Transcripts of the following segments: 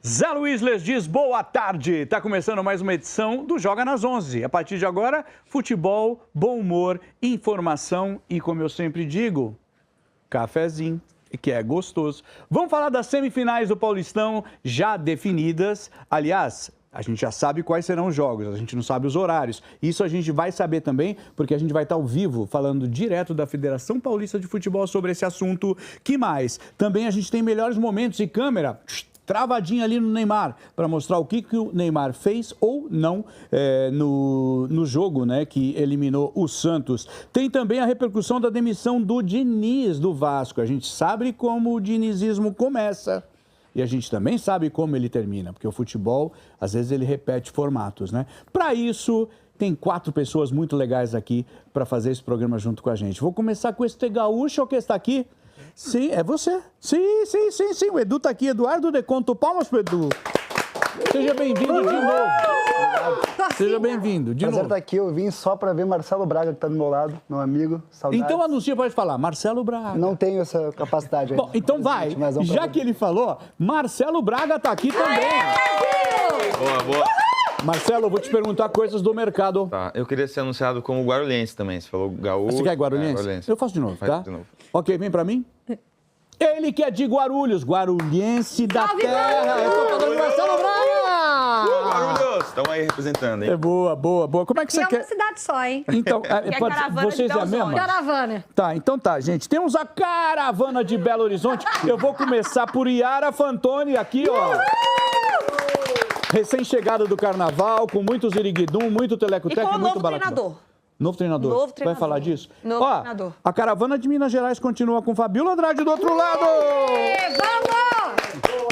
Zé Luiz les diz boa tarde. Está começando mais uma edição do Joga nas 11. A partir de agora, futebol, bom humor, informação e, como eu sempre digo, cafezinho, que é gostoso. Vamos falar das semifinais do Paulistão já definidas. Aliás, a gente já sabe quais serão os jogos, a gente não sabe os horários. Isso a gente vai saber também, porque a gente vai estar ao vivo falando direto da Federação Paulista de Futebol sobre esse assunto. Que mais? Também a gente tem melhores momentos e câmera travadinha ali no Neymar, para mostrar o que o Neymar fez ou não no jogo, né, que eliminou o Santos. Tem também a repercussão da demissão do Diniz do Vasco. A gente sabe como o dinizismo começa e a gente também sabe como ele termina, porque o futebol, às vezes, ele repete formatos, né? Para isso, tem 4 pessoas muito legais aqui para fazer esse programa junto com a gente. Vou começar com este gaúcho que está aqui. Sim, é você. Sim. O Edu tá aqui. Eduardo Deconto. Palmas pro Edu. Seja bem-vindo de novo. Seja bem-vindo de novo. Prazer estar aqui. Eu vim só para ver Marcelo Braga, que está do meu lado, meu amigo. Saudades. Então anuncia, pode falar. Marcelo Braga. Não tenho essa capacidade ainda. Bom, então vai. Já que ele falou, Marcelo Braga tá aqui também. Boa. Marcelo, eu vou te perguntar coisas do mercado. Tá, eu queria ser anunciado como guarulhense também. Você falou gaúcho. Você quer guarulhense? Guarulhense. Eu faço de novo, Faz tá? de novo. Ok, vem pra mim. Ele que é de Guarulhos, guarulhense da terra. Eu tô falando do Marcelo Braga! Guarulhos! Estão aí representando, hein? É boa. Como é que você quer? É uma cidade só, hein? Então, caravana vocês de é a mesma? Caravana. Tá, então tá, gente. Temos a caravana de Belo Horizonte. Eu vou começar por Yara Fantoni aqui, ó. Recém-chegada do carnaval, com muito ziriguidum, muito telecoteco e muito balacobaco. Treinador. Novo treinador. Novo treinador. Vai falar disso? Novo treinador. A caravana de Minas Gerais continua com Fabiola Andrade do outro lado. Vamos!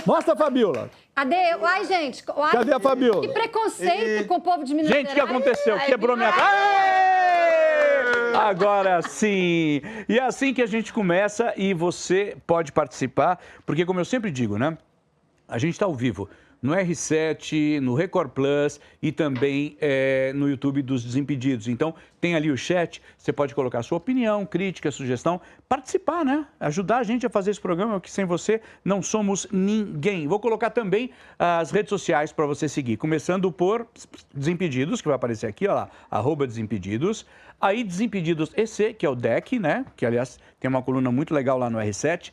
Mostra a Fabiola. Cadê? Ai, gente. Ai, Cadê a Fabiola? Que preconceito com o povo de Minas Gerais. Gente, o que aconteceu? Quebrou minha cara. Agora sim. E é assim que a gente começa e você pode participar, porque como eu sempre digo, né? A gente está ao vivo no R7, no Record Plus e também no YouTube dos Desimpedidos. Então, tem ali o chat, você pode colocar a sua opinião, crítica, sugestão, participar, né? Ajudar a gente a fazer esse programa, que sem você não somos ninguém. Vou colocar também as redes sociais para você seguir, começando por Desimpedidos, que vai aparecer aqui, ó lá, @Desimpedidos. Aí Desimpedidos EC, que é o DEC, né? Que, aliás, tem uma coluna muito legal lá no R7.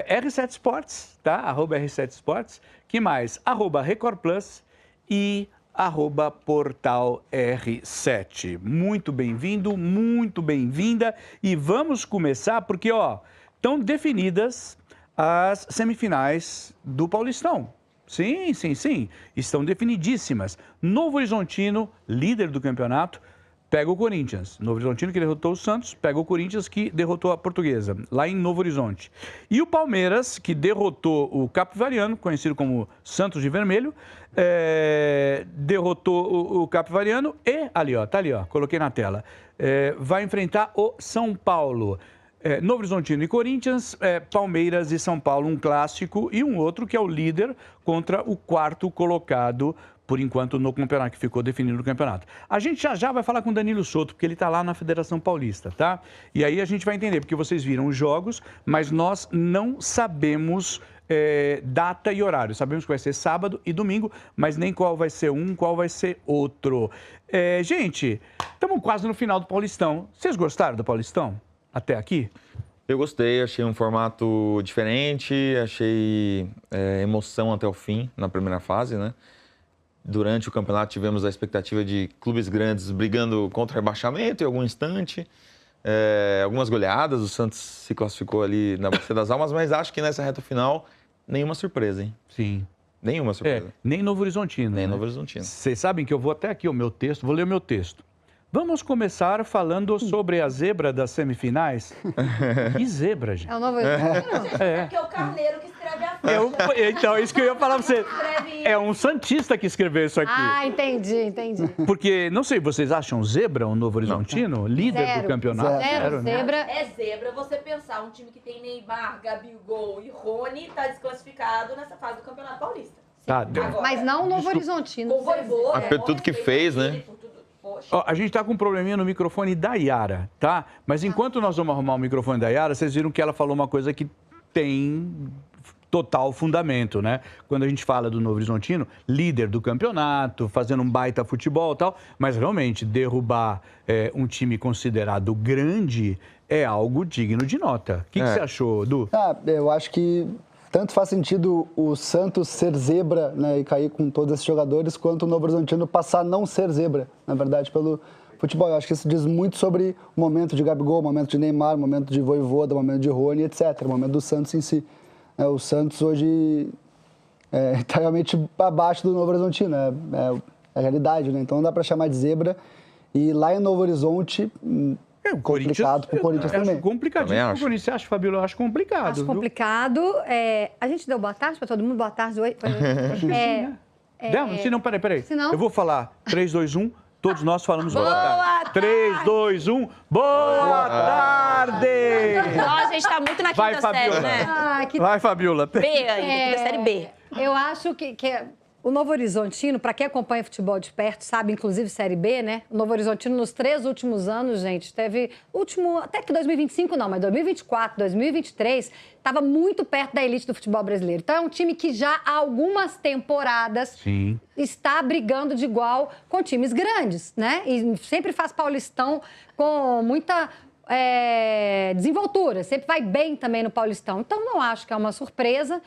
R7 Sports, tá? @R7 Sports. Que mais? @Record Plus e @Portal R7. Muito bem-vindo, muito bem-vinda. E vamos começar porque, ó, estão definidas as semifinais do Paulistão. Sim. Estão definidíssimas. Novo Horizontino, líder do campeonato, pega o Corinthians. Novo Horizontino que derrotou o Santos, pega o Corinthians que derrotou a Portuguesa, lá em Novo Horizonte. E o Palmeiras, que derrotou o Capivariano, conhecido como Santos de Vermelho, derrotou o Capivariano e, ali ó, tá ali ó, coloquei na tela, vai enfrentar o São Paulo. Novo Horizontino e Corinthians, Palmeiras e São Paulo, um clássico, e um outro que é o líder contra o 4º colocado, por enquanto, no campeonato, que ficou definido no campeonato. A gente já vai falar com o Danilo Souto, porque ele está lá na Federação Paulista, tá? E aí a gente vai entender, porque vocês viram os jogos, mas nós não sabemos data e horário. Sabemos que vai ser sábado e domingo, mas nem qual vai ser um, qual vai ser outro. Gente, estamos quase no final do Paulistão. Vocês gostaram do Paulistão até aqui? Eu gostei, achei um formato diferente, achei emoção até o fim, na primeira fase, né? Durante o campeonato tivemos a expectativa de clubes grandes brigando contra o rebaixamento em algum instante. Algumas goleadas, o Santos se classificou ali na Bacia das Almas, mas acho que nessa reta final, nenhuma surpresa, hein? Sim. Nenhuma surpresa. Nem Novo Horizontino. Nem né? Novo Horizontino. Vocês sabem que eu vou até aqui o meu texto, vou ler o meu texto. Vamos começar falando sobre a zebra das semifinais. Que zebra, gente? É o Novo Horizontino? Porque é o Carneiro que escreve a faixa. Então, isso que eu ia falar pra você. É um santista que escreveu isso aqui. Ah, entendi. Porque, não sei, vocês acham zebra o Novo Horizontino? Líder Zero. do campeonato? Zero, né? zebra. É zebra você pensar um time que tem Neymar, Gabigol e Rony tá desclassificado nessa fase do Campeonato Paulista. Tá, deu. Agora, Mas não o Novo Horizontino. com o Vojvoda, Por tudo que fez, né? Poxa. Ó, a gente tá com um probleminha no microfone da Yara, tá? Mas enquanto nós vamos arrumar o microfone da Yara, vocês viram que ela falou uma coisa que tem total fundamento, né? Quando a gente fala do Novo Horizontino, líder do campeonato, fazendo um baita futebol e tal, mas realmente derrubar um time considerado grande é algo digno de nota. O que você achou, Du? Eu acho que tanto faz sentido o Santos ser zebra, né, e cair com todos esses jogadores, quanto o Novo Horizontino passar a não ser zebra, na verdade, pelo futebol. Eu acho que isso diz muito sobre o momento de Gabigol, o momento de Neymar, o momento de Vojvoda, o momento de Rony, etc. O momento do Santos em si. O Santos hoje está realmente abaixo do Novo Horizontino, é a realidade, né? Então não dá para chamar de zebra. E lá em Novo Horizonte, complicado para o Corinthians também. Acho complicadinho para o Corinthians. Você acha, Fabíola? Eu acho complicado. Acho complicado. A gente deu boa tarde para todo mundo? Boa tarde, oi. Se não, peraí. Se não... Eu vou falar 3, 2, 1. Todos nós falamos boa tarde. 3, 2, 1. Boa tarde! A gente tá muito na quinta série, né? Vai, Fabíola. B ainda, quinta série B. Eu acho que o Novo Horizontino, para quem acompanha futebol de perto, sabe, inclusive Série B, né? O Novo Horizontino, nos 3 últimos anos, gente, teve até que 2025 não, mas 2024, 2023, estava muito perto da elite do futebol brasileiro. Então é um time que já há algumas temporadas está brigando de igual com times grandes, né? E sempre faz Paulistão com muita desenvoltura, sempre vai bem também no Paulistão. Então não acho que é uma surpresa.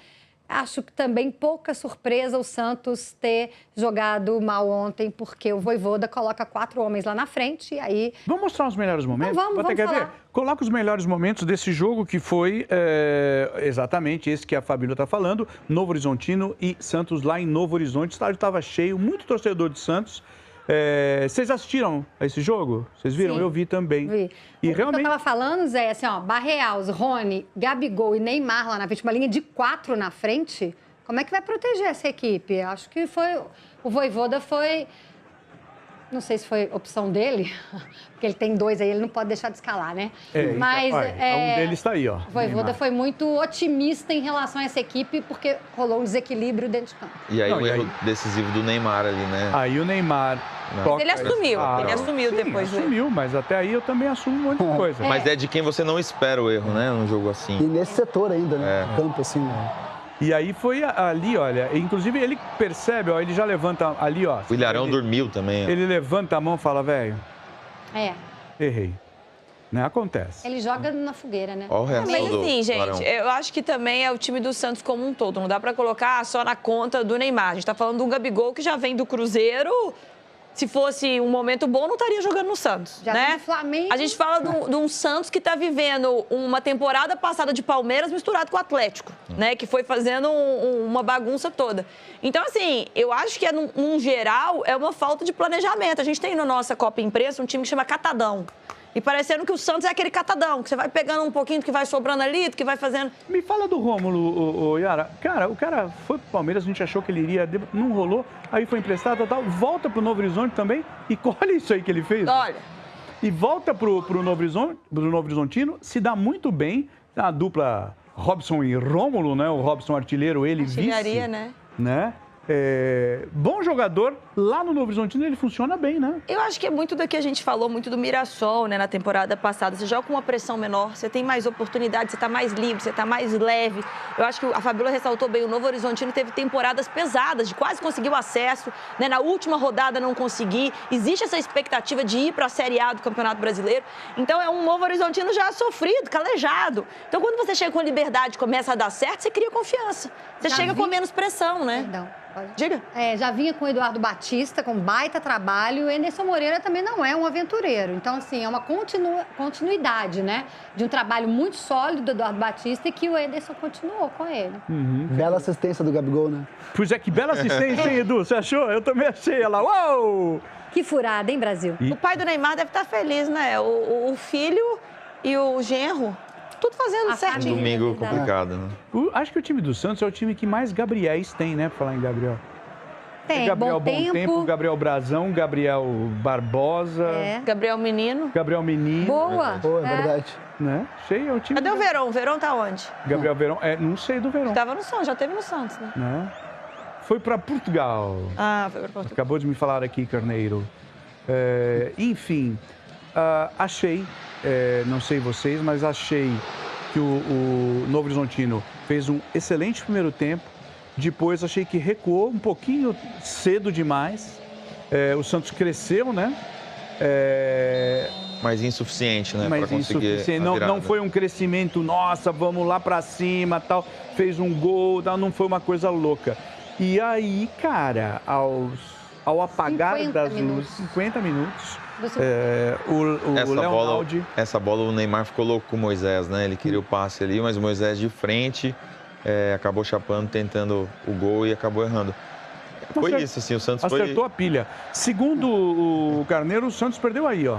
Acho que também pouca surpresa o Santos ter jogado mal ontem, porque o Vojvoda coloca 4 homens lá na frente e aí... Vamos mostrar os melhores momentos? Então vamos quer falar. ver? Coloca os melhores momentos desse jogo que foi exatamente esse que a Fabíola está falando, Novo Horizontino e Santos lá em Novo Horizonte. O estádio estava cheio, muito torcedor de Santos. Vocês assistiram a esse jogo? Vocês viram? Sim. Eu vi também. Vi. E o realmente... que eu tava falando, Zé, assim, ó, Barreals, Rony, Gabigol e Neymar lá na frente, uma linha de 4 na frente, como é que vai proteger essa equipe? Acho que o Vojvoda foi... Não sei se foi opção dele, porque ele tem 2 aí, ele não pode deixar de escalar, né? Mas um deles está aí, ó. O Vojvoda foi muito otimista em relação a essa equipe, porque rolou um desequilíbrio dentro de campo. E aí o erro decisivo do Neymar ali, né? Aí o Neymar... Mas ele assumiu, depois. Assumiu, mas até aí eu também assumo um monte de coisa. Mas é de quem você não espera o erro, né? Num jogo assim. E nesse setor ainda, né? Campo assim, né? E aí foi ali, olha, inclusive ele percebe, ó, ele já levanta ali, ó. O Ilharão dormiu também. Ó. Ele levanta a mão e fala, velho, errei. Né? Acontece. Ele joga na fogueira, né? Ó o resto Mas do assim, gente, Barão. eu acho que também é o time do Santos como um todo. Não dá pra colocar só na conta do Neymar. A gente tá falando de um Gabigol que já vem do Cruzeiro. Se fosse um momento bom, não estaria jogando no Santos, Já né? vem do Flamengo. A gente fala de um Santos que está vivendo uma temporada passada de Palmeiras misturado com o Atlético, né? Que foi fazendo uma bagunça toda. Então, assim, eu acho que, num geral, é uma falta de planejamento. A gente tem na nossa Copa Imprensa um time que chama Catadão. E parecendo que o Santos é aquele catadão, que você vai pegando um pouquinho do que vai sobrando ali, do que vai fazendo... Me fala do Rômulo, Yara. Cara, o cara foi pro Palmeiras, a gente achou que ele iria... Não rolou, aí foi emprestado, tal, volta pro Novo Horizonte também e colhe isso aí que ele fez. Olha... E volta pro Novo Horizontino, se dá muito bem, a dupla Robson e Rômulo, né? O Robson artilheiro, ele Artilharia, vice. Né? Bom jogador, lá no Novo Horizontino ele funciona bem, né? Eu acho que é muito do que a gente falou, muito do Mirassol, né, na temporada passada. Você joga com uma pressão menor, você tem mais oportunidade, você está mais livre, você está mais leve. Eu acho que a Fabíola ressaltou bem, o Novo Horizontino teve temporadas pesadas, de quase conseguir o acesso, né, na última rodada não conseguir. Existe essa expectativa de ir para a Série A do Campeonato Brasileiro. Então é um Novo Horizontino já sofrido, calejado. Então quando você chega com liberdade e começa a dar certo, você cria confiança. Você chega com menos pressão, né? Perdão. Diga. Já vinha com o Eduardo Batista, com baita trabalho. O Anderson Moreira também não é um aventureiro. Então, assim, é uma continuidade, né? De um trabalho muito sólido do Eduardo Batista e que o Anderson continuou com ele. Bela assistência do Gabigol, né? Pois é, que bela assistência, hein, Edu? Você achou? Eu também achei. Ela, uau! Que furada, hein, Brasil? O pai do Neymar deve estar feliz, né? O filho e o genro, tudo fazendo certinho. Domingo complicado, né? Acho que o time do Santos é o time que mais Gabriéis tem, né? Pra falar em Gabriel. Tem, Gabriel Bom Tempo. Gabriel Brazão, Gabriel Barbosa. Gabriel Menino. Gabriel Menino. Boa. Pô, é verdade. Né? Cheio, é o time. Cadê o Verón? O Verón tá onde? Gabriel Verón. Não sei do Verón. Tava no Santos, já teve no Santos, né? Né? Foi pra Portugal. Ah, foi pra Portugal. Acabou de me falar aqui, Carneiro. Enfim, achei, não sei vocês, mas achei que o Novo Horizontino fez um excelente primeiro tempo. Depois achei que recuou um pouquinho cedo demais. O Santos cresceu, né? Mas insuficiente, né? Mas Para conseguir insuficiente. a virada. Não foi um crescimento, nossa, vamos lá para cima, tal. Fez um gol, tal, não foi uma coisa louca. E aí, cara, ao apagar 50 das minutos. luzes, 50 minutos, Você- o Leonaldi... Essa bola o Neymar ficou louco com o Moisés, né? Ele queria o passe ali, mas o Moisés de frente acabou chapando, tentando o gol e acabou errando. Foi isso, assim, o Santos acertou a pilha. Segundo o Carneiro, o Santos perdeu aí, ó.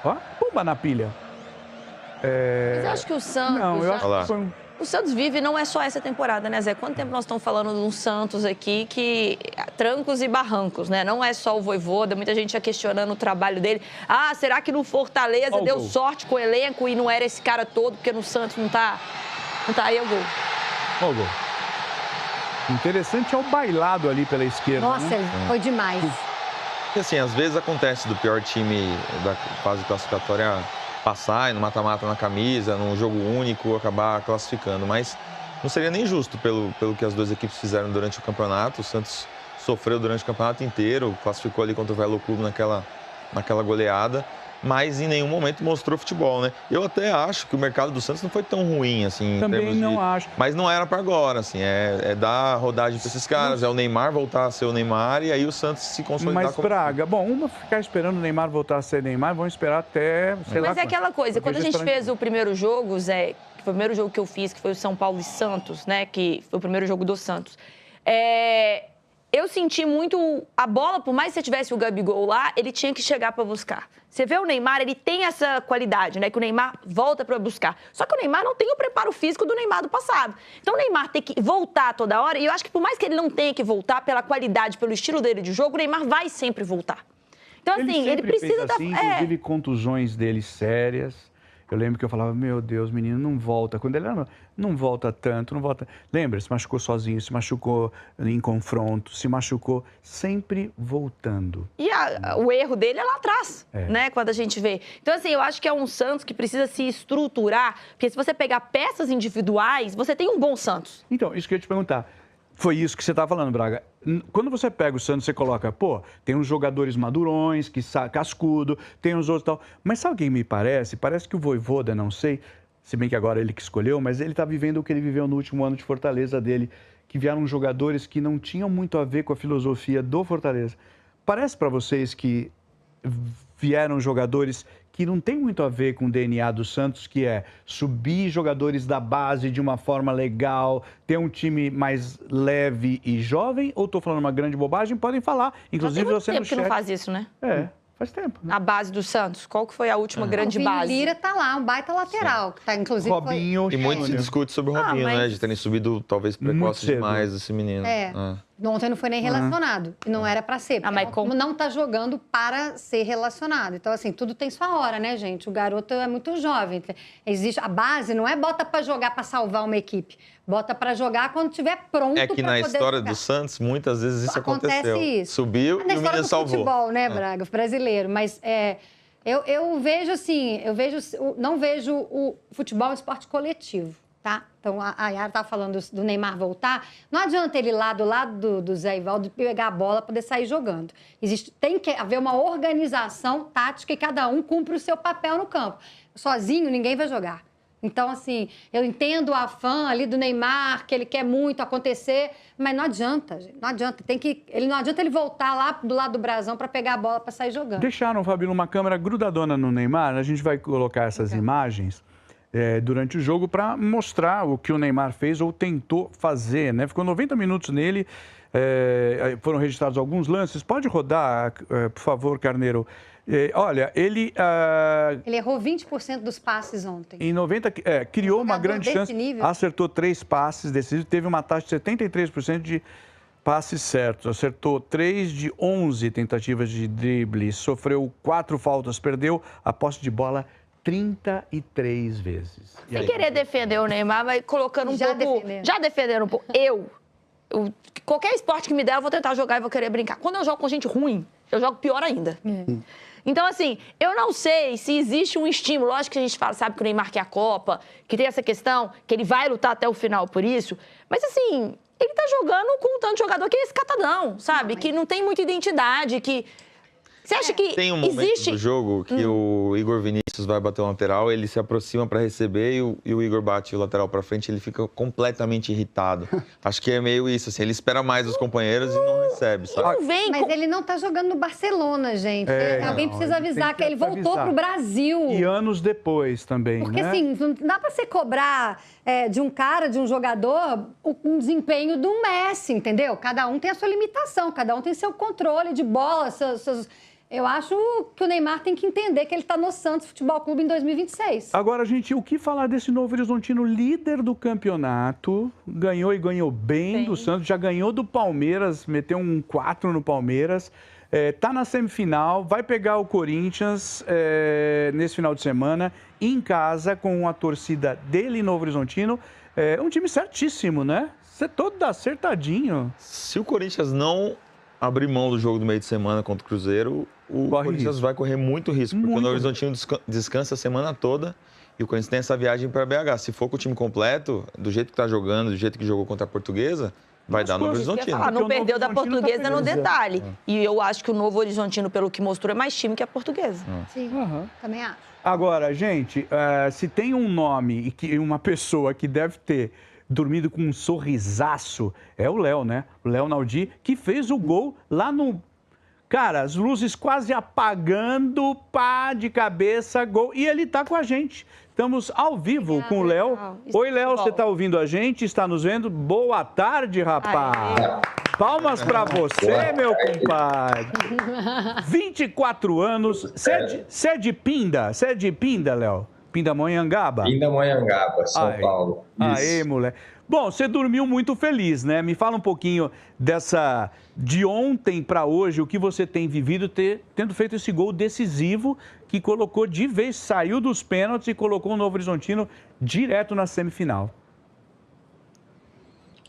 Ó, pumba na pilha. Mas eu acho que o Santos... Não, eu acho Olha lá. que foi um... O Santos vive não é só essa temporada, né, Zé? Quanto tempo nós estamos falando de um Santos aqui que... Trancos e barrancos, né? Não é só o Vojvoda, muita gente já questionando o trabalho dele. Ah, será que no Fortaleza deu sorte com o elenco e não era esse cara todo, porque no Santos não tá aí o gol. Ó o gol. Interessante é o bailado ali pela esquerda, Nossa, né? foi demais. E assim, às vezes acontece do pior time da fase classificatória passar e no mata-mata na camisa, num jogo único, acabar classificando. Mas não seria nem justo pelo que as duas equipes fizeram durante o campeonato. O Santos sofreu durante o campeonato inteiro, classificou ali contra o Velo Clube naquela goleada, mas em nenhum momento mostrou futebol, né? Eu até acho que o mercado do Santos não foi tão ruim, assim, Também em termos não acho. Mas não era para agora, assim, é dar rodagem para esses caras, é o Neymar voltar a ser o Neymar e aí o Santos se consolidar Mas Braga, bom, uma ficar esperando o Neymar voltar a ser Neymar, vamos esperar até, sei lá. Mas é aquela coisa, Porque quando a já gente esperando- fez o primeiro jogo, Zé, que foi o primeiro jogo que eu fiz, que foi o São Paulo e Santos, né? Que foi o primeiro jogo do Santos. Eu senti muito a bola, por mais que você tivesse o Gabigol lá, ele tinha que chegar para buscar. Você vê o Neymar, ele tem essa qualidade, né? Que o Neymar volta para buscar. Só que o Neymar não tem o preparo físico do Neymar do passado. Então o Neymar tem que voltar toda hora, e eu acho que por mais que ele não tenha que voltar pela qualidade, pelo estilo dele de jogo, o Neymar vai sempre voltar. Então, assim, ele sempre precisa fez assim, dar. inclusive contusões dele sérias. Eu lembro que eu falava, meu Deus, menino, não volta. Quando ele era, não volta tanto, não volta. Lembra, se machucou sozinho, se machucou em confronto, se machucou, sempre voltando. E o erro dele é lá atrás, né? Quando a gente vê. Então, assim, eu acho que é um Santos que precisa se estruturar, porque se você pegar peças individuais, você tem um bom Santos. Então, isso que eu ia te perguntar. Foi isso que você estava falando, Braga. Quando você pega o Santos, você coloca, tem uns jogadores madurões, cascudo, tem uns outros e tal. Mas sabe o que me parece? Parece que o Vojvoda, não sei, se bem que agora ele que escolheu, mas ele está vivendo o que ele viveu no último ano de Fortaleza dele, que vieram jogadores que não tinham muito a ver com a filosofia do Fortaleza. Parece para vocês que vieram jogadores que não tem muito a ver com o DNA do Santos, que é subir jogadores da base de uma forma legal, ter um time mais leve e jovem, ou estou falando uma grande bobagem? Podem falar, inclusive Tem muito você no tempo que chat. não faz isso, né? Faz tempo. Né? A base do Santos. Qual que foi a última grande O Vini base? Lira tá lá, um baita lateral, que tá, inclusive, Robinho, E muito se discute sobre o Robinho, mas- né? De terem subido talvez Muito precoce cedo. demais esse menino. Ontem não foi nem relacionado. E não era pra ser. Ah, mas Porque não tá jogando para ser relacionado. Então, assim, tudo tem sua hora, né, gente? O garoto é muito jovem. Existe a base, não é bota pra jogar pra salvar uma equipe. Bota pra jogar quando tiver pronto É que pra na poder história jogar. do Santos, muitas vezes isso Acontece aconteceu. isso. Subiu Na e o história menino do salvou. futebol, né, Braga? Brasileiro. Mas eu vejo assim, não vejo o futebol um esporte coletivo, tá? Então, a Yara estava falando do Neymar voltar. Não adianta ele ir lá do lado do Zé Ivaldo pegar a bola para poder sair jogando. Tem que haver uma organização tática e cada um cumpre o seu papel no campo. Sozinho, ninguém vai jogar. Então, assim, eu entendo o afã ali do Neymar, que ele quer muito acontecer, mas não adianta, gente. Não adianta. Não adianta ele voltar lá do lado do brasão para pegar a bola para sair jogando. Deixaram, Fabíola, uma câmera grudadona no Neymar. A gente vai colocar essas imagens durante o jogo para mostrar o que o Neymar fez ou tentou fazer, né? Ficou 90 minutos nele, foram registrados alguns lances. Pode rodar, por favor, Carneiro. Olha, ele errou 20% dos passes ontem. em 90 criou uma grande desse chance, nível. acertou 3 passes decisivos, teve uma taxa de 73% de passes certos, acertou 3 de 11 tentativas de drible, sofreu 4 faltas, perdeu a posse de bola 33 vezes. E Sem aí? querer defender o Neymar, mas colocando um pouco... Já defendendo um pouco. Qualquer esporte que me der, eu vou tentar jogar e vou querer brincar. Quando eu jogo com gente ruim, eu jogo pior ainda. Então, assim, eu não sei se existe um estímulo. Lógico que a gente sabe que o Neymar quer a Copa, que tem essa questão, que ele vai lutar até o final por isso. Mas, assim, ele tá jogando com um tanto de jogador que é escatadão, sabe? Que não tem muita identidade, que... Você acha que tem um momento existe... do jogo que o Igor Vinícius vai bater o lateral, ele se aproxima para receber e o Igor bate o lateral para frente, ele fica completamente irritado. Acho que é meio isso, assim, ele espera mais os companheiros e não recebe, sabe? Não vem Mas ele não tá jogando no Barcelona, gente. Alguém precisa ele avisar tem que ele voltou avisar. pro Brasil. E anos depois também, Porque, né? assim, não dá pra você cobrar de um cara, de um jogador, um desempenho do Messi, entendeu? Cada um tem a sua limitação, cada um tem seu controle de bola, seus... Eu acho que o Neymar tem que entender que ele está no Santos Futebol Clube em 2026. Agora, gente, o que falar desse Novo Horizontino, líder do campeonato, ganhou e ganhou bem do Santos, já ganhou do Palmeiras, meteu um 4 no Palmeiras, tá na semifinal, vai pegar o Corinthians nesse final de semana, em casa, com a torcida dele, Novo Horizontino. Um time certíssimo, né? Você todo acertadinho. Se o Corinthians não abrir mão do jogo do meio de semana contra o Cruzeiro, o Corinthians vai correr muito risco, porque o Novo Horizontino descansa a semana toda e o Corinthians tem essa viagem para BH. Se for com o time completo, do jeito que está jogando, do jeito que jogou contra a Portuguesa, vai dar Novo Horizontino. Não perdeu da Portuguesa no detalhe. E eu acho que o Novo Horizontino, pelo que mostrou, é mais time que a Portuguesa. Sim, também acho. Agora, gente, se tem um nome e uma pessoa que deve ter dormido com um sorrisaço, é o Léo, né? O Léo Naldi, que fez o gol lá no... Cara, as luzes quase apagando, pá, de cabeça, gol. E ele tá com a gente. Estamos ao vivo com o Léo. Oi, Léo, você tá ouvindo a gente? Está nos vendo? Boa tarde, rapaz. Palmas pra você, meu compadre. 24 anos. Você é de Pinda? Você é de Pinda, Léo? Pindamonhangaba? Pindamonhangaba, São Paulo. Aê, moleque. Bom, você dormiu muito feliz, né? Me fala um pouquinho de ontem para hoje, o que você tem vivido tendo feito esse gol decisivo que colocou de vez, saiu dos pênaltis e colocou o Novo Horizontino direto na semifinal.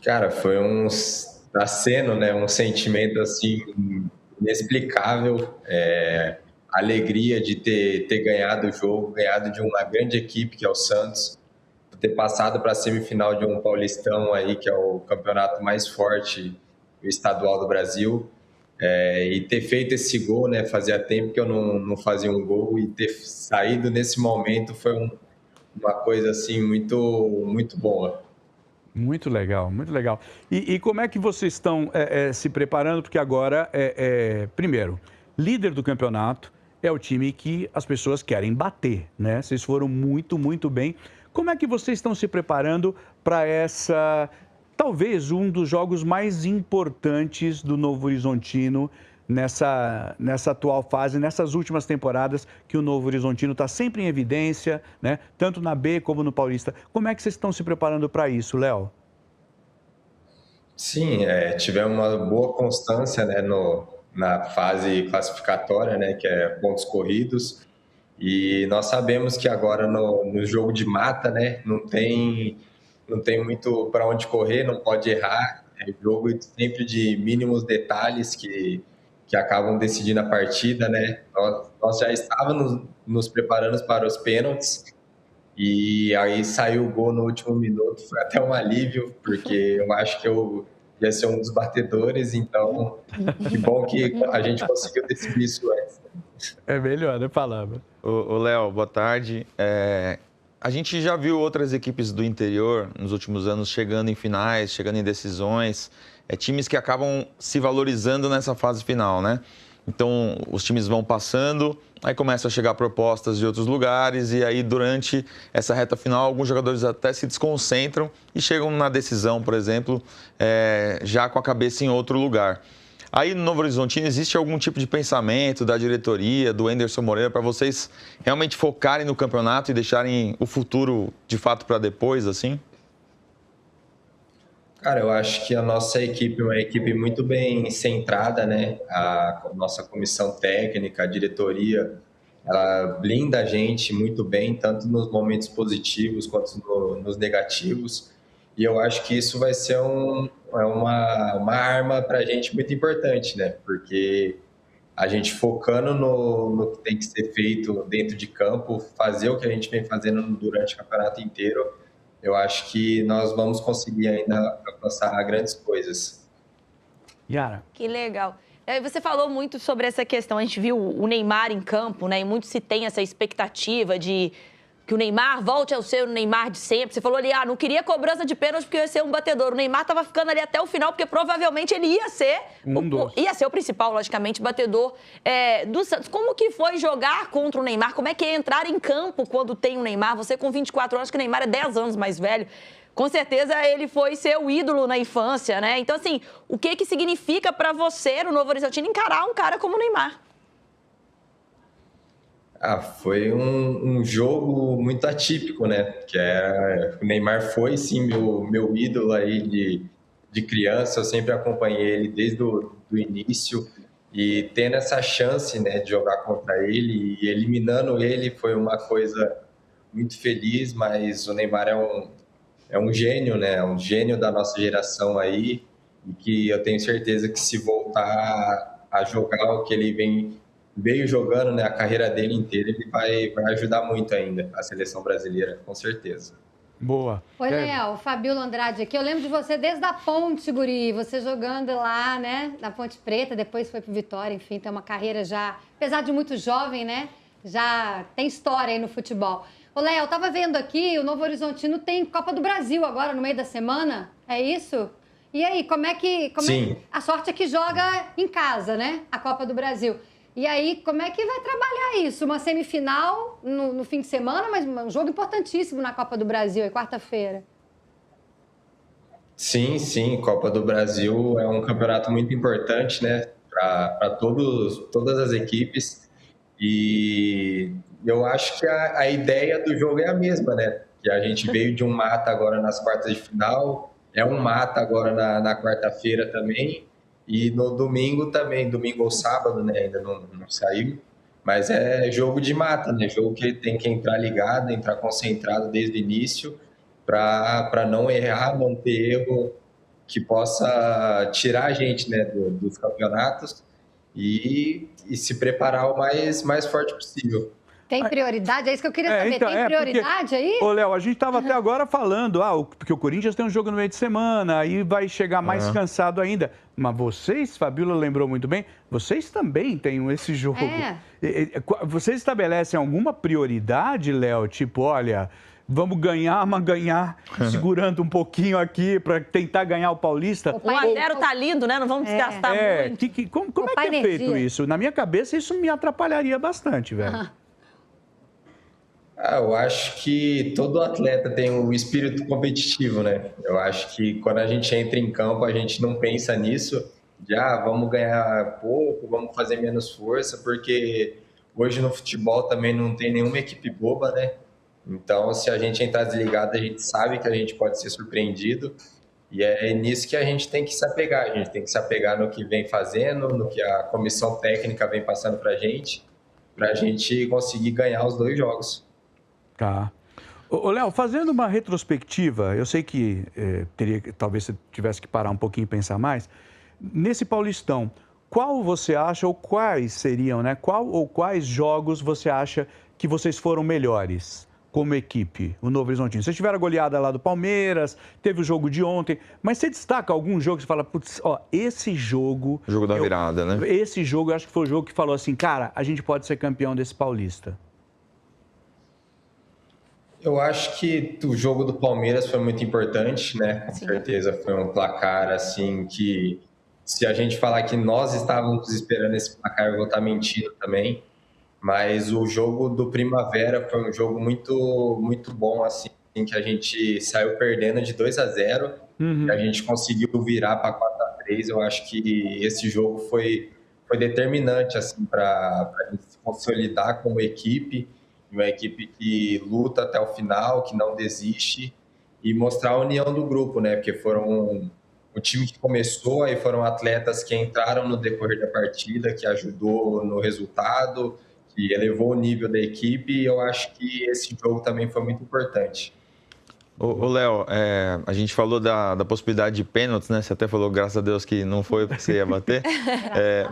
Cara, foi tá sendo, né, um sentimento assim inexplicável. A alegria de ter ganhado o jogo, ganhado de uma grande equipe que é o Santos, ter passado para a semifinal de um Paulistão aí, que é o campeonato mais forte estadual do Brasil, e ter feito esse gol, né? Fazia tempo que eu não fazia um gol e ter saído nesse momento foi uma coisa assim muito, muito boa. Muito legal, muito legal. E como é que vocês estão se preparando? Porque agora, primeiro, líder do campeonato é o time que as pessoas querem bater, né? Vocês foram muito, muito bem. Como é que vocês estão se preparando para talvez um dos jogos mais importantes do Novo Horizontino nessa atual fase, nessas últimas temporadas que o Novo Horizontino está sempre em evidência, né? Tanto na B como no Paulista. Como é que vocês estão se preparando para isso, Léo? Sim, tivemos uma boa constância, né, na fase classificatória, né, que é pontos corridos. E nós sabemos que agora no jogo de mata, né, não tem muito para onde correr, não pode errar. É jogo sempre de mínimos detalhes que acabam decidindo a partida, né? Nós já estávamos nos preparando para os pênaltis e aí saiu o gol no último minuto. Foi até um alívio, porque eu acho que eu ia ser um dos batedores, então que bom que a gente conseguiu decidir isso antes. É melhor, né, palavra? Ô, Léo, boa tarde. A gente já viu outras equipes do interior nos últimos anos chegando em finais, chegando em decisões. Times que acabam se valorizando nessa fase final, né? Então, os times vão passando, aí começam a chegar propostas de outros lugares e aí, durante essa reta final, alguns jogadores até se desconcentram e chegam na decisão, por exemplo, já com a cabeça em outro lugar. Aí no Novo Horizontino existe algum tipo de pensamento da diretoria, do Anderson Moreira, para vocês realmente focarem no campeonato e deixarem o futuro de fato para depois, assim? Cara, eu acho que a nossa equipe é uma equipe muito bem centrada, né? A nossa comissão técnica, a diretoria, ela blinda a gente muito bem, tanto nos momentos positivos quanto nos negativos. E eu acho que isso vai ser uma arma para a gente muito importante, né? Porque a gente focando no que tem que ser feito dentro de campo, fazer o que a gente vem fazendo durante o campeonato inteiro, eu acho que nós vamos conseguir ainda alcançar grandes coisas. Yara. Que legal. Você falou muito sobre essa questão, a gente viu o Neymar em campo, né? E muito se tem essa expectativa de que o Neymar volte ao ser o Neymar de sempre. Você falou ali, não queria cobrança de pênalti porque ia ser um batedor. O Neymar estava ficando ali até o final, porque provavelmente ele ia ser ia ser o principal, logicamente, batedor do Santos. Como que foi jogar contra o Neymar? Como é que é entrar em campo quando tem o Neymar? Você com 24 anos, que o Neymar é 10 anos mais velho. Com certeza ele foi seu ídolo na infância, né? Então, assim, o que significa para você, no Novo Horizontino, encarar um cara como o Neymar? Foi um jogo muito atípico, né? O Neymar foi, sim, meu ídolo aí de criança. Eu sempre acompanhei ele desde o início. E tendo essa chance, né, de jogar contra ele e eliminando ele foi uma coisa muito feliz. Mas o Neymar é um gênio, né? É um gênio da nossa geração aí. E que eu tenho certeza que se voltar a jogar o que ele veio jogando, né, a carreira dele inteira, ele vai ajudar muito ainda a seleção brasileira, com certeza. Boa. Oi, Léo, Fabíola Andrade aqui. Eu lembro de você desde a Ponte, guri, você jogando lá, né, na Ponte Preta, depois foi pro Vitória, enfim, tem uma carreira já, apesar de muito jovem, né, já tem história aí no futebol. Ô, Léo, eu tava vendo aqui, o Novo Horizontino tem Copa do Brasil agora, no meio da semana, é isso? E aí, como é que... Sim. A sorte é que joga em casa, né, a Copa do Brasil. E aí, como é que vai trabalhar isso? Uma semifinal no fim de semana, mas um jogo importantíssimo na Copa do Brasil, é quarta-feira. Sim, Copa do Brasil é um campeonato muito importante, né, para todas as equipes. E eu acho que a ideia do jogo é a mesma, né? Que a gente veio de um mata agora nas quartas de final, é um mata agora na quarta-feira também. E no domingo também, domingo ou sábado, né? Ainda não saiu. Mas é jogo de mata, né? Jogo que tem que entrar ligado, entrar concentrado desde o início, para não errar, não ter erro que possa tirar a gente, né, dos campeonatos e se preparar o mais forte possível. Tem prioridade? É isso que eu queria saber. Então, tem prioridade aí? Ô, Léo, a gente estava até agora falando, porque o Corinthians tem um jogo no meio de semana, aí vai chegar mais cansado ainda. Mas vocês, Fabíola lembrou muito bem, vocês também têm esse jogo. Vocês estabelecem alguma prioridade, Léo? Tipo, olha, vamos ganhar, mas ganhar segurando um pouquinho aqui para tentar ganhar o Paulista. O 1-0 tá lindo, né? Não vamos desgastar muito. Como é que é feito isso? Na minha cabeça, isso me atrapalharia bastante, velho. Eu acho que todo atleta tem um espírito competitivo, né? Eu acho que quando a gente entra em campo, a gente não pensa nisso, vamos ganhar pouco, vamos fazer menos força, porque hoje no futebol também não tem nenhuma equipe boba, né? Então, se a gente entrar desligado, a gente sabe que a gente pode ser surpreendido, e é nisso que a gente tem que se apegar. A gente tem que se apegar no que vem fazendo, no que a comissão técnica vem passando pra gente conseguir ganhar os 2 jogos. Tá. Ô, Léo, fazendo uma retrospectiva, eu sei que talvez você tivesse que parar um pouquinho e pensar mais. Nesse Paulistão, qual você acha, ou quais seriam, né? Quais jogos você acha que vocês foram melhores como equipe, o Novo Horizontino? Vocês tiveram a goleada lá do Palmeiras, teve o jogo de ontem, mas você destaca algum jogo que você fala, putz, esse jogo... O jogo da virada, né? Esse jogo, eu acho que foi o jogo que falou assim, cara, a gente pode ser campeão desse Paulista. Eu acho que o jogo do Palmeiras foi muito importante, né? Com certeza foi um placar, assim, que se a gente falar que nós estávamos esperando esse placar, eu vou estar mentindo também. Mas o jogo do Primavera foi um jogo muito, muito bom, assim, que a gente saiu perdendo de 2-0 e a gente conseguiu virar para 4-3. Eu acho que esse jogo foi determinante, assim, para a gente se consolidar como equipe, uma equipe que luta até o final, que não desiste, e mostrar a união do grupo, né? Porque foram o time que começou, aí foram atletas que entraram no decorrer da partida, que ajudou no resultado, que elevou o nível da equipe, e eu acho que esse jogo também foi muito importante. Ô, Léo, a gente falou da possibilidade de pênaltis, né? Você até falou, graças a Deus, que não foi porque você ia bater.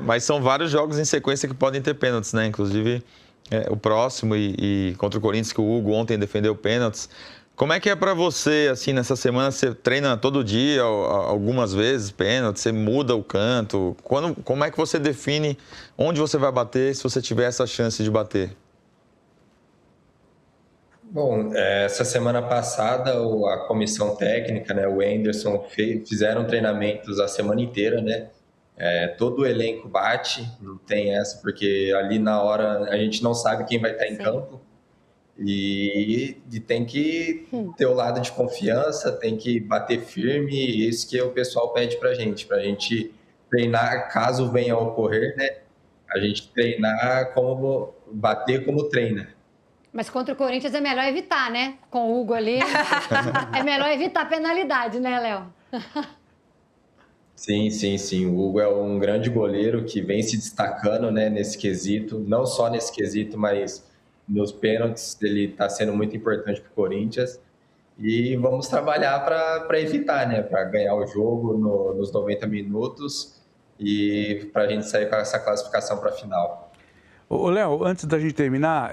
Mas são vários jogos em sequência que podem ter pênaltis, né? Inclusive o próximo e contra o Corinthians, que o Hugo ontem defendeu pênaltis. Como é que é para você, assim, nessa semana? Você treina todo dia, algumas vezes, pênalti, você muda o canto? Como é que você define onde você vai bater se você tiver essa chance de bater? Bom, essa semana passada a comissão técnica, né, o Anderson, fizeram treinamentos a semana inteira, né? Todo o elenco bate, não tem essa, porque ali na hora a gente não sabe quem vai estar em campo e tem que ter o lado de confiança, tem que bater firme, e isso que o pessoal pede pra gente treinar, caso venha a ocorrer, né? A gente treinar como bater como treina. Mas contra o Corinthians é melhor evitar, né? Com o Hugo ali. É melhor evitar a penalidade, né, Léo? Sim. O Hugo é um grande goleiro que vem se destacando, né, nesse quesito. Não só nesse quesito, mas nos pênaltis ele está sendo muito importante para o Corinthians. E vamos trabalhar para evitar, né? Para ganhar o jogo nos 90 minutos e para a gente sair com essa classificação para a final. Ô, Léo, antes da gente terminar,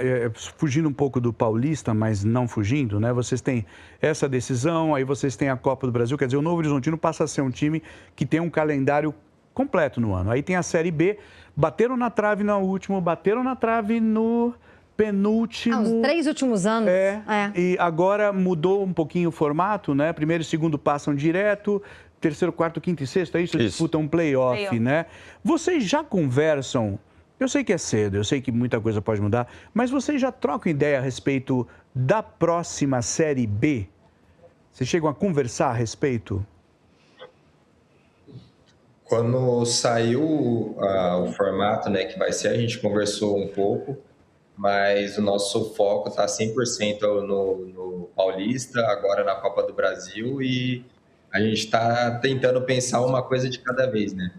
fugindo um pouco do Paulista, mas não fugindo, né? Vocês têm essa decisão, aí vocês têm a Copa do Brasil, quer dizer, o Novo Horizontino passa a ser um time que tem um calendário completo no ano. Aí tem a Série B, bateram na trave no último, bateram na trave no penúltimo. Os 3 últimos anos. E agora mudou um pouquinho o formato, né? Primeiro e segundo passam direto, terceiro, quarto, quinto e sexto, é isso? Disputam um play-off, né? Vocês já conversam... Eu sei que é cedo, eu sei que muita coisa pode mudar, mas vocês já trocam ideia a respeito da próxima Série B? Vocês chegam a conversar a respeito? Quando saiu o formato, né, que vai ser, a gente conversou um pouco, mas o nosso foco está 100% no Paulista, agora na Copa do Brasil, e a gente está tentando pensar uma coisa de cada vez, né?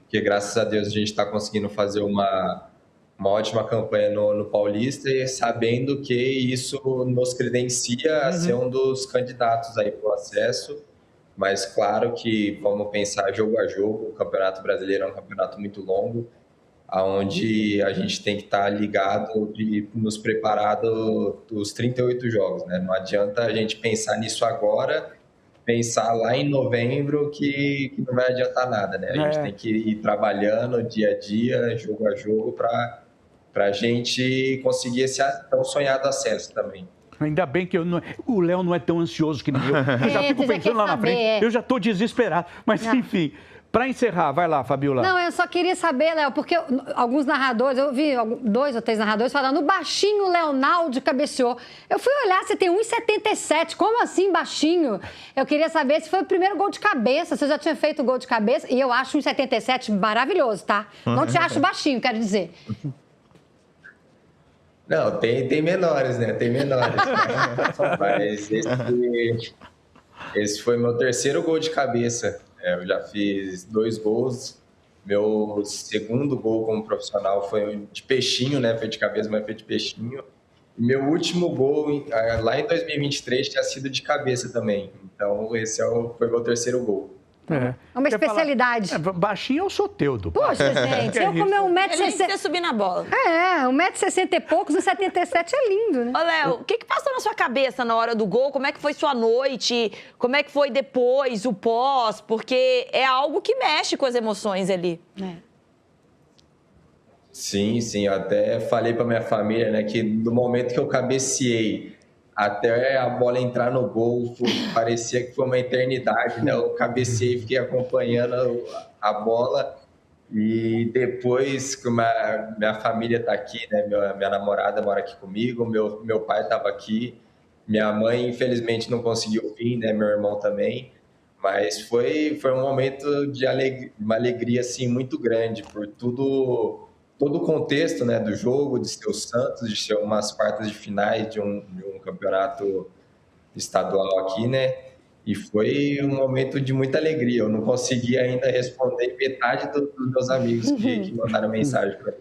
Porque graças a Deus a gente está conseguindo fazer uma ótima campanha no Paulista e sabendo que isso nos credencia a ser um dos candidatos aí para o acesso, mas claro que vamos pensar jogo a jogo. O Campeonato Brasileiro é um campeonato muito longo, onde a gente tem que estar ligado e nos preparado dos 38 jogos, né? Não adianta a gente pensar nisso agora, pensar lá em novembro que não vai adiantar nada, né? A gente tem que ir trabalhando dia a dia, jogo a jogo, para a gente conseguir esse tão sonhado acesso também. Ainda bem que o Léo não é tão ansioso que nem eu. Eu já fico pensando lá na frente, eu já estou desesperado. Mas, enfim, para encerrar, vai lá, Fabiola. Não, eu só queria saber, Léo, porque alguns narradores, eu vi 2 ou 3 narradores falando, o baixinho Leonaldo cabeceou. Eu fui olhar, você tem 1,77, como assim baixinho? Eu queria saber se foi o primeiro gol de cabeça, você já tinha feito gol de cabeça, e eu acho 1,77 maravilhoso, tá? Não te acho baixinho, quero dizer. Não, tem menores, né? Tem menores. Mas esse foi meu terceiro gol de cabeça. Eu já fiz 2 gols. Meu segundo gol como profissional foi de peixinho, né? Foi de cabeça, mas foi de peixinho. E meu último gol, lá em 2023, tinha sido de cabeça também. Então, esse foi meu terceiro gol. É uma especialidade. Baixinho é o Soteldo. Poxa, gente, eu com meu 1,60m... Ele subir na bola. 1,60m e poucos, 1,77m é lindo, né? Ô, Léo, o que passou na sua cabeça na hora do gol? Como é que foi sua noite? Como é que foi depois, o pós? Porque é algo que mexe com as emoções ali. Sim. Eu até falei para minha família, né, que do momento que eu cabeceei até a bola entrar no gol, parecia que foi uma eternidade, né? Eu cabecei e fiquei acompanhando a bola. E depois que minha família está aqui, né? Minha namorada mora aqui comigo, meu pai estava aqui, minha mãe infelizmente não conseguiu vir, né? Meu irmão também. Mas foi um momento de uma alegria assim, muito grande por todo o contexto, né, do jogo, de ser o Santos, de ser umas quartas de finais de um campeonato estadual aqui, né? E foi um momento de muita alegria. Eu não consegui ainda responder metade dos meus amigos que mandaram mensagem para mim.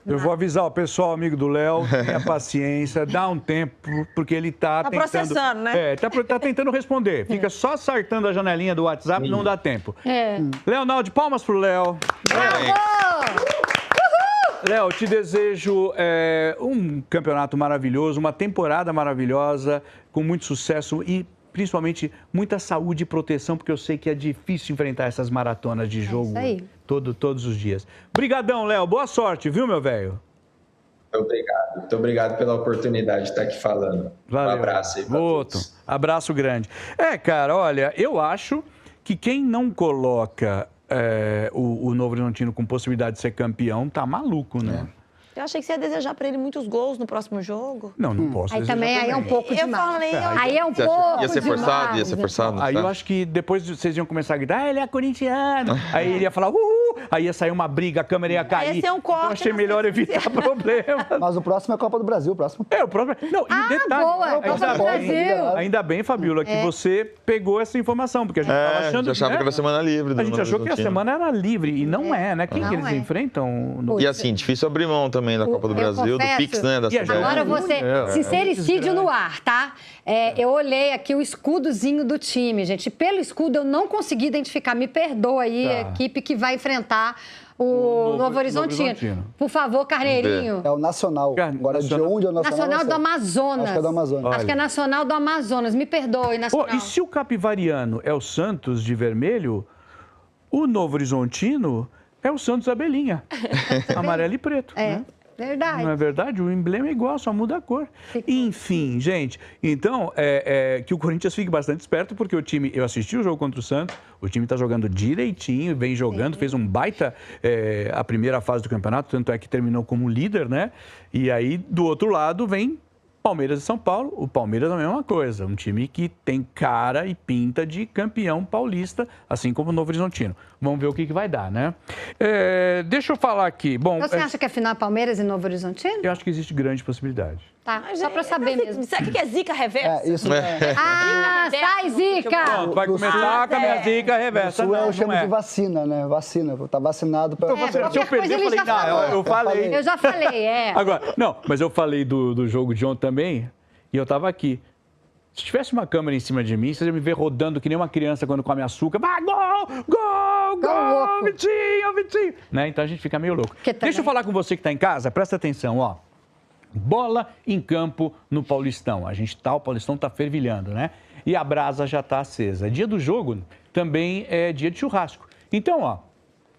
Eu vou avisar o pessoal, amigo do Léo, tenha paciência, dá um tempo, porque ele tá tentando... processando, né? Tá tentando responder. Fica só acertando a janelinha do WhatsApp, não dá tempo. Leonardo, palmas pro Léo. Léo, te desejo um campeonato maravilhoso, uma temporada maravilhosa, com muito sucesso e principalmente muita saúde e proteção, porque eu sei que é difícil enfrentar essas maratonas de jogo todos os dias. Obrigadão, Léo. Boa sorte, viu, meu velho? Muito obrigado pela oportunidade de estar aqui falando. Valeu. Um abraço aí pra todos. Abraço grande. Cara, olha, eu acho que quem não coloca o Novo Horizontino com possibilidade de ser campeão tá maluco, né? Eu achei que você ia desejar pra ele muitos gols no próximo jogo. Não posso Aí desejar também é um pouco Eu demais. falei, Aí é um pouco Ia ser forçado, demais. ia ser forçado. Aí tá? eu acho que depois vocês iam começar a gritar, ele é corintiano. Aí ele ia falar, uhul. Aí ia sair uma briga, a câmera ia cair. Ia ser um corte Então achei na melhor rede evitar problemas. Mas o próximo é a Copa do Brasil, o próximo. O próprio... Não, e detalhe, boa, Copa do Brasil. Ainda bem, Fabiola, que você pegou essa informação, porque a gente estava achando já achava né? que era semana livre. A gente achou que a semana era livre, e não é, né? Quem Não que eles é. enfrentam? No... E assim, difícil abrir mão também da Copa do Brasil, do confesso, Pix, né? Da E a CBF. Agora você, sincericídio no ar, tá? Eu olhei aqui o escudozinho do time, gente. Pelo escudo eu não consegui identificar. Me perdoa aí, a equipe que vai enfrentar o Novo Horizontino. Por favor, Carneirinho. É o Nacional. Agora, de onde é o Nacional? Nacional do Amazonas. Acho que é do Amazonas. Acho que é Nacional do Amazonas. Me perdoe, Nacional. E se o capivariano é o Santos de vermelho, o Novo Horizontino é o Santos Abelhinha. Amarelo e preto, né? Verdade. Não é verdade? O emblema é igual, só muda a cor. Enfim, gente, então, que o Corinthians fique bastante esperto, porque o time, eu assisti o jogo contra o Santos, o time está jogando direitinho, vem jogando, fez um baita a primeira fase do campeonato, tanto é que terminou como líder, né? E aí, do outro lado, vem Palmeiras e São Paulo. O Palmeiras é a mesma coisa, um time que tem cara e pinta de campeão paulista, assim como o Novo Horizontino. Vamos ver o que vai dar, né? Deixa eu falar aqui. Bom, Então, você acha que é final Palmeiras e Novo Horizontino? eu acho que existe grande possibilidade. Tá, só pra saber mesmo. Sabe o que é zica reversa? Isso Sai, Zica! Pronto, vai começar com a minha zica reversa. Isso Não eu chamo é. de vacina, né? Vacina. Tá vacinado para... Se eu qualquer coisa perder, eu ele falei, já falou. eu falei. Eu já falei, Agora, não, mas eu falei do jogo de ontem também, e eu tava aqui. Se tivesse uma câmera em cima de mim, você ia me ver rodando que nem uma criança quando come açúcar. Vai, gol, gol, gol, Vitinho, Vitinho. Né? Então a gente fica meio louco. Deixa eu falar com você que está em casa, presta atenção, ó. Bola em campo no Paulistão. O Paulistão está fervilhando, né? E a brasa já está acesa. Dia do jogo também é dia de churrasco. Então, ó,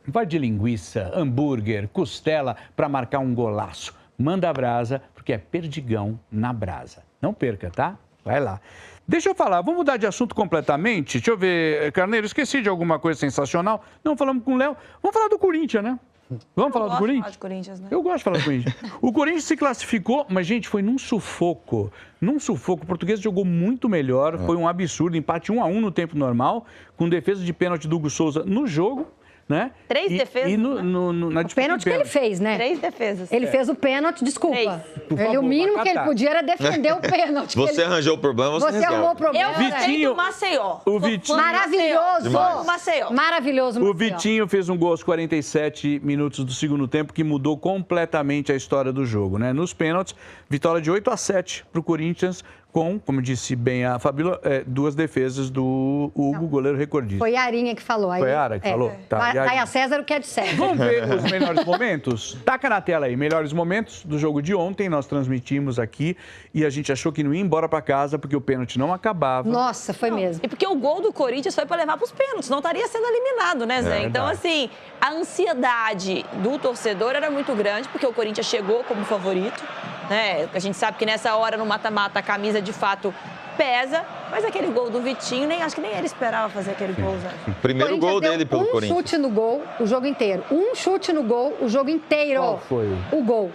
vai de linguiça, hambúrguer, costela para marcar um golaço. Manda a brasa, porque é perdigão na brasa. Não perca, tá? Vai lá. Deixa eu falar, vamos mudar de assunto completamente? Deixa eu ver, Carneiro, esqueci de alguma coisa sensacional. Não falamos com o Léo. Vamos falar do Corinthians, né? Vamos falar do Corinthians? Falar de Corinthians, né? Eu gosto de falar do Corinthians. O Corinthians se classificou, mas, gente, foi num sufoco. Num sufoco. O português jogou muito melhor. Foi um absurdo. Empate 1-1 no tempo normal, com defesa de pênalti do Hugo Souza no jogo. Né? 3 defesas, E na O disputa pênalti de que ele fez, né? 3 defesas. Ele fez o pênalti, desculpa. Por favor, O mínimo vai que ele catar. podia era defender o pênalti. Você arranjou o problema, você Você arrumou o resolve. problema. Eu né? gostei Vitinho- do Maceió. o Vitinho- Maravilhoso. Demais. Maceió. Maravilhoso, O Maceió. Vitinho fez um gol aos 47 minutos do segundo tempo que mudou completamente a história do jogo, né? Nos pênaltis, vitória de 8-7 para o Corinthians, com, como disse bem a Fabíola, 2 defesas do Hugo, goleiro recordista. Foi a Arinha que falou. Aí, Foi a Ara que falou? Tá, Vai e aí- vai a César o que é de César. Vamos ver os melhores momentos? Taca na tela aí, melhores momentos do jogo de ontem, nós transmitimos aqui e a gente achou que não ia embora para casa porque o pênalti não acabava. Nossa, foi mesmo. E porque o gol do Corinthians foi para levar para os pênaltis, não estaria sendo eliminado, né, Zé? Então, verdade. assim, a ansiedade do torcedor era muito grande, porque o Corinthians chegou como favorito, né? A gente sabe que nessa hora, no mata-mata, a camisa de fato pesa, mas aquele gol do Vitinho, acho que nem ele esperava fazer aquele gol, Zé. Primeiro Corinthians gol deu dele pelo um Corinthians. chute no gol o jogo inteiro. Um chute no gol o jogo inteiro. Qual foi? O gol.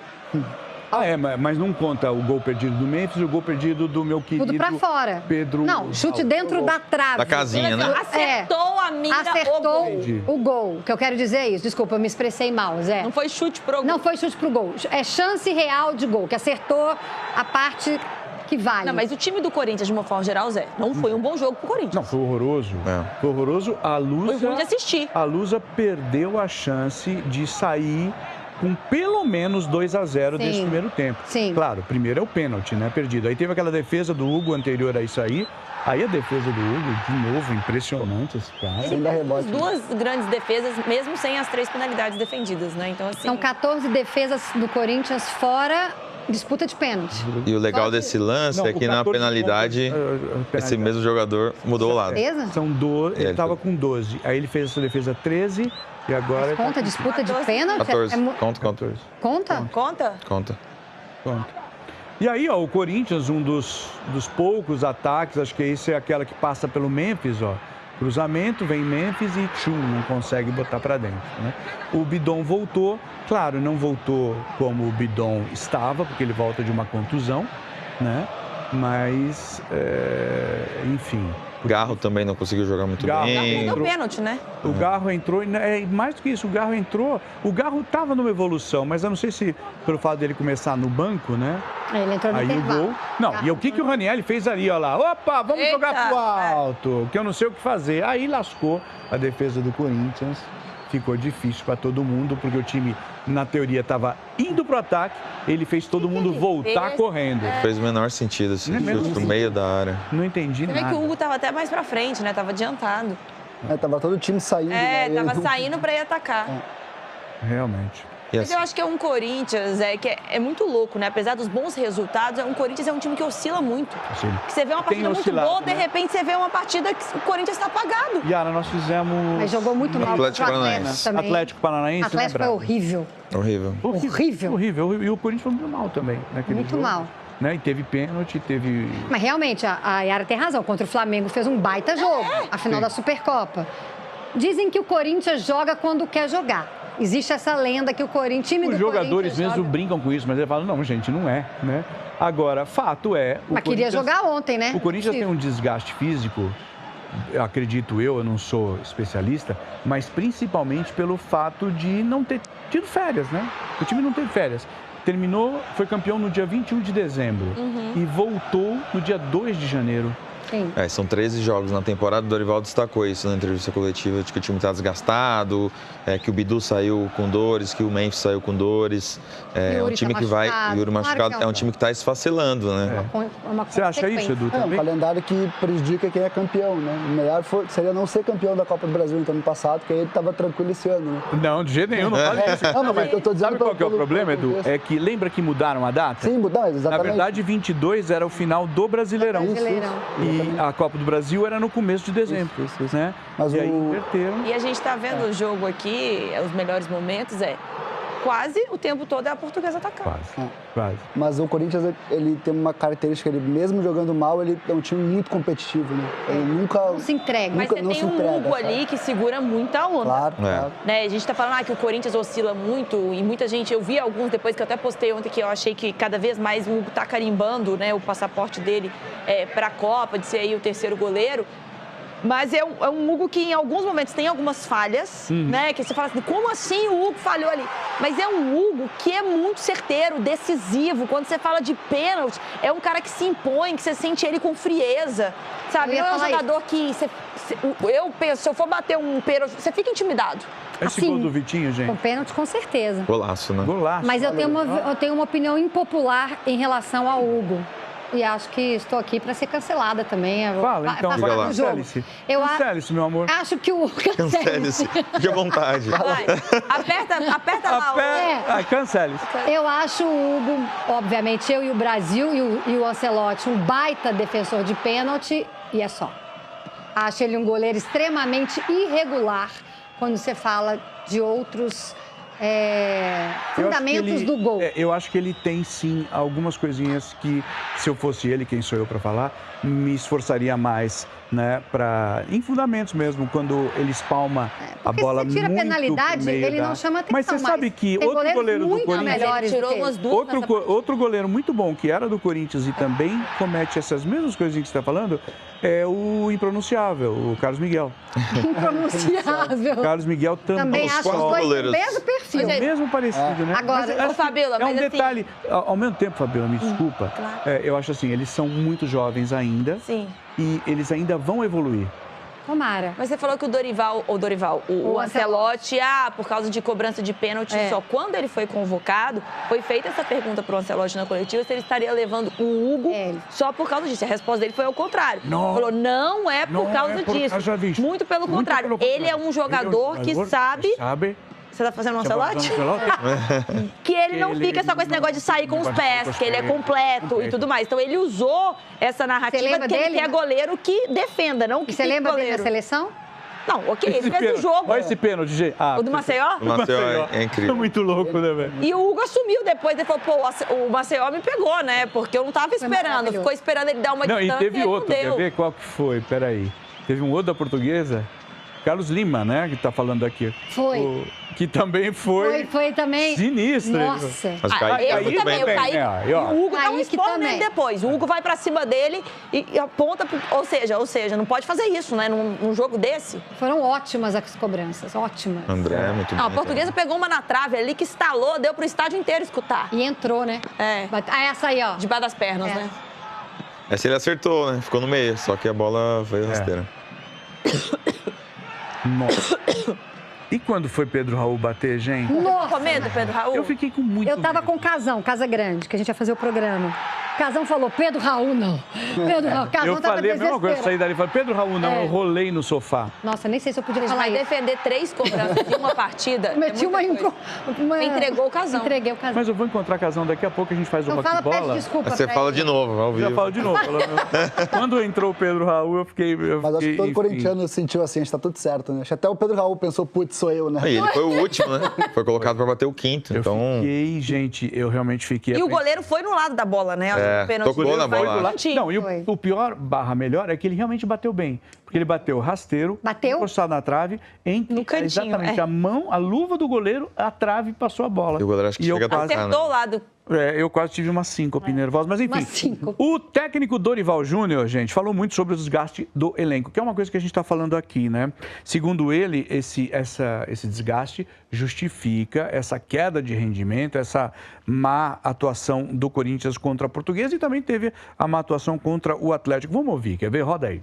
Mas não conta o gol perdido do Memphis e o gol perdido do meu querido Tudo pra fora. Pedro. Não, chute dentro da trave. Da casinha, né? Acertou a mira, Acertou o gol. o gol. O que eu quero dizer é isso. Desculpa, eu me expressei mal, Zé. Não foi chute pro gol. Não foi chute pro gol. É chance real de gol, que acertou a parte que vale. Não, mas o time do Corinthians, de uma forma geral, Zé, não foi um bom jogo pro Corinthians. Não, foi horroroso. É. Foi horroroso. A Lusa, Foi ruim de assistir. A Lusa perdeu a chance de sair com pelo menos 2-0 desse Sim. primeiro tempo. Sim. Claro, o primeiro é o pênalti, né? Perdido. Aí teve aquela defesa do Hugo anterior a isso aí. Aí a defesa do Hugo, de novo, impressionante esse cara. Sem dar rebote. Duas grandes defesas, mesmo sem as 3 penalidades defendidas, né? Então, assim... São 14 defesas do Corinthians fora disputa de pênalti. E o legal desse lance Não, é o que na 14 penalidade, pontos, esse mesmo jogador mudou o lado. Certeza? São 12, ele É, estava com 12. Aí ele fez essa defesa 13 e agora... Mas conta disputa de pênalti? 14. É mu- Conta. Conta? Conta? Pronto. E aí, ó, o Corinthians, um dos poucos ataques, acho que esse é aquela que passa pelo Memphis, ó. Cruzamento, vem Memphis e tchum, não consegue botar para dentro, né? O Bidon voltou, claro, não voltou como o Bidon estava, porque ele volta de uma contusão, né? Mas, enfim... Garro também não conseguiu jogar muito Garro. bem. Deu Entrou. pênalti, né? O Garro entrou, mais do que isso, o Garro entrou, o Garro estava numa evolução, mas eu não sei se pelo fato dele começar no banco, né? Ele entrou no Aí o intervalo. gol. Não, e o que o Ranieri fez ali, ó lá? Opa, vamos Eita, jogar pro alto, que eu não sei o que fazer. Aí lascou a defesa do Corinthians. Ficou difícil para todo mundo, porque o time, na teoria, estava indo pro ataque. Ele fez todo mundo ele voltar fez? correndo. Fez o menor sentido, assim, Não é mesmo? chute pro meio da área. Não entendi Você vê que nada. o Hugo tava até mais pra frente, né? Tava adiantado. Tava todo o time saindo. né? Ele Tava não- saindo pra ir atacar. Realmente. E Mas assim, eu acho que é um Corinthians que é muito louco, né? Apesar dos bons resultados, o Corinthians é um time que oscila muito. Assim, Que você vê uma tem partida muito oscilado, boa, de né? repente você vê uma partida que o Corinthians está apagado. Yara, nós fizemos... Mas jogou muito mal Atlético contra o Paranaense. também. Atlético Paranaense, Atlético né, foi Braga? horrível. horrível. Horrível. Horrível. E o Corinthians foi muito mal também. Naquele Muito jogo, mal. Né? E teve pênalti, teve... Mas realmente, a Yara tem razão. Contra o Flamengo fez um baita jogo. A final da Supercopa. Dizem que o Corinthians joga quando quer jogar. Existe essa lenda que o Corinthians, time Os do jogadores Corinthians mesmo joga. brincam com isso, mas ele fala, não, gente, não é, né? Agora, fato é... o Mas queria Corinthians- jogar ontem, né? O Corinthians tem Possível. um desgaste físico, acredito eu não sou especialista, mas principalmente pelo fato de não ter tido férias, né? O time não teve férias. Terminou, foi campeão no dia 21 de dezembro e voltou no dia 2 de janeiro. Sim. São 13 jogos na temporada. O Dorival destacou isso na entrevista coletiva, de que o time está desgastado, que o Bidu saiu com dores, que o Memphis saiu com dores. É um Yuri time tá que vai... machucado. Yuri Claro machucado. que É um time que está esfacelando, né? Uma Você acha isso, consequência. Edu, É um também? calendário que prejudica quem é campeão, né? O melhor seria não ser campeão da Copa do Brasil então, ano passado, porque aí ele estava tranquilo esse ano, né? Não, de jeito nenhum, não fale isso. Não, mas eu tô dizendo Sabe qual que é o pelo problema, Edu? contexto. É que lembra que mudaram a data? Sim, mudar, Na exatamente. verdade, 22 era o final do Brasileirão. Brasileirão. E a Copa do Brasil era no começo de dezembro, Isso. né? Mas e aí o- inverteram. E a gente tá vendo o jogo aqui, os melhores momentos, quase o tempo todo é a portuguesa atacando. Quase. Mas o Corinthians, ele tem uma característica, ele mesmo jogando mal, ele é um time muito competitivo, né? Ele nunca... Não se entrega. Mas Nunca- você não tem se um entrega, Hugo sabe? ali que segura muita onda. Claro, claro. Né? A gente tá falando que o Corinthians oscila muito e muita gente, eu vi alguns depois que eu até postei ontem que eu achei que cada vez mais o Hugo tá carimbando, né, o passaporte dele para a Copa, de ser aí o terceiro goleiro. Mas é um Hugo que em alguns momentos tem algumas falhas, né? Que você fala assim, como assim o Hugo falhou ali? Mas é um Hugo que é muito certeiro, decisivo. Quando você fala de pênalti, é um cara que se impõe, que você sente ele com frieza, sabe? Eu ia Não é um falar jogador que... eu penso, se eu for bater um pênalti, você fica intimidado. Esse Assim, gol do Vitinho, Com gente. pênalti, com certeza. Golaço, né? Golaço. Mas eu tenho uma opinião impopular em relação ao Hugo. E acho que estou aqui para ser cancelada também. Fala, então, Faz vai parte lá. do jogo. Cancele-se. Eu Cancele-se, meu amor. acho que o... Cancele-se. Fique à vontade. Vai, aperta lá. Cancele-se. Eu acho o Hugo, obviamente, eu e o Brasil e o Ancelotti, um baita defensor de pênalti, e é só. Acho ele um goleiro extremamente irregular quando você fala de outros fundamentos do gol. Eu acho que ele tem, sim, algumas coisinhas que, se eu fosse ele, quem sou eu para falar, me esforçaria mais, né, em fundamentos mesmo, quando ele espalma a Porque bola se você tira a muito penalidade, pro meio ele não chama atenção. Mas você sabe que tem outro goleiro do muito Corinthians... melhores Ele tirou do que umas ele. duas nessa partida. Outro goleiro muito bom, que era do Corinthians e também comete essas mesmas coisinhas que você está falando, é o impronunciável, o Carlos Miguel. Impronunciável. Carlos Miguel Também Os acho quatro os dois goleiros. do mesmo perfil. É o mesmo parecido, né? Agora, Mas, ô, Fabiola, é um mas assim- detalhe. Ao mesmo tempo, Fabiola, me desculpa. claro. Eu acho assim, eles são muito jovens ainda Sim. e eles ainda vão evoluir. Tomara. Mas você falou que o Ancelotti, por causa de cobrança de pênalti só. Quando ele foi convocado, foi feita essa pergunta pro Ancelotti na coletiva se ele estaria levando o Hugo só por causa disso. A resposta dele foi ao contrário. Não. Falou, não é por causa disso. Muito pelo contrário. Ele é um jogador que sabe... Você tá fazendo um Ancelotti? Que ele não fica só com esse negócio de sair com os pés, que ele é completo e tudo mais. Então ele usou essa narrativa que ele é goleiro que defenda, não que Você lembra dele na seleção? Não, ok, ele fez o jogo. Olha esse pênalti, gente. O do Maceió? O Maceió é incrível. É muito louco, né, velho? E o Hugo assumiu depois, ele falou, o Maceió me pegou, né? Porque eu não tava esperando. Ficou esperando ele dar uma distância e teve outro, não quer deu. ver qual que foi? Peraí. Teve um outro da Portuguesa, Carlos Lima, né, que tá falando aqui. Foi. Que também foi também. Sinistro. Nossa. Mas o Kaique tá muito bem. O Kaique, né? e o Hugo dá um Kaique esporro também. nele depois. O Hugo vai pra cima dele e aponta, ou seja, não pode fazer isso, né, num jogo desse. Foram ótimas as cobranças, ótimas. André é muito bem. Não, a Portuguesa pegou uma na trave ali que estalou, deu pro estádio inteiro escutar. E entrou, né? Essa aí, ó. Debaixo das pernas, né? Essa ele acertou, né? Ficou no meio, só que a bola veio rasteira. Nossa. E quando foi Pedro Raul bater, gente? Ficou com medo, Pedro Raul? Eu fiquei com muito Eu tava medo. com o Casão, Casa Grande, que a gente ia fazer o programa. O Casão falou, Pedro Raul, não. Pedro Raul, Casão Eu falei a mesma coisa, eu saí dali e falei, Pedro Raul, não, eu rolei no sofá. Nossa, nem sei se eu podia Ele falar vai isso. defender 3 cobranças de uma partida. Meti uma... Entregou o Casão. Entreguei o Casão. Mas eu vou encontrar Casão daqui a pouco, a gente faz Então uma fala, bola. pede desculpa. Mas você pra fala ele. de novo, ao vivo. Já falo de novo. Quando entrou o Pedro Raul, eu fiquei... Mas acho que todo enfim. corintiano sentiu assim, a gente tá tudo certo, né? Acho que até o Pedro Raul pensou, putz, sou eu, né? E ele foi o último, né? Foi colocado pra bater o quinto, então... Fiquei, gente, eu realmente fiquei... E o goleiro foi no lado da bola, né? Tocou na bola. Não, e o pior / melhor é que ele realmente bateu bem. Porque ele bateu rasteiro, encostado na trave, no cantinho, exatamente a mão, a luva do goleiro, a trave passou a bola. E o goleiro acho que chega a tocar, acertou o lado. Eu quase tive uma síncope nervosa, mas enfim. Uma síncope. O técnico Dorival Júnior, gente, falou muito sobre o desgaste do elenco, que é uma coisa que a gente está falando aqui, né? Segundo ele, esse desgaste justifica essa queda de rendimento, essa má atuação do Corinthians contra a Portuguesa e também teve a má atuação contra o Atlético. Vamos ouvir, quer ver? Roda aí.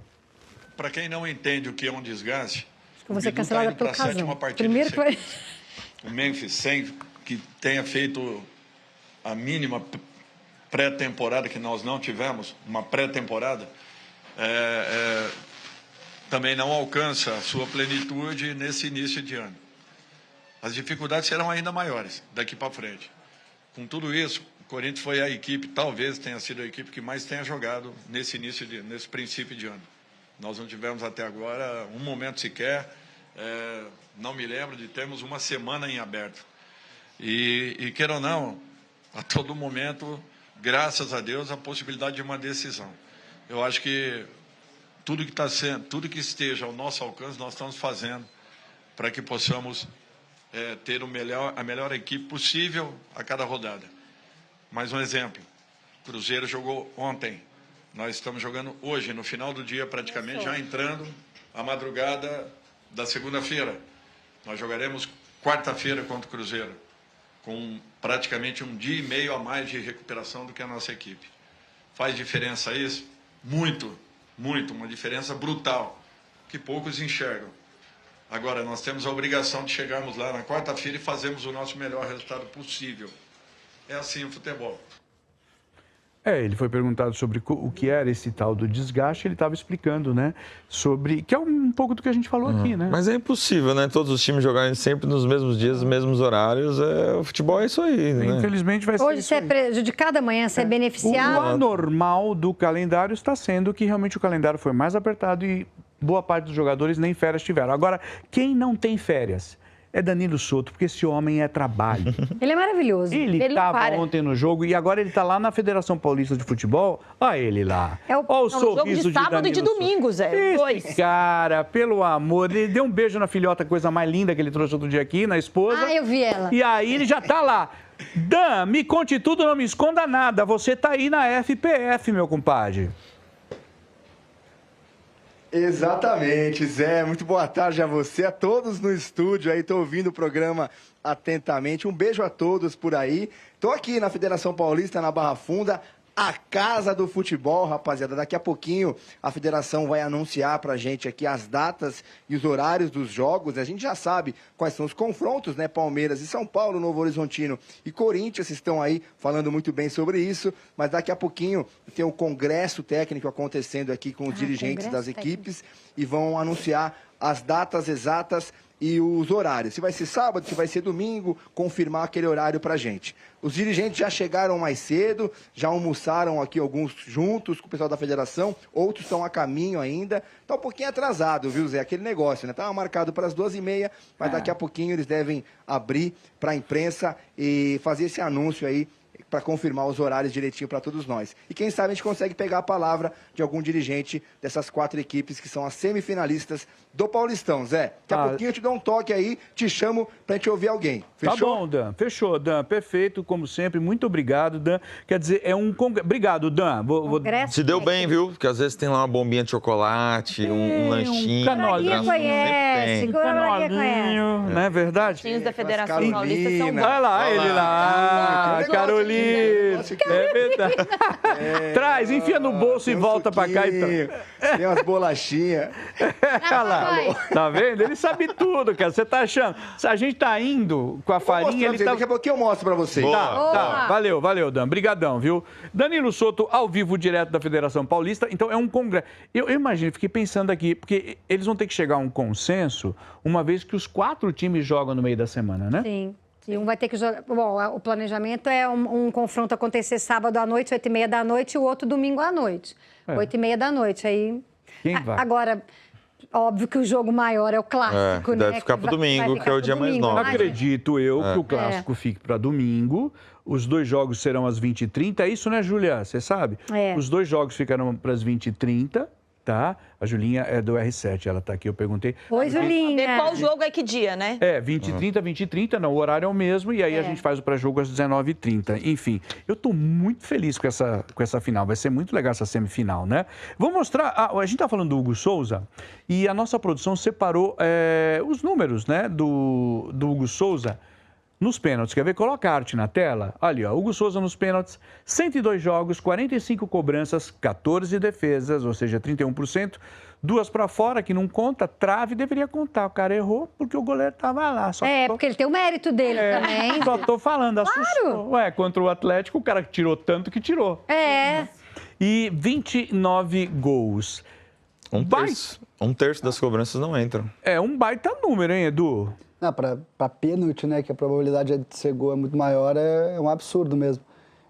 Para quem não entende o que é um desgaste, Acho que eu vou ser cancelada pelo Casão. Primeiro que o Memphis, sem que tenha feito a mínima pré-temporada, que nós não tivemos, uma pré-temporada, também não alcança a sua plenitude nesse início de ano. As dificuldades serão ainda maiores daqui para frente. Com tudo isso, o Corinthians foi a equipe, talvez tenha sido a equipe que mais tenha jogado nesse princípio de ano. Nós não tivemos até agora um momento sequer, não me lembro de termos uma semana em aberto. E queira ou não, a todo momento, graças a Deus, a possibilidade de uma decisão. Eu acho que tudo que esteja ao nosso alcance, nós estamos fazendo para que possamos ter a melhor equipe possível a cada rodada. Mais um exemplo, o Cruzeiro jogou ontem, nós estamos jogando hoje, no final do dia praticamente, já entrando a madrugada da segunda-feira. Nós jogaremos quarta-feira contra o Cruzeiro, com praticamente um dia e meio a mais de recuperação do que a nossa equipe. Faz diferença isso? Muito, muito, uma diferença brutal, que poucos enxergam. Agora, nós temos a obrigação de chegarmos lá na quarta-feira e fazermos o nosso melhor resultado possível. É assim o futebol. Ele foi perguntado sobre o que era esse tal do desgaste, ele estava explicando, né, sobre, que é um pouco do que a gente falou aqui, né? Mas é impossível, né? Todos os times jogarem sempre nos mesmos dias, nos mesmos horários. O futebol é isso aí, né? Infelizmente vai ser Hoje isso você é aí. prejudicado, amanhã você é beneficiado. O anormal do calendário está sendo que realmente o calendário foi mais apertado e boa parte dos jogadores nem férias tiveram. Agora, quem não tem férias é Danilo Souto, porque esse homem é trabalho. Ele é maravilhoso. Ele estava ontem no jogo e agora ele está lá na Federação Paulista de Futebol. Olha ele lá. Olha o jogo de sábado e de domingo, Zé. Esse cara, pelo amor, ele deu um beijo na filhota, coisa mais linda que ele trouxe outro dia aqui, na esposa. Eu vi ela. E aí ele já tá lá. Dan, me conte tudo, não me esconda nada. Você tá aí na FPF, meu compadre. Exatamente, Zé. Muito boa tarde a você, a todos no estúdio aí. Estou ouvindo o programa atentamente. Um beijo a todos por aí. Estou aqui na Federação Paulista, na Barra Funda, a casa do futebol, rapaziada. Daqui a pouquinho a federação vai anunciar pra gente aqui as datas e os horários dos jogos. A gente já sabe quais são os confrontos, né? Palmeiras e São Paulo, Novo Horizontino e Corinthians estão aí falando muito bem sobre isso. Mas daqui a pouquinho tem o congresso técnico acontecendo aqui com os dirigentes das equipes e vão anunciar as datas exatas e os horários. Se vai ser sábado, se vai ser domingo, confirmar aquele horário pra gente. Os dirigentes já chegaram mais cedo, já almoçaram aqui alguns juntos com o pessoal da federação, outros estão a caminho ainda. Tá um pouquinho atrasado, viu, Zé? Aquele negócio, né? Tava marcado para as 2h30, mas daqui a pouquinho eles devem abrir para a imprensa e fazer esse anúncio aí para confirmar os horários direitinho para todos nós. E quem sabe a gente consegue pegar a palavra de algum dirigente dessas 4 equipes que são as semifinalistas do Paulistão. Zé, daqui a pouquinho eu te dou um toque aí, te chamo pra gente ouvir alguém. Fechou? Tá bom, Dan. Fechou, Dan. Perfeito, como sempre. Muito obrigado, Dan. Quer dizer, é um congresso. Obrigado, Dan. Se deu bem, viu? Porque às vezes tem lá uma bombinha de chocolate, um lanchinho. Canolinho conhece, canolinho, não é verdade? Os da Federação Paulista são bons. Olha lá, ele lá. Carolina. É verdade. Traz, enfia no bolso e volta pra cá. Então. Tem umas bolachinhas. Olha lá. Tá vendo? Ele sabe tudo, cara. Você tá achando? Se a gente tá indo com a farinha, ele tá... Daqui a pouquinho eu mostro pra vocês. Tá. Valeu, Dan. Brigadão, viu? Danilo Souto, ao vivo, direto da Federação Paulista. Então, é um congresso. Eu imagino, fiquei pensando aqui, porque eles vão ter que chegar a um consenso, uma vez que os 4 times jogam no meio da semana, né? Sim. E um vai ter que jogar... Bom, o planejamento é um confronto acontecer sábado à noite, 8h30 da noite, e o outro domingo à noite. 8h30 da noite. Aí... Quem vai? Agora... Óbvio que o jogo maior é o clássico, né? Deve ficar pro domingo, que é o dia mais nobre. Acredito eu que o clássico fique para domingo. Os 2 jogos serão às 20h30. É isso, né, Julia? Você sabe? Os 2 jogos ficarão para as 20h30. Tá? A Julinha é do R7, ela tá aqui, eu perguntei. Oi, Julinha. Qual jogo é que dia, né? 20h30, 20h30, não, o horário é o mesmo, e aí a gente faz o pré-jogo às 19h30. Enfim, eu tô muito feliz com essa final, vai ser muito legal essa semifinal, né? Vou mostrar, a gente tá falando do Hugo Souza, e a nossa produção separou os números, né, do Hugo Souza nos pênaltis. Quer ver? Coloca a arte na tela. Ali, ó, Hugo Souza nos pênaltis, 102 jogos, 45 cobranças, 14 defesas, ou seja, 31%. 2 para fora, que não conta, trave deveria contar. O cara errou porque o goleiro estava lá. Porque ele tem o mérito dele também. Só tô falando, assustou. Claro. Contra o Atlético, o cara tirou tanto que tirou. E 29 gols. Um terço das cobranças não entram. É um baita número, hein, Edu? Não, para pênalti, né, que a probabilidade de ser gol é muito maior, é um absurdo mesmo.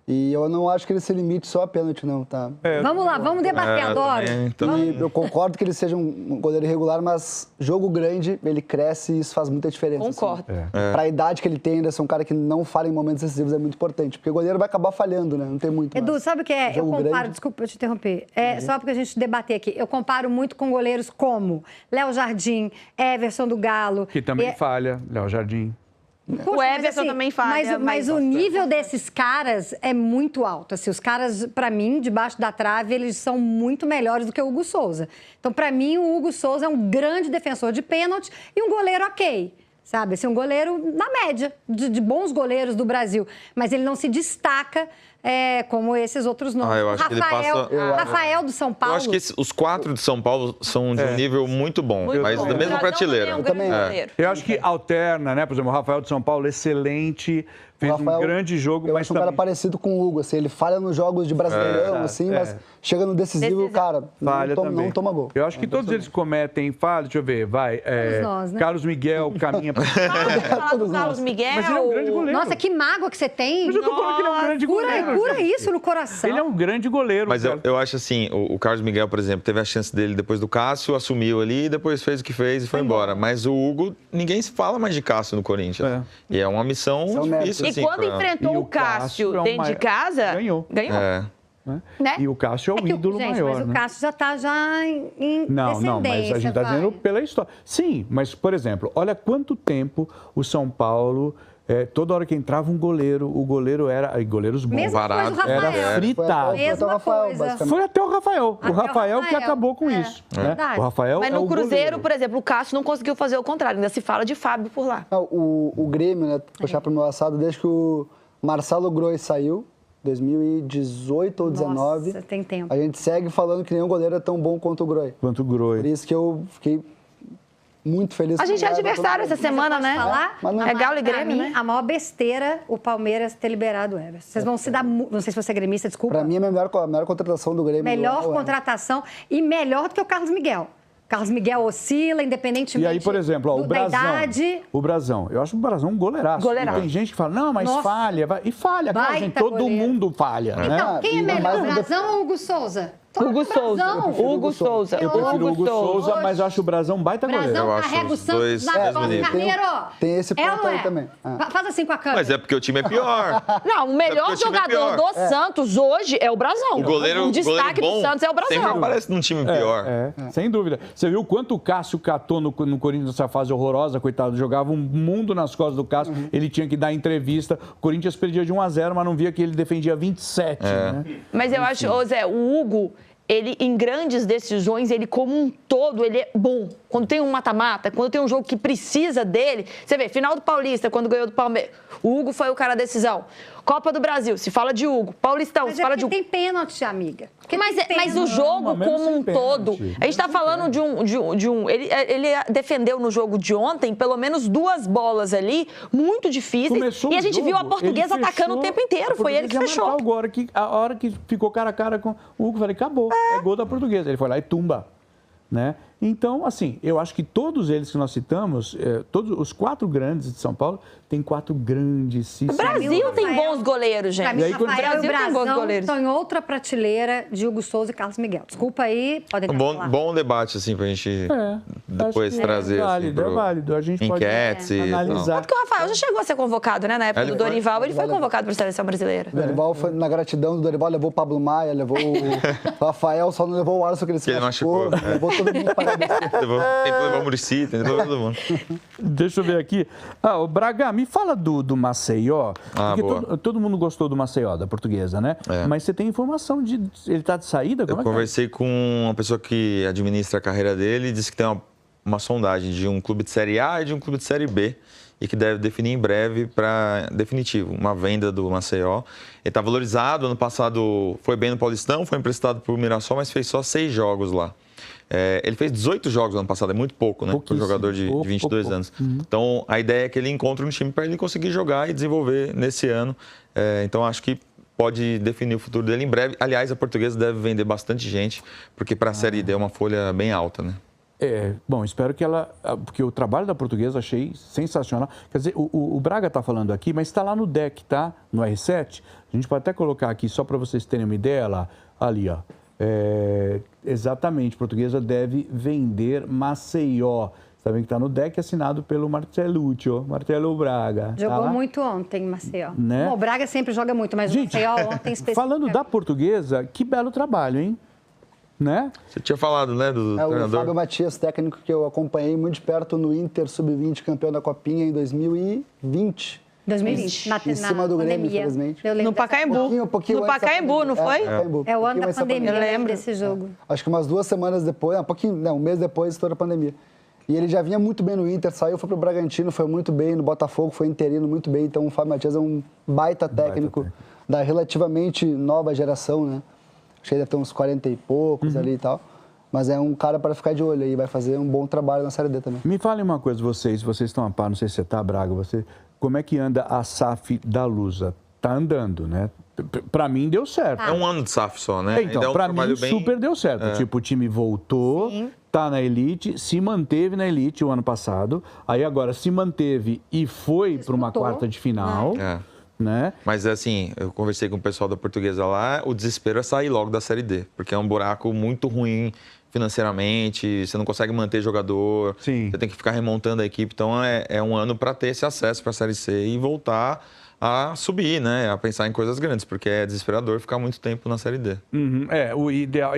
E eu não acho que ele se limite só a pênalti, não, tá? Vamos lá, vamos debater, adoro. E eu concordo que ele seja um goleiro irregular, mas jogo grande, ele cresce e isso faz muita diferença. Concordo. Assim. Pra idade que ele tem, ainda ser um cara que não falha em momentos decisivos é muito importante, porque o goleiro vai acabar falhando, né? Não tem muito. Edu, sabe o que é? Eu comparo, desculpa eu te interromper, só porque a gente debater aqui, eu comparo muito com goleiros como Léo Jardim, Everson do Galo. Que também falha, Léo Jardim. Poxa, o Everson também falha. Mas o nível desses caras é muito alto. Assim, os caras, para mim, debaixo da trave, eles são muito melhores do que o Hugo Souza. Então, para mim, o Hugo Souza é um grande defensor de pênalti e um goleiro ok. Sabe? Assim, um goleiro na média de bons goleiros do Brasil. Mas ele não se destaca como esses outros nomes. Eu acho que ele passa... Rafael do São Paulo. Eu acho que os 4 de São Paulo são de um nível muito bom, mas da mesma prateleira. Eu acho que alterna, né? Por exemplo, o Rafael de São Paulo, excelente, fez um grande jogo. Eu acho um cara parecido com o Hugo, assim, ele falha nos jogos de Brasileirão, mas chega no decisivo, cara, não toma gol. Eu acho que todos eles cometem falha, deixa eu ver, Todos nós, né? Carlos Miguel caminha pra... Carlos Miguel? Mas ele é um grande goleiro. Nossa, que mágoa que você tem. Mas eu tô falando que ele é um grande goleiro. Cura isso no coração. Ele é um grande goleiro. Mas eu acho assim, o Carlos Miguel, por exemplo, teve a chance dele depois do Cássio, assumiu ali, depois fez o que fez e foi embora. Mas o Hugo, ninguém se fala mais de Cássio no Corinthians. E é uma missão difícil, assim. E quando enfrentou o Cássio dentro de casa, ganhou. Né? E o Cássio é o ídolo maior. Mas o Cássio já está em descendência. Não, mas a gente está dizendo pela história. Sim, mas, por exemplo, olha quanto tempo o São Paulo... toda hora que entrava um goleiro, o goleiro era... Goleiros bons, baratos. Era fritado. Foi até o Rafael. O Rafael que acabou com isso. Né? O Rafael Mas no Cruzeiro, por exemplo, o Cássio não conseguiu fazer o contrário. Ainda se fala de Fábio por lá. O Grêmio, né? Puxar para o meu assado, desde que o Marcelo Grois saiu, 2018 ou 2019. Nossa, tem tempo. A gente segue falando que nenhum goleiro é tão bom quanto o Groi. Quanto o Groi. Por isso que eu fiquei muito feliz. A gente é adversário essa semana, né? Falar? É Galo e Grêmio, Pra mim, né? a maior besteira, o Palmeiras ter liberado o Everson. Vocês vão se dar... Não sei se você é gremista, desculpa. Pra mim, é a melhor contratação do Grêmio. Melhor é o contratação e melhor do que o Carlos Miguel. Carlos Miguel oscila, independentemente E aí, por exemplo, ó, o da Brazão. idade. O Brazão. Eu acho o Brazão um goleiraço. Goleiraço. E tem gente que fala, não, mas Nossa. falha. E falha, cara, Baita gente. Todo goleiro. mundo falha, né? Então, quem é e melhor, mais um Brazão ou Hugo Souza? Hugo Souza. Brazão. Hugo Souza. Eu prefiro o Hugo Souza, Hoje. mas eu acho o Brazão um baita goleiro. Brazão Eu acho carrega o os Santos dois na mesmo Copa nível. Carneiro. Tem esse É ou ponto não aí é? também. Faz assim com a câmera. Mas é porque o time é pior. Não, o melhor porque o time é jogador pior. do Santos hoje é o Brasão. O goleiro, o destaque goleiro bom do Santos é o sempre Brasão. aparece num time pior. Sem dúvida. Você viu quanto o Cássio catou no Corinthians nessa fase horrorosa, coitado, jogava um mundo nas costas do Cássio, ele tinha que dar entrevista. O Corinthians perdia de 1-0, mas não via que ele defendia 27, né? Mas eu acho, ô Zé, o Hugo, ele em grandes decisões, ele como um todo, ele é bom. Quando tem um mata-mata, quando tem um jogo que precisa dele, você vê, final do Paulista, quando ganhou do Palmeiras, o Hugo foi o cara da decisão. Copa do Brasil, se fala de Hugo. Paulistão, Mas se fala é de Hugo. tem pênalti, amiga. Porque Mas tem o pênalti. jogo Não, mesmo como sem um todo, pênalti. a gente está falando de um ele defendeu no jogo de ontem pelo menos 2 bolas ali, muito difíceis, Começou e a o gente jogo, viu a Portuguesa ele atacando o fechou, tempo inteiro, a foi ele que Portuguesa ia fechou. marcar a hora que ficou cara a cara com o Hugo, eu falei, acabou, é gol da Portuguesa. Ele foi lá e tumba, né? Então, assim, eu acho que todos eles que nós citamos, todos os 4 grandes de São Paulo, tem 4 grandes. O Brasil tem Rafael- bons goleiros, gente. Pra mim, E aí, quando- Rafael e o Brasil tem bons Brazão goleiros. estão em outra prateleira de Hugo Souza e Carlos Miguel. Desculpa aí, podem falar. Bom debate, assim, pra gente depois acho que trazer. É válido, assim, é válido. A gente pode enquetes e analisar. Porque o Rafael já chegou a ser convocado, né? Na época Ele do foi. Dorival, ele foi convocado para a seleção brasileira. O Dorival foi na gratidão do Dorival, levou o Pablo Maia, levou o Rafael, só não levou o Alisson que ele se Que ele machucou. machucou, é. Levou todo mundo para agradecer. Tentou levar o Muricy, tentou levar todo mundo. Deixa eu ver aqui. O Braga, me fala do Maceió. Porque boa. todo mundo gostou do Maceió, da Portuguesa, né? É. Mas você tem informação de... Ele tá de saída? Eu Como é que é? conversei com uma pessoa que administra a carreira dele e disse que tem uma sondagem de um clube de Série A e de um clube de Série B e que deve definir em breve para definitivo uma venda do Maceió. Ele está valorizado, ano passado foi bem no Paulistão, foi emprestado para o Mirassol, mas fez só 6 jogos lá. Ele fez 18 jogos no ano passado, é muito pouco, né? Para um Pouquíssimo. jogador de 22 Pouco. anos. Então, a ideia é que ele encontre um time para ele conseguir jogar e desenvolver nesse ano. Então, acho que pode definir o futuro dele em breve. Aliás, a Portuguesa deve vender bastante gente, porque para a Série D é uma folha bem alta, né? Bom, espero que ela... Porque o trabalho da Portuguesa achei sensacional. Quer dizer, o Braga está falando aqui, mas está lá no deck, tá? No R7. A gente pode até colocar aqui, só para vocês terem uma ideia, lá, ali, ó. Exatamente, Portuguesa deve vender Maceió. Você tá vendo que está no deck, assinado pelo Marceluccio, Marcelo Braga. Jogou tá lá? muito ontem, Maceió. Né? Bom, o Braga sempre joga muito, mas o Gente, Maceió ontem especificamente. falando da Portuguesa, que belo trabalho, hein? Né? Você tinha falado, né, do O treinador? Fábio Matias, técnico que eu acompanhei muito de perto no Inter Sub-20, campeão da Copinha em 2020. 2020, Em cima do Grêmio, infelizmente. Eu lembro No Pacaembu. Um pouquinho No antes da Pacaembu, pandemia. não foi? Pacaembu. É o ano Pouquinho da antes pandemia, Eu eu lembro lembro. desse jogo. Acho que umas 2 semanas depois, um mês depois, estourou a pandemia. E ele já vinha muito bem no Inter, saiu, foi pro Bragantino, foi muito bem, no Botafogo foi interino, muito bem. Então o Fábio Matias é um baita técnico da relativamente nova geração, né? Acho que ele deve ter uns 40 e poucos ali e tal. Mas é um cara para ficar de olho aí, vai fazer um bom trabalho na Série D também. Me falem uma coisa, vocês estão a par, não sei se você tá, Braga, como é que anda a SAF da Lusa? Tá andando, né? Para mim deu certo. É um ano de SAF só, né? Então, Ainda é um para mim trabalho bem- super deu certo. Tipo, o time voltou, Sim. tá na elite, se manteve na elite o ano passado, aí agora se manteve e foi para uma Disputou. quarta de final, né? Mas assim, eu conversei com o pessoal da Portuguesa lá, o desespero é sair logo da Série D, porque é um buraco muito ruim financeiramente, você não consegue manter jogador, Sim. você tem que ficar remontando a equipe, então é um ano para ter esse acesso para a Série C e voltar a subir, né? A pensar em coisas grandes, porque é desesperador ficar muito tempo na Série D. O ideal,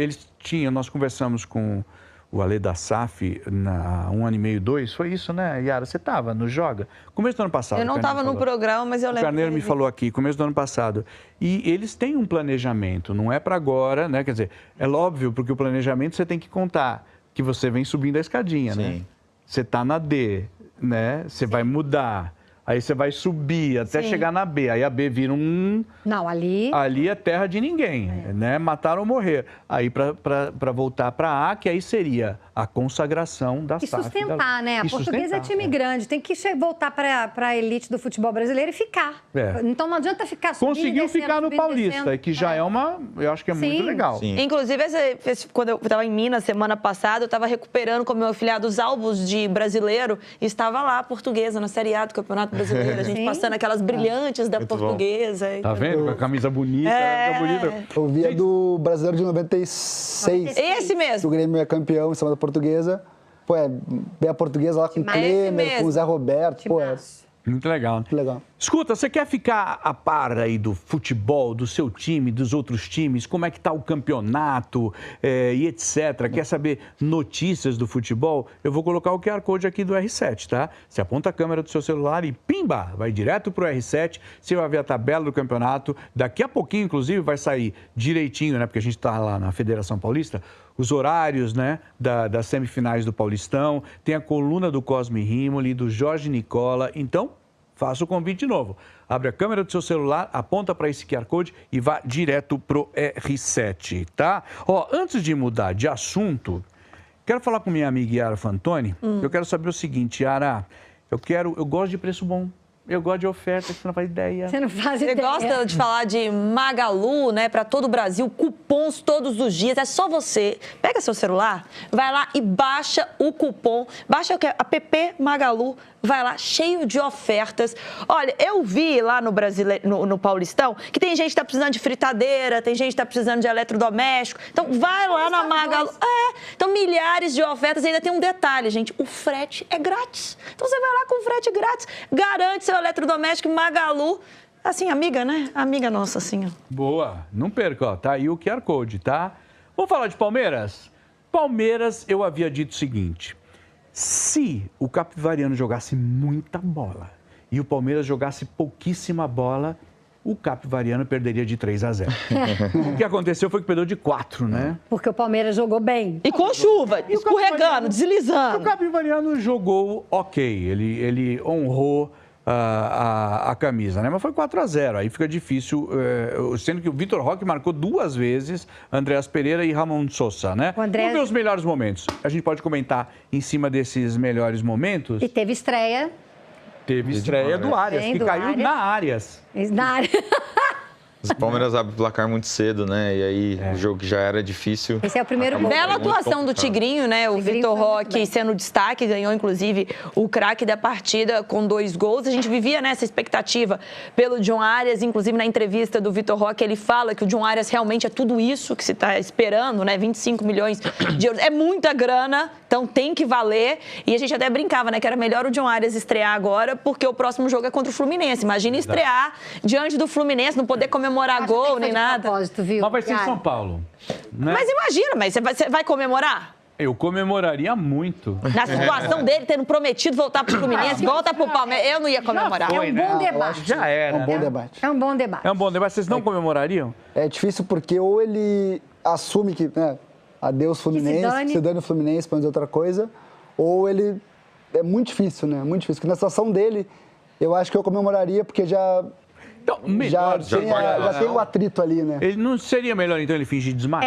nós conversamos com o Ale da SAF há 1 ano e meio, 2, foi isso, né, Yara? Você estava no Joga? Começo do ano passado. Eu não o Carneiro estava no falou. programa, mas eu O lembro. Carneiro que me ele- falou aqui, começo do ano passado. E eles têm um planejamento, não é para agora, né? Quer dizer, é óbvio, porque o planejamento você tem que contar que você vem subindo a escadinha, né? Sim. Você está na D, né? Você vai mudar. Aí você vai subir até Sim. chegar na B. Aí a B vira um... Não, ali... Ali é terra de ninguém, né? Matar ou morrer. Aí para voltar para A, que aí seria a consagração da E SAF. sustentar, né? A Portuguesa é time grande, tem que voltar para a elite do futebol brasileiro e ficar. É. Então não adianta ficar subindo, Conseguiu descendo, ficar no subindo, Paulista, descendo. que já é uma... Eu acho que é muito Sim. legal. Sim. Inclusive, quando eu estava em Minas semana passada, eu estava recuperando com meu afilhado os álbuns de brasileiro e estava lá a Portuguesa na Série A do Campeonato Brasileiro. A gente Sim. passando aquelas brilhantes da Muito bom. Portuguesa. Tá vendo? Com a camisa bonita, tá bonita. Eu vi a do Brasileiro de 96. Esse O mesmo. Grêmio é campeão em cima da Portuguesa. Pô, é a Portuguesa lá com o Timaço. Klemer, Esse com o Zé Roberto. Pô, é Timaço. Muito legal, né? que legal. Escuta, você quer ficar a par aí do futebol, do seu time, dos outros times? Como é que tá o campeonato e etc? Quer saber notícias do futebol? Eu vou colocar o QR Code aqui do R7, tá? Você aponta a câmera do seu celular e pimba, vai direto pro R7. Você vai ver a tabela do campeonato. Daqui a pouquinho, inclusive, vai sair direitinho, né? Porque a gente tá lá na Federação Paulista. Os horários, né, das semifinais do Paulistão. Tem a coluna do Cosme Rimoli, do Jorge Nicola. Então, faça o convite de novo. Abre a câmera do seu celular, aponta para esse QR Code e vá direto pro R7, tá? Ó, antes de mudar de assunto, quero falar com minha amiga Yara Fantoni. Eu quero saber o seguinte, Yara, eu gosto de preço bom. Eu gosto de oferta, que você não faz ideia. Você não faz Você ideia. gosta de falar de Magalu, né, para todo o Brasil, cupons todos os dias. É só você pega seu celular, vai lá e baixa o cupom, baixa o que? App Magalu, vai lá cheio de ofertas. Olha, eu vi lá no Paulistão que tem gente que tá precisando de fritadeira, tem gente que tá precisando de eletrodoméstico. Então vai lá na Magalu. Então milhares de ofertas. E ainda tem um detalhe, gente, o frete é grátis. Então você vai lá com frete grátis, garante seu eletrodoméstico Magalu. Assim, amiga, né? Amiga nossa, assim, ó. Boa, não perca, ó, tá aí o QR Code, tá? Vamos falar de Palmeiras? Palmeiras, eu havia dito o seguinte, se o Capivariano jogasse muita bola e o Palmeiras jogasse pouquíssima bola, o Capivariano perderia de 3-0. O que aconteceu foi que perdeu de 4, né? Porque o Palmeiras jogou bem. E com chuva, escorregando, O deslizando. Capivariano jogou ok, ele honrou a camisa, né? Mas foi 4-0, aí fica difícil, sendo que o Vitor Roque marcou 2 vezes, Andreas Pereira e Ramon Sosa, né? O André- Vamos ver os melhores momentos. A gente pode comentar em cima desses melhores momentos. E teve estreia Teve estreia do Arias, Sim, que do caiu Arias. na Arias. na área. O Palmeiras abre o placar muito cedo, né? E aí o jogo que já era difícil. Esse é o primeiro acabou gol. Bela muito atuação do complicado. Tigrinho, né? O Tigrinho Vitor foi muito Roque bem. sendo destaque, ganhou inclusive o craque da partida com 2 gols. A gente vivia nessa expectativa pelo John Arias, inclusive na entrevista do Vitor Roque, ele fala que o John Arias realmente é tudo isso que se está esperando, né? 25 milhões de euros. É muita grana, então tem que valer. E a gente até brincava, né? Que era melhor o John Arias estrear agora, porque o próximo jogo é contra o Fluminense. Imagina estrear diante do Fluminense, não poder comemorar Acho gol que foi nem de nada. propósito, viu? Mas vai ser em Cara, São Paulo, né? Mas imagina, mas você vai comemorar? Eu comemoraria muito. Na situação dele, tendo prometido voltar pro Fluminense, volta pro Palmeiras. Eu não ia comemorar. É Foi, um né? bom eu debate. acho que Já era, É um bom né? debate. É um bom debate. É um bom debate. Vocês não comemorariam? É difícil porque ou ele assume que, né, adeus Fluminense, se se dane o Fluminense, pra dizer outra coisa, ou ele... É muito difícil, né? Muito difícil. Porque na situação dele, eu acho que eu comemoraria porque já Então, melhor. já tem o atrito ali, né? Ele não seria melhor, então, ele fingir desmaio?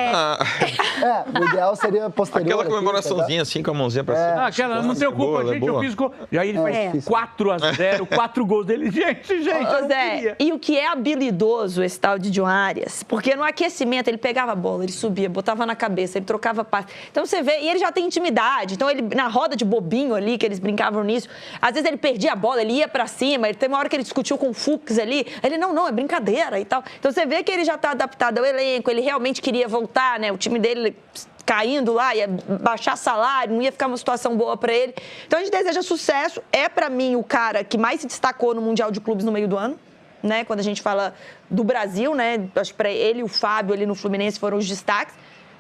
O ideal seria posterior. Aquela aqui, comemoraçãozinha assim, com a mãozinha pra cima. Ah, aquela, não se preocupa, Boa, gente, eu boa. fiz gol. E aí ele faz difícil. 4-0, 4 gols dele. Gente, eu Ô, não Zé, queria. e o que é habilidoso esse tal de John Arias? Porque no aquecimento ele pegava a bola, ele subia, botava na cabeça, ele trocava passe. Então você vê, e ele já tem intimidade. Então ele, na roda de bobinho ali, que eles brincavam nisso, às vezes ele perdia a bola, ele ia pra cima, ele tem uma hora que ele discutiu com o Fux ali, ele, não, é brincadeira e tal. Então você vê que ele já tá adaptado ao elenco, ele realmente queria voltar, né? O time dele caindo lá, ia baixar salário, não ia ficar uma situação boa pra ele. Então a gente deseja sucesso. É pra mim o cara que mais se destacou no Mundial de Clubes no meio do ano, né? Quando a gente fala do Brasil, né? Acho que pra ele e o Fábio ali no Fluminense foram os destaques.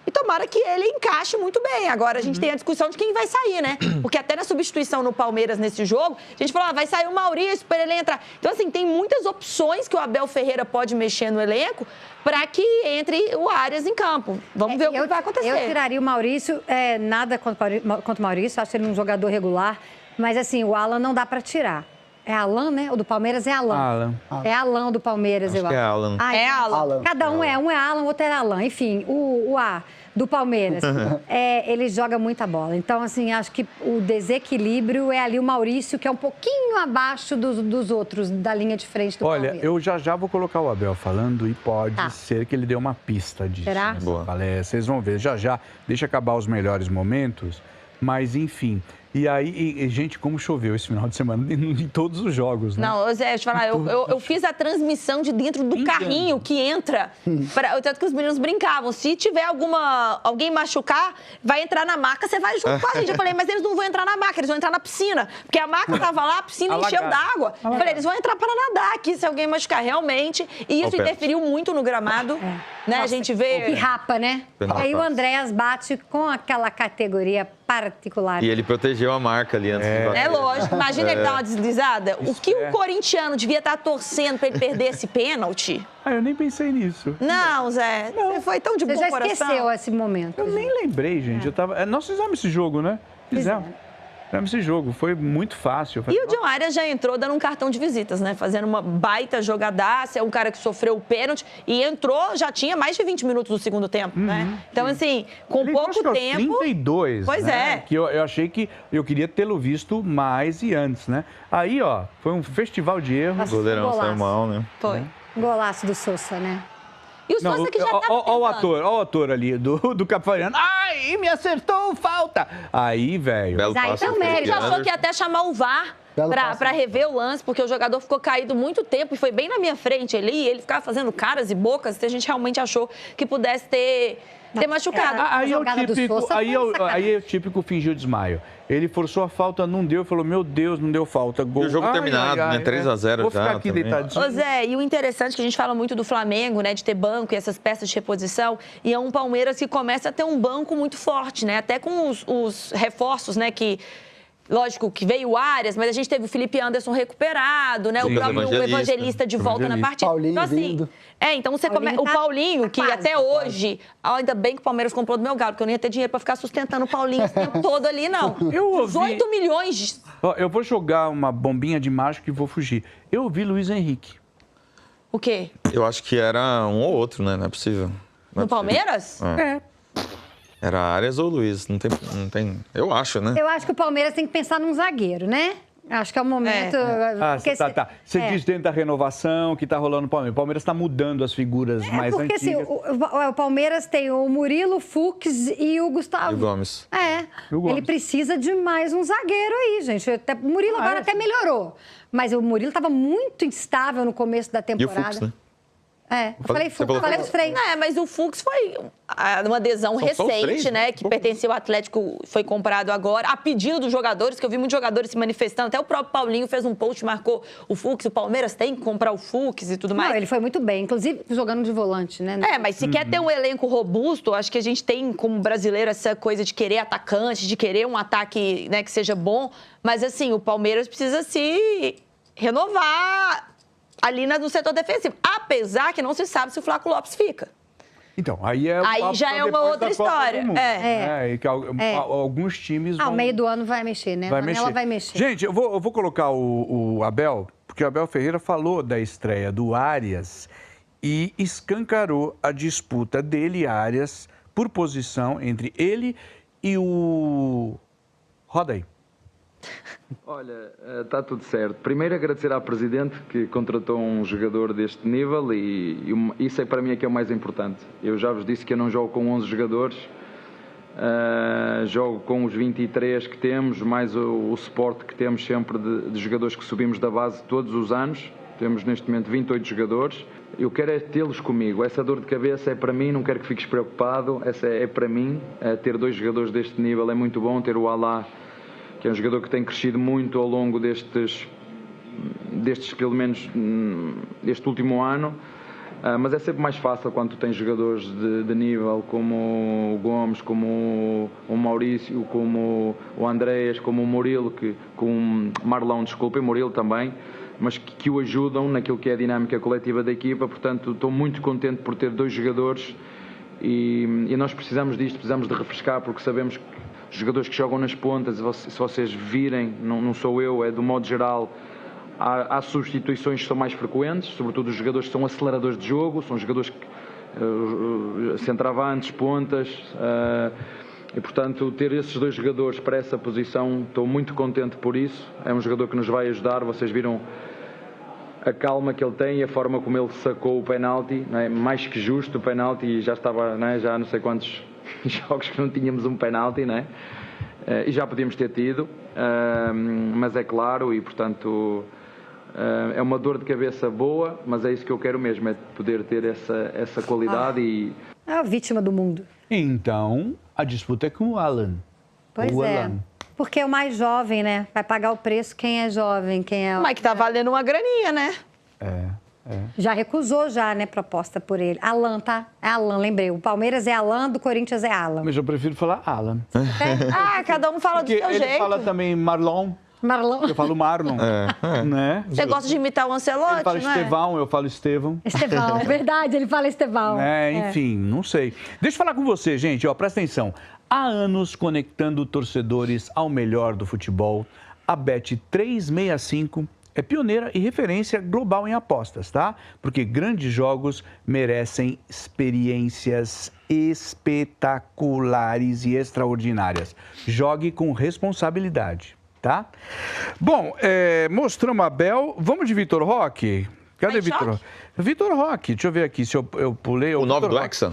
E tomara que ele encaixe muito bem. Agora a gente tem a discussão de quem vai sair, né? Porque até na substituição no Palmeiras nesse jogo, a gente falou, vai sair o Maurício para ele entrar. Então, assim, tem muitas opções que o Abel Ferreira pode mexer no elenco para que entre o Arias em campo. Vamos ver o que vai acontecer. Eu tiraria o Maurício, nada contra o Maurício, acho ele um jogador regular, mas assim, o Alan não dá para tirar. É Alan, né? O do Palmeiras é Alan. É Alan do Palmeiras, Acho eu que acho. é Alan. É Alan. Cada um um é Alan, o outro é Alan. Enfim, o A do Palmeiras, ele joga muita bola. Então, assim, acho que o desequilíbrio é ali o Maurício, que é um pouquinho abaixo dos outros, da linha de frente do Palmeiras. Olha, eu já vou colocar o Abel falando e pode ser que ele dê uma pista disso. Será? Nessa palestra. Vocês vão ver, já. Deixa acabar os melhores momentos, mas enfim. E aí, gente, como choveu esse final de semana em todos os jogos, né? Não, Zé, deixa eu falar, eu fiz a transmissão de dentro do carrinho que entra. Tanto que os meninos brincavam. Se tiver alguém machucar, vai entrar na maca, você vai junto com a gente. Eu falei, mas eles não vão entrar na maca, eles vão entrar na piscina. Porque a maca estava lá, a piscina encheu d'água. Eu falei, eles vão entrar para nadar aqui se alguém machucar. Realmente, e isso interferiu muito no gramado. Né? Nossa, a gente vê... E rapa, né? Aí o Andréas bate com aquela categoria particular. E ele protegeu a marca ali antes de bater. É lógico. Imagina ele dar uma deslizada. O que o corintiano devia estar torcendo para ele perder esse pênalti? Eu nem pensei nisso. Não, Zé. Você foi tão de bom coração. Você já esqueceu esse momento. Eu nem lembrei, gente. Nós fizemos esse jogo, né? Fizemos esse jogo. Foi muito fácil. E o John Arias já entrou dando um cartão de visitas, né? Fazendo uma baita jogadaça. É um cara que sofreu o pênalti e entrou, já tinha mais de 20 minutos do segundo tempo, né? Então, assim, com pouco tempo... 32, pois né? Que eu achei que eu queria tê-lo visto mais e antes, né? Aí, ó, foi um festival de erros. O goleirão saiu mal, né? Foi. Golaço do Sousa, né? E o Sousa que já tá Ó o ator ali, do Capariano. Ai, me acertou, falta! Aí, velho. Belo Aí passe do também, Felipe já achou Anderson. que ia até chamar o VAR pra rever o lance, porque o jogador ficou caído muito tempo e foi bem na minha frente ali, e ele ficava fazendo caras e bocas, e a gente realmente achou que pudesse ter machucado. Aí é o típico fingiu desmaio. Ele forçou a falta, não deu, falou, meu Deus, não deu falta. Gol. E o jogo terminado, né? 3-0 Vou já. ficar aqui também. deitadinho. Ô Zé, e o interessante é que a gente fala muito do Flamengo, né, de ter banco e essas peças de reposição, e é um Palmeiras que começa a ter um banco muito forte, né, até com os reforços, né, que... Lógico que veio o Arias, mas a gente teve o Felipe Anderson recuperado, né? Sim, o próprio Evangelista de volta na partida. Paulinho então, assim, vindo. Então você começa. O Paulinho, que até hoje, ainda bem que o Palmeiras comprou do meu galo, porque eu não ia ter dinheiro pra ficar sustentando o Paulinho esse tempo todo ali, não. Eu ouvi... 18 milhões. Eu vou jogar uma bombinha de mágica e vou fugir. Eu ouvi Luiz Henrique. O quê? Eu acho que era um ou outro, né? Não é possível. No Palmeiras? Era Arias ou Luiz, não tem... Eu acho, né? Eu acho que o Palmeiras tem que pensar num zagueiro, né? Acho que é o momento... Tá. Você diz dentro da renovação que tá rolando no Palmeiras. O Palmeiras está mudando as figuras mais porque antigas. Assim, o Palmeiras tem o Murilo, o Fux e o Gustavo. E o Gomes. o Gomes. Ele precisa de mais um zagueiro aí, gente. O Murilo agora até melhorou. Mas o Murilo estava muito instável no começo da E o temporada. Fux, né? Eu falei Fux, falei os três. Mas o Fux foi uma adesão São só os recente, três, né? Que pertencia ao Atlético, foi comprado agora, a pedido dos jogadores, que eu vi muitos jogadores se manifestando. Até o próprio Paulinho fez um post, marcou o Fux, o Palmeiras tem que comprar o Fux e tudo mais. Não, ele foi muito bem, inclusive jogando de volante, né? Mas se quer ter um elenco robusto, acho que a gente tem, como brasileiro, essa coisa de querer atacante, de querer um ataque, né, que seja bom. Mas, assim, o Palmeiras precisa se renovar ali no setor defensivo. Apesar que não se sabe se o Flávio Lopes fica. Então, aí já é uma outra história. Alguns times ao meio do ano vai mexer, né? Ela vai mexer. Gente, eu vou colocar o Abel, porque o Abel Ferreira falou da estreia do Arias e escancarou a disputa dele e Arias por posição entre ele e o... Roda aí. Olha, está tudo certo. Primeiro agradecer à Presidente que contratou um jogador deste nível e isso para mim é que é o mais importante. Eu já vos disse que eu não jogo com 11 jogadores, jogo com os 23 que temos, mais o suporte que temos sempre de jogadores que subimos da base todos os anos. Temos neste momento 28 jogadores. Eu quero é tê-los comigo. Essa dor de cabeça é para mim, não quero que fiques preocupado. Essa é para mim. Ter dois jogadores deste nível é muito bom. Ter o Alá, que é um jogador que tem crescido muito ao longo destes pelo menos, este último ano. Mas é sempre mais fácil quando tu tens jogadores de nível como o Gomes, como o Maurício, como o Andréas, como o Murilo, com o Marlão, desculpem, Murilo também, mas que o ajudam naquilo que é a dinâmica coletiva da equipa. Portanto, estou muito contente por ter dois jogadores e nós precisamos disto, precisamos de refrescar, porque sabemos que os jogadores que jogam nas pontas, se vocês virem, não sou eu, é do modo geral, Há substituições que são mais frequentes, sobretudo os jogadores que são aceleradores de jogo, são jogadores que centroavantes, pontas, e portanto ter esses 2 jogadores para essa posição, estou muito contente por isso. É um jogador que nos vai ajudar, vocês viram a calma que ele tem e a forma como ele sacou o penalti, não é? Mais que justo o penalti, e já estava, não é? Já não sei quantos jogos que não tínhamos um penalti, não é? E já podíamos ter tido, mas é claro, e portanto é uma dor de cabeça boa, mas é isso que eu quero mesmo, é poder ter essa qualidade. E é a vítima do mundo. Então, a disputa é com o Alan. Pois é. Porque é o mais jovem, né? Vai pagar o preço quem é jovem, quem é... Mas que tá valendo uma graninha, né? Já recusou, né, proposta por ele. Alan, tá? É Alan, lembrei. O Palmeiras é Alan, do Corinthians é Alan. Mas eu prefiro falar Alan. Cada um fala do seu jeito. Ele fala também Marlon. Eu falo Marlon. Né? Você gosta de imitar o Ancelotti, ele fala Estevão, eu falo Estevão. Estevão, verdade, ele fala Estevão. Enfim, não sei. Deixa eu falar com você, gente, presta atenção. Há anos conectando torcedores ao melhor do futebol, a Bet365 é pioneira e referência global em apostas, tá? Porque grandes jogos merecem experiências espetaculares e extraordinárias. Jogue com responsabilidade, tá? Bom, mostramos a Bel. Vamos de Vitor Roque? Cadê Vitor Roque? Vitor Roque, deixa eu ver aqui se eu pulei. O 9 do Hexa?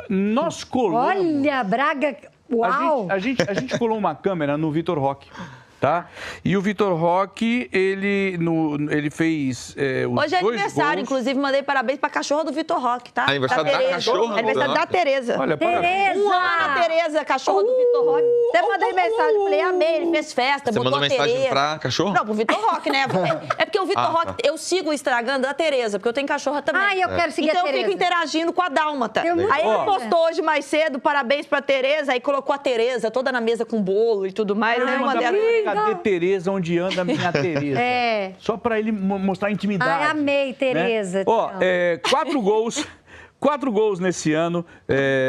Nós colamos... Olha, Braga... Uau! A gente colou uma câmera no Vitor Roque, tá? E o Vitor Roque, ele fez os Hoje é 2 aniversário, gols. Inclusive mandei parabéns para a cachorra do Vitor Roque, tá? Aniversário da cachorra? Aniversário da Tereza. Olha, Tereza! Um ano a Tereza, cachorra do Vitor Roque. Até mandei mensagem, falei, amei, ele fez festa, Você botou mandou a mensagem Tereza. pra cachorro? Não, pro Vitor Roque, né? É porque o Vitor Roque, eu sigo o Instagram da Tereza, porque eu tenho cachorra também. Ah, eu quero seguir então a Tereza. eu fico interagindo com a Dálmata. Eu muito Aí ele gosto. postou hoje mais cedo, parabéns pra Tereza, aí colocou a Tereza toda na mesa com bolo e tudo mais. Aí eu mandei Cadê Tereza, onde anda a minha Tereza? Só pra ele mostrar a intimidade. Ai, amei, Tereza. Né? 4 gols nesse ano,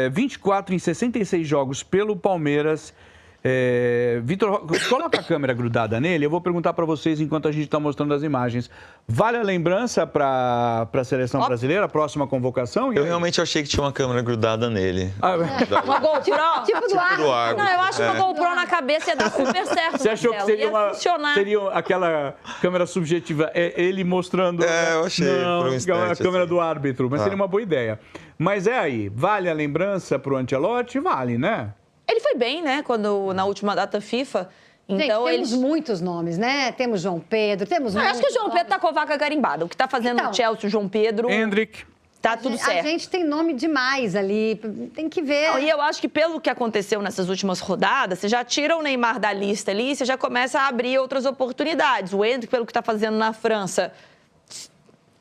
24 em 66 jogos pelo Palmeiras. Vitor, coloca a câmera grudada nele, eu vou perguntar para vocês enquanto a gente está mostrando as imagens. Vale a lembrança para a seleção brasileira, a próxima convocação? Eu realmente achei que tinha uma câmera grudada nele. Uma GoPro? Tipo do ar. Não, eu acho que uma GoPro na cabeça ia dar super certo. Você achou que seria aquela câmera subjetiva, ele mostrando... eu achei por um instante, a câmera assim. do árbitro, mas seria uma boa ideia. Mas aí, vale a lembrança para o Ancelotti? Vale, né? Ele foi bem, né, na última data FIFA. Então, gente, temos muitos nomes, né? Temos João Pedro, temos Eu acho que o João Pedro tá com a vaca garimbada. O que tá fazendo no Chelsea, o João Pedro... Hendrick. Tá tudo certo. A gente tem nome demais ali, tem que ver. Não, e eu acho que pelo que aconteceu nessas últimas rodadas, você já tira o Neymar da lista ali, você já começa a abrir outras oportunidades. O Hendrick, pelo que tá fazendo na França...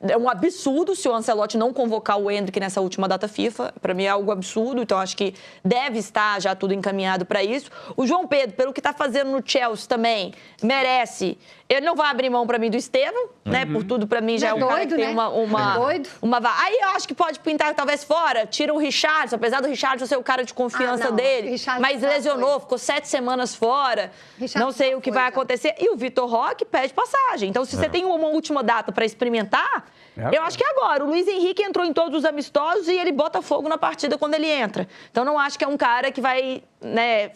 É um absurdo se o Ancelotti não convocar o Hendrick nessa última data FIFA. Para mim é algo absurdo, então acho que deve estar já tudo encaminhado para isso. O João Pedro, pelo que está fazendo no Chelsea também, merece. Ele não vai abrir mão para mim do Estevão, né? Por tudo, para mim já é um cara que tem uma... Aí eu acho que pode pintar talvez fora. Tira o Richarlison, apesar do Richarlison ser o cara de confiança dele, mas lesionou, ficou 7 semanas fora. Não sei o que vai acontecer. E o Vitor Roque pede passagem. Então, se você tem uma última data para experimentar, eu acho que é agora. O Luiz Henrique entrou em todos os amistosos e ele bota fogo na partida quando ele entra. Então, não acho que é um cara que vai, né,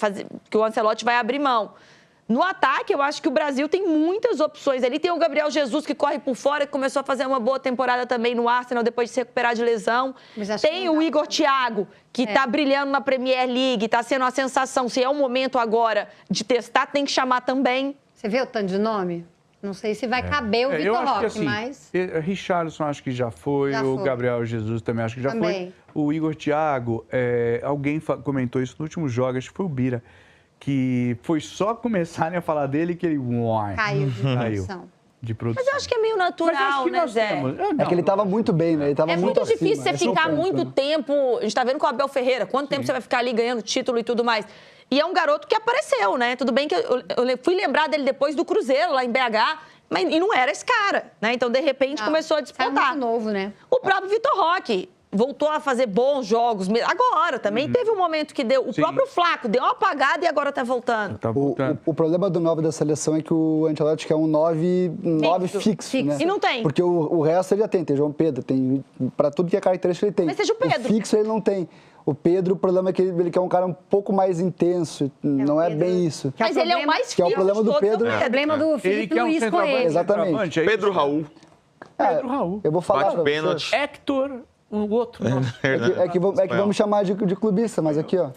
que o Ancelotti vai abrir mão. No ataque, eu acho que o Brasil tem muitas opções. Ali tem o Gabriel Jesus, que corre por fora, que começou a fazer uma boa temporada também no Arsenal, depois de se recuperar de lesão. Tem o Igor Thiago, que está brilhando na Premier League, está sendo uma sensação. Se é o momento agora de testar, tem que chamar também. Você vê o tanto de nome? Não sei se vai caber o Vitor Roque, assim, mas... Richarlison acho que já foi, o Gabriel Jesus também acho que já foi. O Igor Thiago, alguém comentou isso no último jogo, acho que foi o Bira, que foi só começarem a falar dele que ele... Caiu de produção. Mas eu acho que é meio natural, né, Zé? É que ele estava muito bem, né? Ele tava muito muito difícil acima. você ficar muito tempo... A gente tá vendo com o Abel Ferreira, quanto tempo você vai ficar ali ganhando título e tudo mais. E é um garoto que apareceu, né? Tudo bem que eu fui lembrar dele depois do Cruzeiro, lá em BH, e não era esse cara, né? Então, de repente, começou a disputar. É muito novo, né? O próprio Vitor Roque. voltou a fazer bons jogos. Agora também teve um momento que deu. O próprio Flaco deu uma apagada e agora tá voltando. O problema do 9 da seleção é que o Ancelotti quer um 9 fixo, né? E não tem. Porque o resto ele já tem João Pedro, tem para tudo que é característica ele tem. Mas seja o Pedro. O fixo ele não tem. O Pedro, o problema é que ele quer um cara um pouco mais intenso, não é bem isso. Mas ele é o mais que é o problema do Pedro. O problema do Felipe Luiz com ele. Exatamente. Pedro Raul. Pedro Raul. Eu vou falar Bate pra pênalti. você. Héctor, o outro. É que vamos chamar de clubista, mas aqui, ó.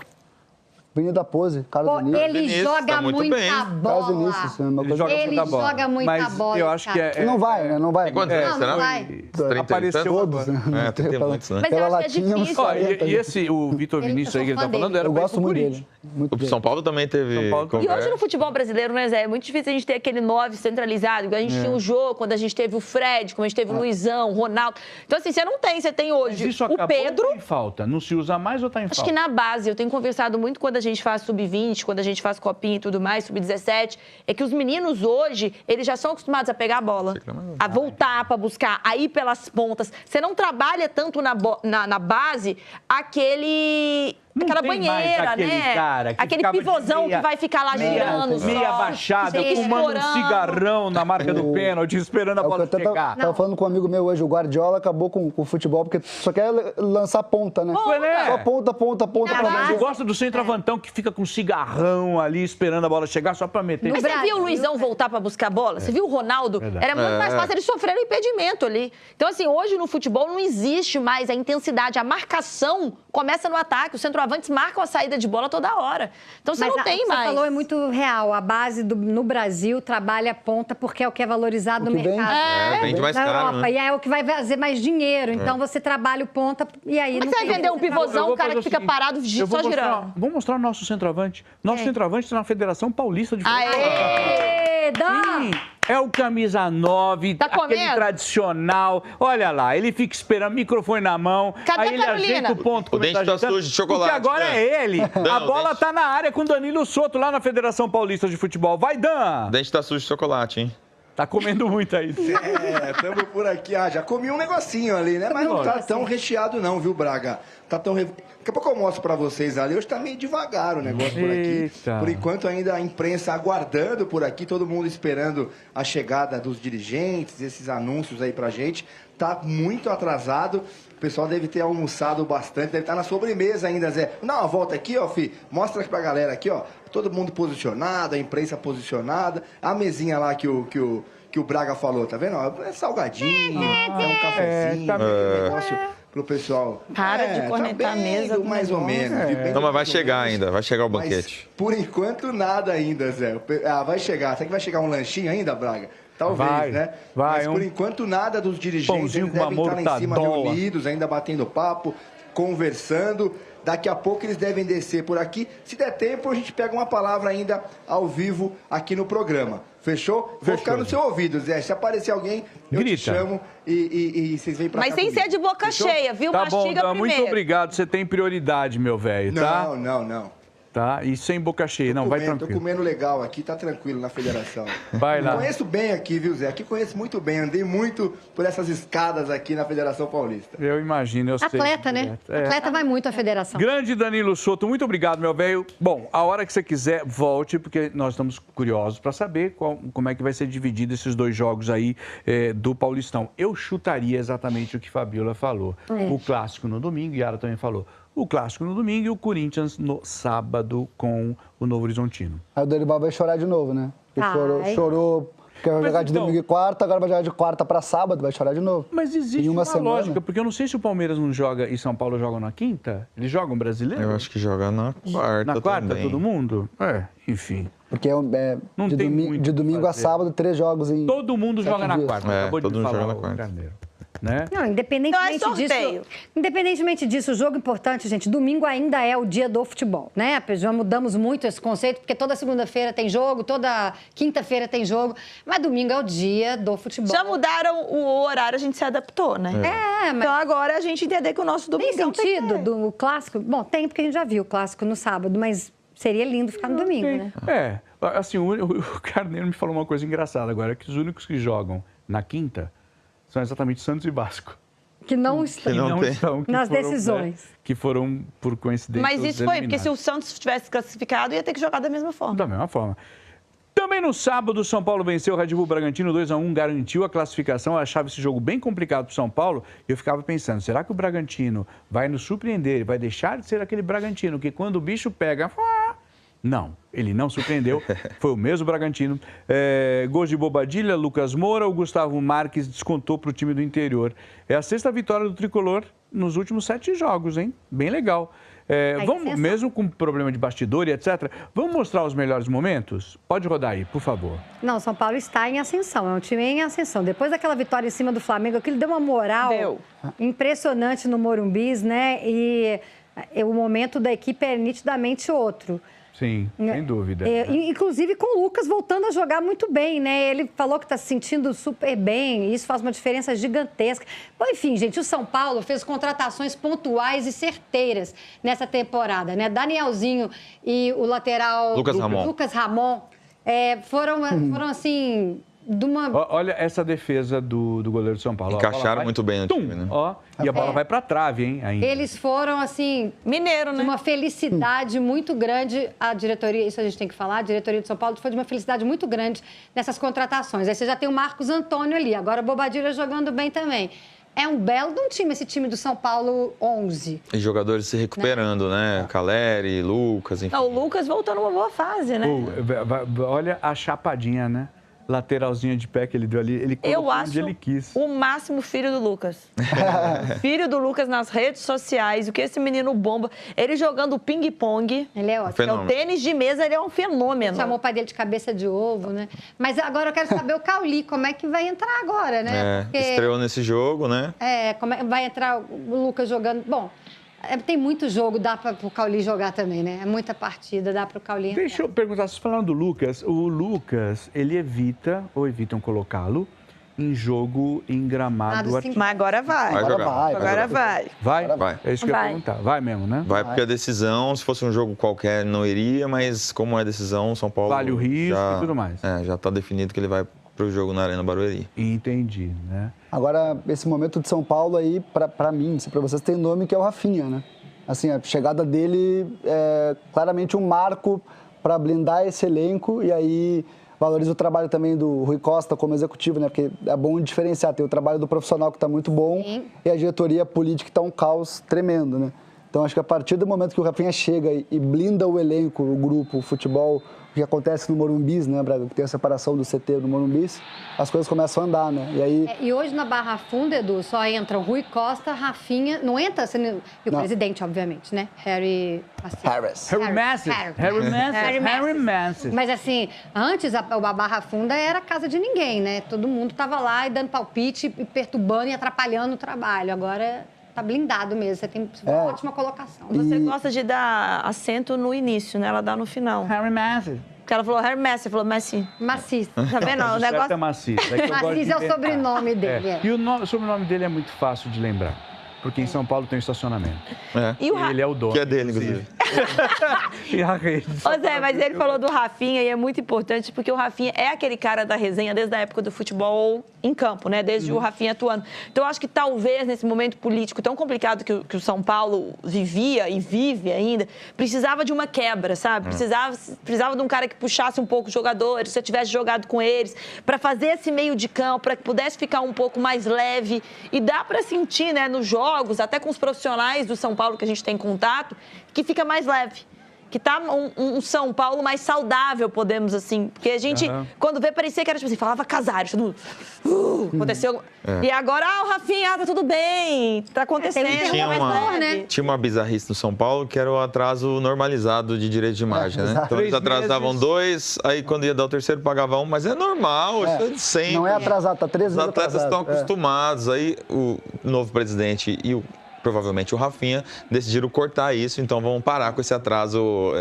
Vinho da Pose, Carlos Vinícius. Ele Vinícius, joga tá muito muita bem. Carlos bola. Vinícius, uma coisa Ele joga muita Mas bola. eu acho que é... Não vai, né? Não vai. Tem quantos anos, Não, será? não vai. 30 Apareceu Todos, né? É, tem muitos, né? Mas eu Pela acho que é latinha, uns difícil. Ó, 40. e esse, o Vitor Vinícius aí que ele tá falando, era Eu pra ir gosto pro muito Corinthians. dele. Muito O dele. São Paulo também teve São Paulo- E hoje conversa. no futebol brasileiro, né, Zé? É muito difícil a gente ter aquele 9 centralizado, igual a gente tinha o Jô, quando a gente teve o Fred, quando a gente teve o Luizão, o Ronaldo. Então, assim, você não tem, você tem Mas hoje isso o acabou Pedro. ou tá em falta? Não se usa mais ou tá em Acho falta? que na base, eu tenho conversado muito quando a gente faz sub-20, quando a gente faz copinha e tudo mais, sub-17, é que os meninos hoje, eles já são acostumados a pegar a bola, a voltar para buscar, a ir pelas pontas. Você não trabalha tanto na base aquela tem mais banheira, aquele né? cara que Aquele ficava de pivôzão meia- que vai ficar lá girando. Meia só, baixada, fica fumando um explorando. cigarrão na marca do pênalti, esperando a É o que bola eu até chegar. tava falando com um amigo meu hoje, o Guardiola acabou com o futebol porque só quer lançar ponta, né? Pelé. Só ponta pra Você dentro. gosta do centroavantão que fica com um cigarrão ali esperando a bola chegar só pra meter. Mas você viu o Luizão voltar para buscar a bola? Você viu o Ronaldo? Era muito mais fácil ele sofrer um impedimento ali. Então, assim, hoje no futebol não existe mais a intensidade, a marcação começa no ataque. Os centroavantes marcam a saída de bola toda hora. Então, você não tem o que mais. Você falou é muito real. A base no Brasil trabalha a ponta porque é o que é valorizado no que vem. mercado. Vende mais Na caro, Europa. né? E é o que vai fazer mais dinheiro. Então, você trabalha o ponta e aí... Como é não que você vai tem vender um esse pivôzão, Eu vou um cara fazer que o fica seguinte, parado eu vou só mostrar- girando? Vamos mostrar o nosso centroavante. Nosso centroavante está na Federação Paulista de Futebol. Aê, dá! Sim, é o camisa 9, Tá aquele comendo? tradicional. Olha lá, ele fica esperando, microfone na mão. Cadê aí a ele Carolina? ajeita o ponto. O como ele dente tá ajeitando, sujo de chocolate, Porque agora né? é ele. A o bola dente. tá na área com o Danilo Soto lá na Federação Paulista de Futebol. Vai, Dan! O dente tá sujo de chocolate, hein? Tá comendo muito aí. Estamos por aqui. Já comi um negocinho ali, né? Mas não tá tão recheado não, viu, Braga? Tá tão... Daqui a pouco eu mostro pra vocês ali. Hoje tá meio devagar o negócio por aqui. Eita. Por enquanto ainda a imprensa aguardando por aqui, todo mundo esperando a chegada dos dirigentes, esses anúncios aí pra gente. Tá muito atrasado. O pessoal deve ter almoçado bastante, deve estar na sobremesa ainda, Zé. Dá uma volta aqui, ó, fi. Mostra aqui pra galera aqui, ó. Todo mundo posicionado, a imprensa posicionada. A mesinha lá que o Braga falou, tá vendo? Ó, é salgadinho, é um cafezinho, aquele negócio pro pessoal. Para de cornetar a mesa com mais ou negócio. menos. bem Não, mas vai mais ou chegar menos. ainda, vai chegar o Mas, banquete. por enquanto, nada ainda, Zé. Vai chegar. Será que vai chegar um lanchinho ainda, Braga? Talvez, Vai, né? vai, Mas por enquanto nada dos dirigentes. Pãozinho Eles com uma devem estar lá em cima mortadola. reunidos, ainda batendo papo, conversando. Daqui a pouco eles devem descer por aqui. Se der tempo, a gente pega uma palavra ainda ao vivo aqui no programa. Fechou? Vou ficar no seu ouvido, Zé. Se aparecer alguém, eu Grita. te chamo e vocês vêm pra Mas cá sem comigo. ser de boca Fechou? cheia, viu? Tá bom, Mastiga Dan, primeiro. muito obrigado. Você tem prioridade, meu velho, tá? Não. Tá? E sem boca cheia, não, vai Tô tranquilo. comendo legal aqui, tá tranquilo na federação. Vai lá. Conheço bem aqui, viu, Zé? Aqui conheço muito bem, andei muito por essas escadas aqui na Federação Paulista. Eu imagino, eu sei. Atleta, né? É. Atleta vai muito à federação. Grande Danilo Soto, muito obrigado, meu velho. Bom, a hora que você quiser, volte, porque nós estamos curiosos para saber como é que vai ser dividido esses dois jogos aí do Paulistão. Eu chutaria exatamente o que Fabiola falou. O clássico no domingo, Yara também falou. O clássico no domingo e o Corinthians no sábado com o Novo Horizontino. Aí o Dorival vai chorar de novo, né? Ele Vai. chorou, quer Mas jogar de então- domingo e quarta, agora vai jogar de quarta pra sábado, vai chorar de novo. Mas existe Em uma uma semana. lógica, porque eu não sei se o Palmeiras não joga e São Paulo jogam na quinta. Eles jogam brasileiro? Eu acho que joga na quarta Na quarta, também. todo mundo? Enfim. Porque Não de, tem domingo, muito de o que domingo a fazer. sábado, 3 jogos em... Todo mundo 7 joga na dias. quarta. Acabou todo de mundo falar joga na o quarta. Carneiro. Né? Não, Então é sorteio. independentemente disso, o jogo importante, gente, domingo ainda é o dia do futebol, né? Já mudamos muito esse conceito, porque toda segunda-feira tem jogo, toda quinta-feira tem jogo, mas domingo é o dia do futebol. Já mudaram o horário, a gente se adaptou, né? mas Então agora é a gente entender que o nosso tem domingão sentido que ter. do clássico? Bom, tem, porque a gente já viu o clássico no sábado, mas seria lindo ficar no domingo, né? Assim, o Carneiro me falou uma coisa engraçada agora, que os únicos que jogam na quinta são exatamente Santos e Vasco. Que não estão, nas decisões. Né, que foram, por coincidência, Mas isso foi, porque se o Santos tivesse classificado, ia ter que jogar da mesma forma. Da mesma forma. Também no sábado, o São Paulo venceu o Red Bull Bragantino 2-1, garantiu a classificação. Eu achava esse jogo bem complicado para o São Paulo. E eu ficava pensando, será que o Bragantino vai nos surpreender? Vai deixar de ser aquele Bragantino que quando o bicho pega... Não, ele não surpreendeu. Foi o mesmo Bragantino. Gols de Bobadilha, Lucas Moura, o Gustavo Marques descontou para o time do interior. É a 6ª vitória do Tricolor nos últimos 7 jogos, hein? Bem legal. Vamos, mesmo com problema de bastidor e etc., vamos mostrar os melhores momentos? Pode rodar aí, por favor. Não, São Paulo está em ascensão, é um time em ascensão. Depois daquela vitória em cima do Flamengo, aquilo deu uma moral impressionante no Morumbis, né? E o momento da equipe é nitidamente outro. Sim, sem dúvida. Inclusive com o Lucas voltando a jogar muito bem, né? Ele falou que está se sentindo super bem, e isso faz uma diferença gigantesca. Bom, enfim, gente, o São Paulo fez contratações pontuais e certeiras nessa temporada, né? Danielzinho e o lateral Lucas Ramon foram assim... Olha essa defesa do goleiro do São Paulo. Encaixaram muito bem no time, né? E a bola vai para a trave, hein? Ainda. Eles foram, assim... Mineiro, né? De uma felicidade muito grande. A diretoria, isso a gente tem que falar, a diretoria de São Paulo foi de uma felicidade muito grande nessas contratações. Aí você já tem o Marcos Antônio ali, agora o Bobadilha jogando bem também. É um belo de um time, esse time do São Paulo 11. E jogadores se recuperando, né? Caleri, Lucas, enfim. O Lucas voltou numa boa fase, né? Olha a chapadinha, né? Lateralzinha de pé que ele deu ali, ele colocou onde ele quis. O máximo filho do Lucas. Filho do Lucas nas redes sociais, o que esse menino bomba. Ele jogando ping-pong. Ele é ótimo. O tênis de mesa, ele é um fenômeno. Chamou o pai dele de cabeça de ovo, né? Mas agora eu quero saber o Cauli, como é que vai entrar agora, né? Porque... Estreou nesse jogo, né? Como é que vai entrar o Lucas jogando... Bom... Tem muito jogo, dá para o Cauli jogar também, né? É muita partida, dá para o Cauli entrar. Deixa eu perguntar, vocês falaram do Lucas. O Lucas, ele evitam colocá-lo em jogo em gramado. Mas agora vai. Agora vai. Vai? É isso que eu ia perguntar. Vai mesmo, né? Vai, porque a decisão, se fosse um jogo qualquer, não iria, mas como é decisão, São Paulo... Vale o risco e tudo mais. Já está definido que ele vai para o jogo na Arena Barueri. Entendi, né? Agora, esse momento de São Paulo aí, para mim, para vocês, tem nome que é o Rafinha, né? Assim, a chegada dele é claramente um marco para blindar esse elenco e aí valoriza o trabalho também do Rui Costa como executivo, né? Porque é bom diferenciar, tem o trabalho do profissional que está muito bom e a diretoria política que está um caos tremendo, né? Então, acho que a partir do momento que o Rafinha chega e blinda o elenco, o grupo, o futebol, o que acontece no Morumbis, né, Braga? Que tem a separação do CT do Morumbis, as coisas começam a andar, né? E aí... E hoje na Barra Funda, Edu, só entram Rui Costa, Rafinha, não entra? E o presidente, obviamente, né? Harry Massey. Mas assim, antes a Barra Funda era casa de ninguém, né? Todo mundo tava lá e dando palpite, e perturbando e atrapalhando o trabalho. Agora... Tá blindado mesmo, você tem uma ótima colocação. Você gosta de dar acento no início, né? Ela dá no final. Harry Massey. Porque ela falou Harry Massey, falou Messi. Macis. Tá vendo? O negócio... é Macis. Macis é o sobrenome dele. E o sobrenome dele é muito fácil de lembrar. Porque em São Paulo tem um estacionamento. E ele é o dono. Que é dele, inclusive. E a rede. Ô Zé, mas ele falou do Rafinha e é muito importante porque o Rafinha é aquele cara da resenha desde a época do futebol em campo, né? Desde o Rafinha atuando. Então, eu acho que talvez nesse momento político tão complicado que o São Paulo vivia e vive ainda, precisava de uma quebra, sabe? Precisava de um cara que puxasse um pouco os jogadores, se eu tivesse jogado com eles, para fazer esse meio de campo, para que pudesse ficar um pouco mais leve. E dá para sentir, né, nos jogos, até com os profissionais do São Paulo que a gente tem contato, que fica mais leve. Que tá um São Paulo mais saudável, podemos assim. Porque a gente, quando vê, parecia que era tipo assim, falava Casares, tudo. Aconteceu. E agora, o Rafinha, tá tudo bem, tá acontecendo. Tinha uma bizarrice no São Paulo que era o atraso normalizado de direito de imagem, né? Então eles atrasavam 2, aí quando ia dar o terceiro pagava 1, mas é normal, isso é de sempre. Não é atrasado, tá 3 vezes atrasado. Os atletas estão acostumados, aí o novo presidente e provavelmente o Rafinha decidiram cortar isso, então vamos parar com esse atraso,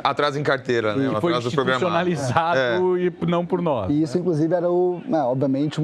atraso em carteira, né? Um atraso institucionalizado e não por nós. E isso, inclusive, era obviamente,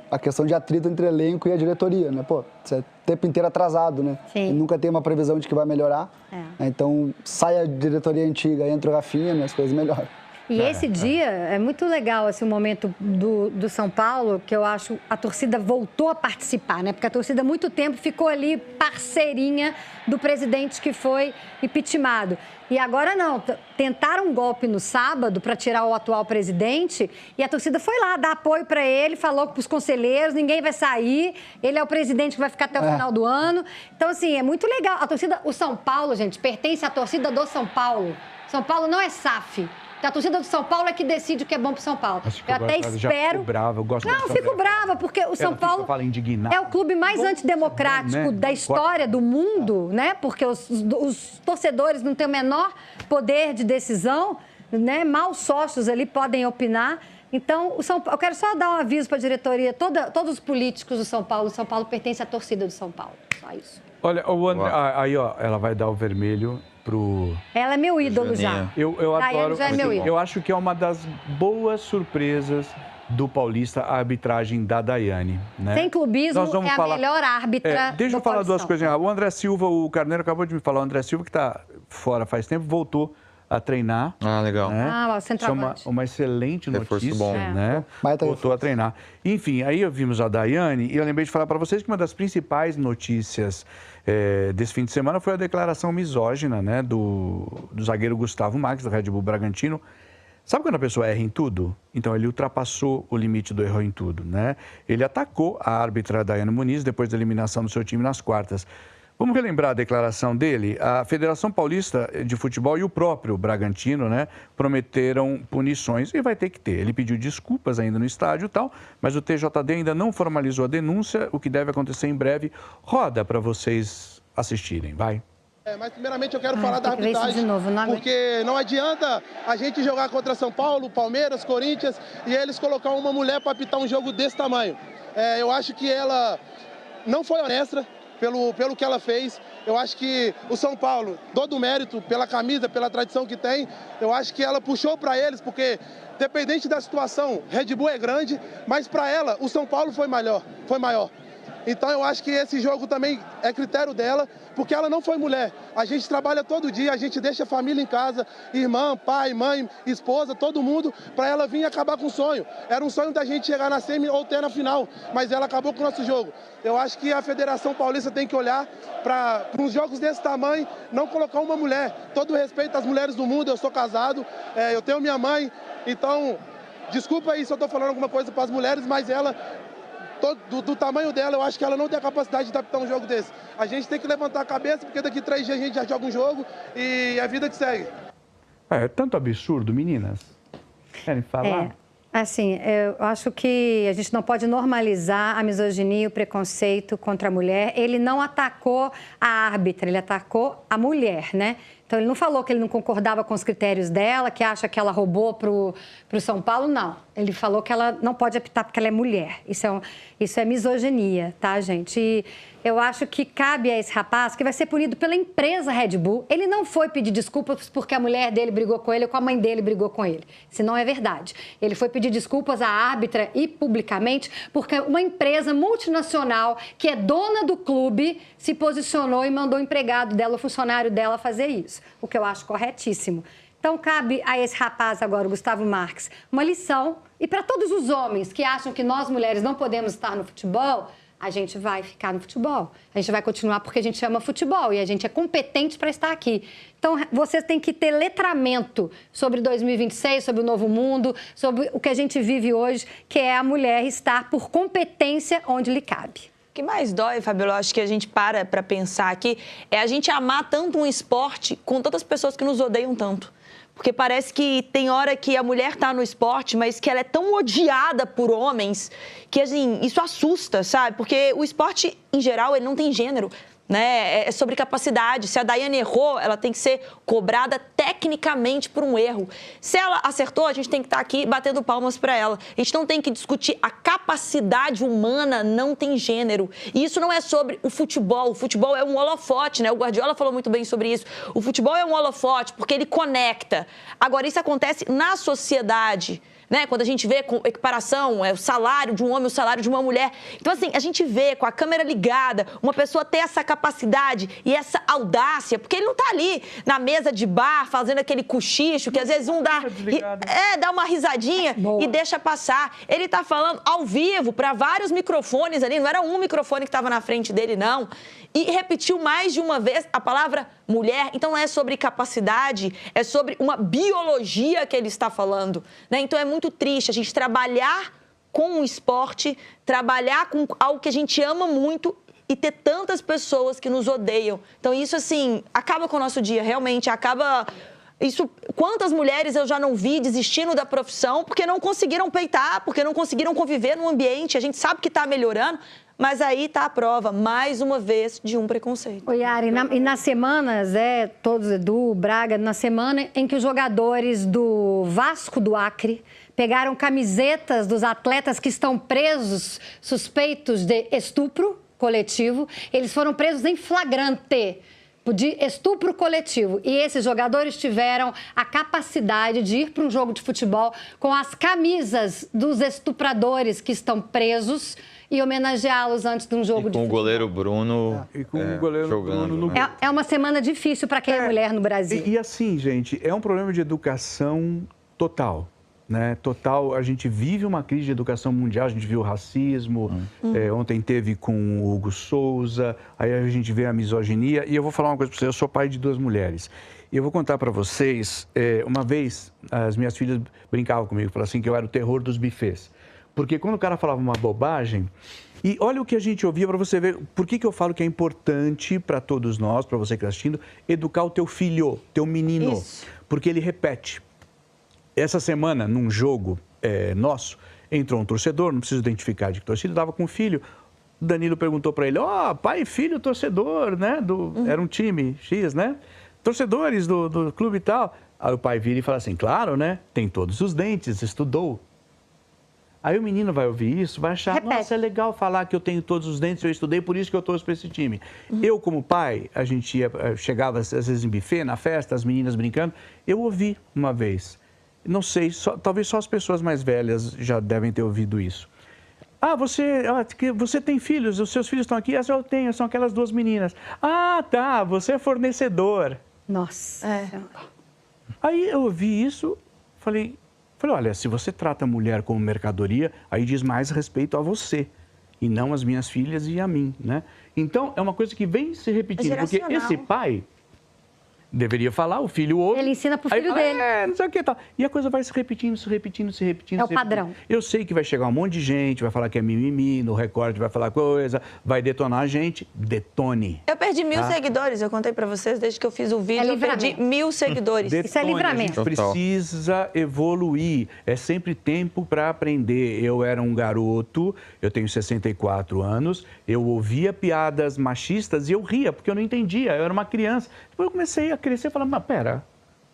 a questão de atrito entre elenco e a diretoria, né? Pô, você é o tempo inteiro atrasado, né? Sim. E nunca tem uma previsão de que vai melhorar. Então, sai a diretoria antiga, entra o Rafinha, né? As coisas melhoram. E esse dia é muito legal, esse momento do São Paulo, que eu acho a torcida voltou a participar, né? Porque a torcida há muito tempo ficou ali parceirinha do presidente que foi impeachmentado. E agora não, tentaram um golpe no sábado para tirar o atual presidente e a torcida foi lá dar apoio para ele, falou para os conselheiros, ninguém vai sair, ele é o presidente que vai ficar até o final do ano. Então, assim, é muito legal. A torcida, o São Paulo, gente, pertence à torcida do São Paulo. São Paulo não é SAF. A torcida do São Paulo é que decide o que é bom pro São Paulo. Eu até espero... Brava, eu gosto não, fico brava, porque o São Paulo é o clube mais antidemocrático da história do mundo, né? Porque os torcedores não têm o menor poder de decisão, né? Maus sócios ali podem opinar. Então, eu quero só dar um aviso para a diretoria, todos os políticos do São Paulo pertence à torcida do São Paulo. Só isso. Olha, o André, aí, ó, ela vai dar o vermelho pro... Ela é meu ídolo já. Eu adoro. Já é meu ídolo. Eu acho que é uma das boas surpresas do Paulista a arbitragem da Daiane, né? Sem clubismo, é a melhor árbitra deixa eu falar duas coisas. O André Silva, o Carneiro acabou de me falar, o André Silva, que está fora faz tempo, voltou a treinar. Ah, legal. Né? O centroavante. Isso é uma excelente notícia, bom. né? Voltou a treinar. Enfim, aí vimos a Daiane e eu lembrei de falar para vocês que uma das principais notícias desse fim de semana foi a declaração misógina, né, do zagueiro Gustavo Marques, do Red Bull Bragantino. Sabe quando a pessoa erra em tudo? Então, ele ultrapassou o limite do erro em tudo, né? Ele atacou a árbitra Daiane Muniz depois da eliminação do seu time nas quartas. Vamos relembrar a declaração dele? A Federação Paulista de Futebol e o próprio Bragantino, né, prometeram punições e vai ter que ter. Ele pediu desculpas ainda no estádio e tal, mas o TJD ainda não formalizou a denúncia, o que deve acontecer em breve. Roda para vocês assistirem, vai. Mas primeiramente eu quero falar da arbitragem, porque não adianta a gente jogar contra São Paulo, Palmeiras, Corinthians e eles colocar uma mulher para apitar um jogo desse tamanho. Eu acho que ela não foi honesta pelo que ela fez. Eu acho que o São Paulo, todo o mérito pela camisa, pela tradição que tem, eu acho que ela puxou para eles, porque dependente da situação, Red Bull é grande, mas para ela o São Paulo foi maior. Então eu acho que esse jogo também é critério dela, porque ela não foi mulher. A gente trabalha todo dia, a gente deixa a família em casa, irmã, pai, mãe, esposa, todo mundo, para ela vir acabar com o sonho. Era um sonho da gente chegar na semi ou ter na final, mas ela acabou com o nosso jogo. Eu acho que a Federação Paulista tem que olhar para uns jogos desse tamanho, não colocar uma mulher. Todo respeito às mulheres do mundo, eu sou casado, eu tenho minha mãe, então, desculpa aí se eu estou falando alguma coisa para as mulheres, mas ela... Do tamanho dela, eu acho que ela não tem a capacidade de adaptar um jogo desse. A gente tem que levantar a cabeça, porque daqui 3 dias a gente já joga um jogo e é a vida que segue. É tanto absurdo, meninas. Querem falar? Assim, eu acho que a gente não pode normalizar a misoginia e o preconceito contra a mulher. Ele não atacou a árbitra, ele atacou a mulher, né? Então, ele não falou que ele não concordava com os critérios dela, que acha que ela roubou para o São Paulo, não. Ele falou que ela não pode apitar porque ela é mulher. Isso é misoginia, tá, gente? E eu acho que cabe a esse rapaz, que vai ser punido pela empresa Red Bull. Ele não foi pedir desculpas porque a mulher dele brigou com ele ou com a mãe dele brigou com ele. Isso não é verdade. Ele foi pedir desculpas à árbitra e publicamente porque uma empresa multinacional que é dona do clube se posicionou e mandou o empregado dela, o funcionário dela, fazer isso. O que eu acho corretíssimo. Então, cabe a esse rapaz agora, o Gustavo Marques, uma lição. E para todos os homens que acham que nós, mulheres, não podemos estar no futebol, a gente vai ficar no futebol. A gente vai continuar porque a gente ama futebol e a gente é competente para estar aqui. Então, vocês têm que ter letramento sobre 2026, sobre o novo mundo, sobre o que a gente vive hoje, que é a mulher estar por competência onde lhe cabe. O que mais dói, Fabiola, acho que a gente para pensar aqui, é a gente amar tanto um esporte com tantas pessoas que nos odeiam tanto. Porque parece que tem hora que a mulher está no esporte, mas que ela é tão odiada por homens que, assim, isso assusta, sabe? Porque o esporte, em geral, ele não tem gênero, né? É sobre capacidade. Se a Daiane errou, ela tem que ser cobrada tecnicamente por um erro. Se ela acertou, a gente tem que estar aqui batendo palmas para ela. A gente não tem que discutir a capacidade humana, não tem gênero. E isso não é sobre o futebol. O futebol é um holofote, né? O Guardiola falou muito bem sobre isso. O futebol é um holofote porque ele conecta. Agora, isso acontece na sociedade. né? Quando a gente vê com equiparação, o salário de um homem, o salário de uma mulher. Então, assim, a gente vê com a câmera ligada, uma pessoa ter essa capacidade e essa audácia, porque ele não tá ali na mesa de bar fazendo aquele cochicho, que às vezes dá uma risadinha e deixa passar. Ele tá falando ao vivo para vários microfones ali, não era um microfone que estava na frente dele, não. E repetiu mais de uma vez a palavra mulher. Então, não é sobre capacidade, é sobre uma biologia que ele está falando, né? Então, é muito triste a gente trabalhar com o esporte, trabalhar com algo que a gente ama muito e ter tantas pessoas que nos odeiam. Então, isso, assim, acaba com o nosso dia, realmente, acaba... Isso, quantas mulheres eu já não vi desistindo da profissão porque não conseguiram peitar, porque não conseguiram conviver no ambiente. A gente sabe que está melhorando, mas aí está a prova, mais uma vez, de um preconceito. Ô, Yara, e nas semanas, todos, Edu, Braga, na semana em que os jogadores do Vasco do Acre pegaram camisetas dos atletas que estão presos, suspeitos de estupro coletivo, eles foram presos em flagrante de estupro coletivo. E esses jogadores tiveram a capacidade de ir para um jogo de futebol com as camisas dos estupradores que estão presos e homenageá-los antes de um jogo de futebol. Com o goleiro Bruno E com o goleiro jogando. Bruno É uma semana difícil para quem é mulher no Brasil. E assim, gente, é um problema de educação total. Né? Total, a gente vive uma crise de educação mundial, a gente viu o racismo, ontem teve com o Hugo Souza, aí a gente vê a misoginia, e eu vou falar uma coisa para vocês, eu sou pai de 2 mulheres, e eu vou contar para vocês, uma vez as minhas filhas brincavam comigo, falavam assim que eu era o terror dos bufês, porque quando o cara falava uma bobagem, e olha o que a gente ouvia para você ver, por que eu falo que é importante para todos nós, para você que está assistindo, educar o teu filho, teu menino, porque ele repete. Essa semana, num jogo nosso, entrou um torcedor, não preciso identificar de que torcida, estava com o filho. O Danilo perguntou para ele, pai e filho torcedor, né? Era um time X, né? Torcedores do clube e tal. Aí o pai vira e fala assim, claro, né? Tem todos os dentes, estudou. Aí o menino vai ouvir isso, vai achar, nossa, é legal falar que eu tenho todos os dentes, eu estudei, por isso que eu torço para esse time. Eu, como pai, a gente chegava às vezes em buffet, na festa, as meninas brincando, eu ouvi uma vez. Não sei, talvez só as pessoas mais velhas já devem ter ouvido isso. Você tem filhos, os seus filhos estão aqui? Eu tenho, são aquelas 2 meninas. Tá, você é fornecedor. Nossa. Aí eu ouvi isso, falei, olha, se você trata a mulher como mercadoria, aí diz mais respeito a você, e não às minhas filhas e a mim, né? Então, é uma coisa que vem se repetindo, porque esse pai... deveria falar, o filho ouve. Ele ensina pro filho dele. Não sei o que tal. E a coisa vai se repetindo. É o padrão. Eu sei que vai chegar um monte de gente, vai falar que é mimimi, no Record vai falar coisa, vai detonar a gente. Detone. Eu perdi 1.000 seguidores, eu contei pra vocês, desde que eu fiz o vídeo, eu perdi 1.000 seguidores. Detone. Isso é livramento. A gente precisa evoluir. É sempre tempo para aprender. Eu era um garoto, eu tenho 64 anos, eu ouvia piadas machistas e eu ria, porque eu não entendia, eu era uma criança. Depois eu comecei a crescer e falar, mas pera,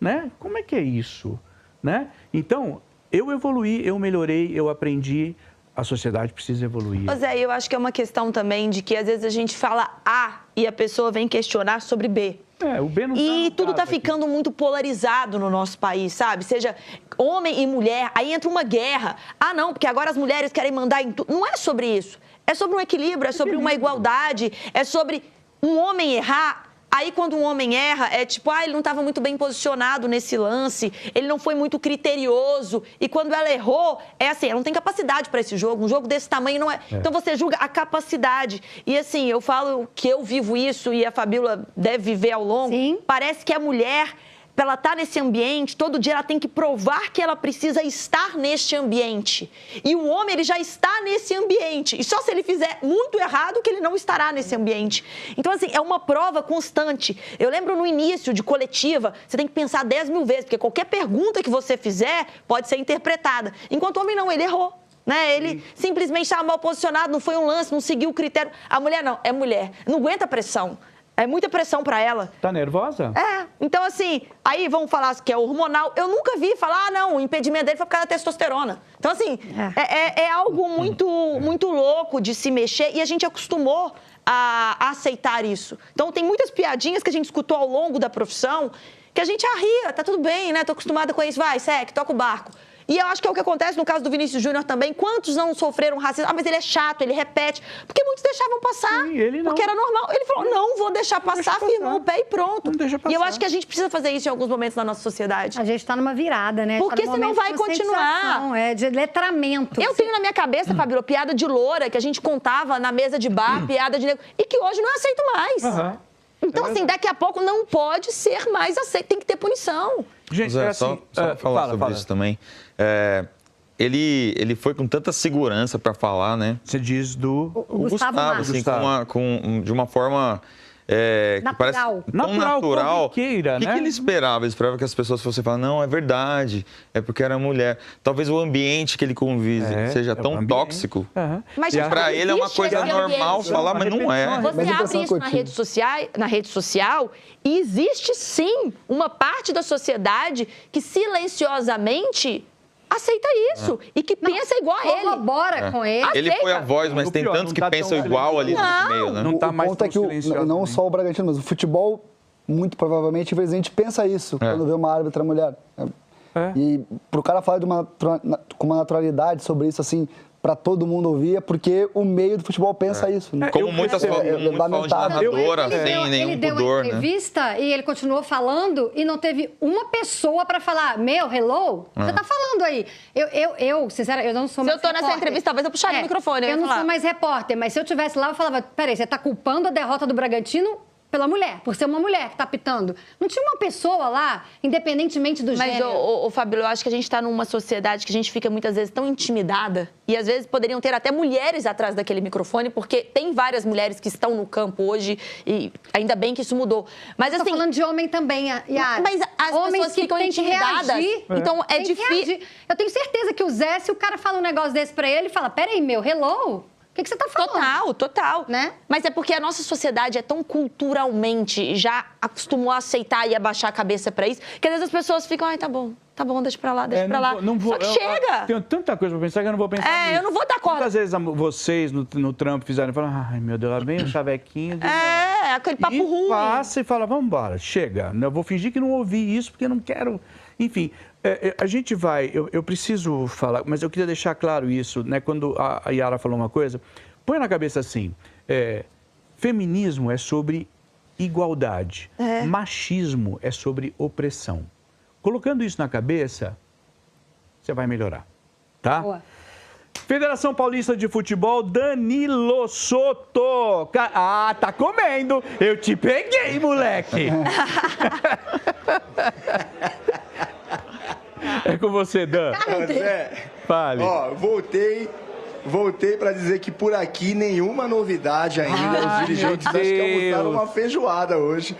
né? Como é que é isso? Né? Então, eu evoluí, eu melhorei, eu aprendi, a sociedade precisa evoluir. Mas eu acho que é uma questão também de que às vezes a gente fala A e a pessoa vem questionar sobre B. O B não e tudo está ficando muito polarizado no nosso país, sabe? Seja homem e mulher, aí entra uma guerra. Não, porque agora as mulheres querem mandar em tudo. Não é sobre isso. É sobre um equilíbrio, é sobre uma igualdade, é sobre um homem errar. Aí, quando um homem erra, é tipo, ele não estava muito bem posicionado nesse lance, ele não foi muito criterioso. E quando ela errou, é assim, ela não tem capacidade para esse jogo, um jogo desse tamanho não é. Então, você julga a capacidade. E assim, eu falo que eu vivo isso e a Fabíola deve viver ao longo. Sim. Parece que a mulher, para ela estar nesse ambiente, todo dia ela tem que provar que ela precisa estar neste ambiente. E o homem, ele já está nesse ambiente. E só se ele fizer muito errado que ele não estará nesse ambiente. Então, assim, é uma prova constante. Eu lembro no início de coletiva, você tem que pensar 10.000 vezes, porque qualquer pergunta que você fizer pode ser interpretada. Enquanto o homem não, ele errou. Né? Ele simplesmente estava mal posicionado, não foi um lance, não seguiu o critério. A mulher não, é mulher. Não aguenta pressão. É muita pressão para ela. Tá nervosa? Então assim, aí vão falar que é hormonal. Eu nunca vi falar, não, o impedimento dele foi por causa da testosterona. Então assim, é algo muito louco de se mexer e a gente acostumou a aceitar isso. Então tem muitas piadinhas que a gente escutou ao longo da profissão que a gente ria, tá tudo bem, né? Tô acostumada com isso, vai, segue, toca o barco. E eu acho que é o que acontece no caso do Vinícius Júnior também. Quantos não sofreram racismo? Ah, mas ele é chato, ele repete. Porque muitos deixavam passar. Sim, ele não. Porque era normal. Ele falou, não vou deixar passar, firmou o pé e pronto. Não deixa passar. E eu acho que a gente precisa fazer isso em alguns momentos na nossa sociedade. A gente está numa virada, né? Porque tá num senão momento vai de continuar. conscientização, de letramento. Eu tenho na minha cabeça, Fabíola, piada de loura que a gente contava na mesa de bar, piada de negro, e que hoje não é aceito mais. Então, assim, daqui a pouco não pode ser mais aceito, tem que ter punição. Gente, Zé, só falar sobre isso também. Ele foi com tanta segurança para falar, né? Você diz do... O Gustavo, assim, de uma forma... que parece tão natural. O que ele esperava? Ele esperava que as pessoas fossem falar, não, é verdade, é porque era mulher. Talvez o ambiente que ele convive seja tão tóxico. Mas para ele é uma coisa normal falar, mas não é. Você abre isso na rede social e existe sim uma parte da sociedade que silenciosamente aceita isso e que pensa igual a ele. Colabora com ele. Ele foi a voz, mas tem tantos que pensam igual ali nesse meio, né? Não tá mais o ponto é que não só o Bragantino, mas o futebol, muito provavelmente, infelizmente, pensa isso quando vê uma árbitra mulher. E pro cara falar com uma naturalidade sobre isso, assim, para todo mundo ouvir, é porque o meio do futebol pensa isso. Né? Como muitas falam de narradora, sem nenhum pudor, né? Ele deu uma entrevista e ele continuou falando e não teve uma pessoa para falar, hello? Você tá falando aí. Eu, sinceramente, eu não sou mais repórter. Se eu tô nessa entrevista, talvez eu puxaria o microfone. Eu não sou mais repórter, mas se eu tivesse lá, eu falava, peraí, você tá culpando a derrota do Bragantino pela mulher, por ser uma mulher que tá apitando. Não tinha uma pessoa lá, independentemente do gênero. Mas, Fabíola, eu acho que a gente tá numa sociedade que a gente fica muitas vezes tão intimidada e às vezes poderiam ter até mulheres atrás daquele microfone, porque tem várias mulheres que estão no campo hoje e ainda bem que isso mudou. Mas assim... Tô falando de homem também, Yara. Mas as homens pessoas ficam intimidadas. Então é difícil. Eu tenho certeza que o Zé, se o cara fala um negócio desse pra ele, fala, peraí, hello? O que você tá falando? Total. Né? Mas é porque a nossa sociedade é tão culturalmente já acostumou a aceitar e abaixar a cabeça pra isso, que às vezes as pessoas ficam, tá bom, deixa pra lá, deixa pra lá. Só que chega! Tenho tanta coisa pra pensar que eu não vou pensar nisso. Eu não vou dar corda. Quantas vezes vocês no trampo fizeram e falaram, ai meu Deus, lá vem o chavequinho. Aquele papo ruim. Passa e fala, vamos embora, chega. Eu vou fingir que não ouvi isso porque não quero... Enfim, a gente vai... Eu preciso falar, mas eu queria deixar claro isso, né? Quando a Yara falou uma coisa, põe na cabeça assim, feminismo é sobre igualdade, machismo é sobre opressão. Colocando isso na cabeça, você vai melhorar, tá? Boa. Federação Paulista de Futebol, Danilo Soto. Tá comendo. Eu te peguei, moleque. É com você, Dan. Zé, fale. Voltei para dizer que por aqui nenhuma novidade ainda. Os dirigentes acho que almoçaram uma feijoada hoje.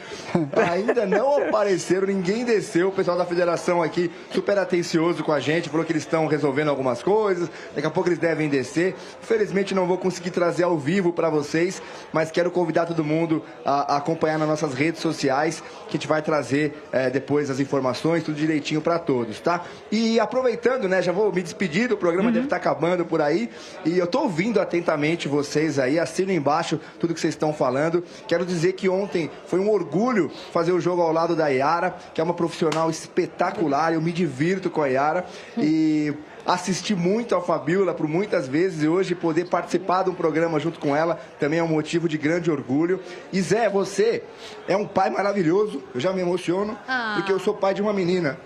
Ainda não apareceram, ninguém desceu. O pessoal da federação aqui super atencioso com a gente, falou que eles estão resolvendo algumas coisas. Daqui a pouco eles devem descer. Infelizmente não vou conseguir trazer ao vivo para vocês, mas quero convidar todo mundo a acompanhar nas nossas redes sociais, que a gente vai trazer depois as informações, tudo direitinho para todos, tá? E aproveitando, né, já vou me despedir, o programa deve estar acabando por aí. E eu tô ouvindo atentamente vocês aí, assino embaixo tudo que vocês estão falando. Quero dizer que ontem foi um orgulho fazer o jogo ao lado da Yara, que é uma profissional espetacular, eu me divirto com a Yara e assisti muito a Fabíola por muitas vezes e hoje poder participar de um programa junto com ela também é um motivo de grande orgulho. E Zé, você é um pai maravilhoso, eu já me emociono, porque eu sou pai de uma menina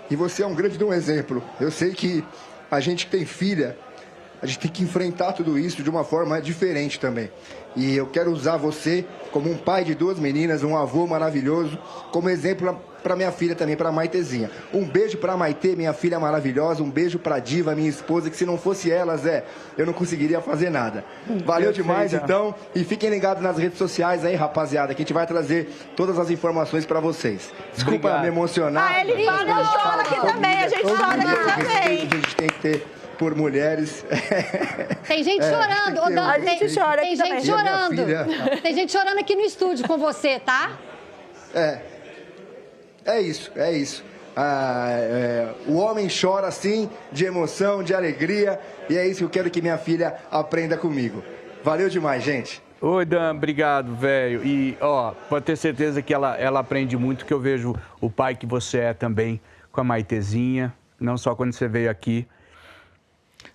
e você é um grande exemplo. Eu sei que a gente que tem filha, a gente tem que enfrentar tudo isso de uma forma diferente também. E eu quero usar você como um pai de duas meninas, um avô maravilhoso, como exemplo para minha filha também, para a Maitezinha. Um beijo para a Maite, minha filha maravilhosa, um beijo para a Diva, minha esposa, que se não fosse ela, Zé, eu não conseguiria fazer nada. Valeu demais, então, e fiquem ligados nas redes sociais aí, rapaziada, que a gente vai trazer todas as informações para vocês. Desculpa me emocionar. Ele chora aqui também, a gente chora aqui também. A gente tem que ter por mulheres. Tem gente chorando. A gente chora aqui também. Tem gente chorando. Tem gente chorando aqui no estúdio com você, tá? É isso. O homem chora assim, de emoção, de alegria, e é isso que eu quero que minha filha aprenda comigo. Valeu demais, gente. Oi, Dan, obrigado, velho. E, pode ter certeza que ela aprende muito, que eu vejo o pai que você é também com a Maitezinha. não só quando você veio aqui.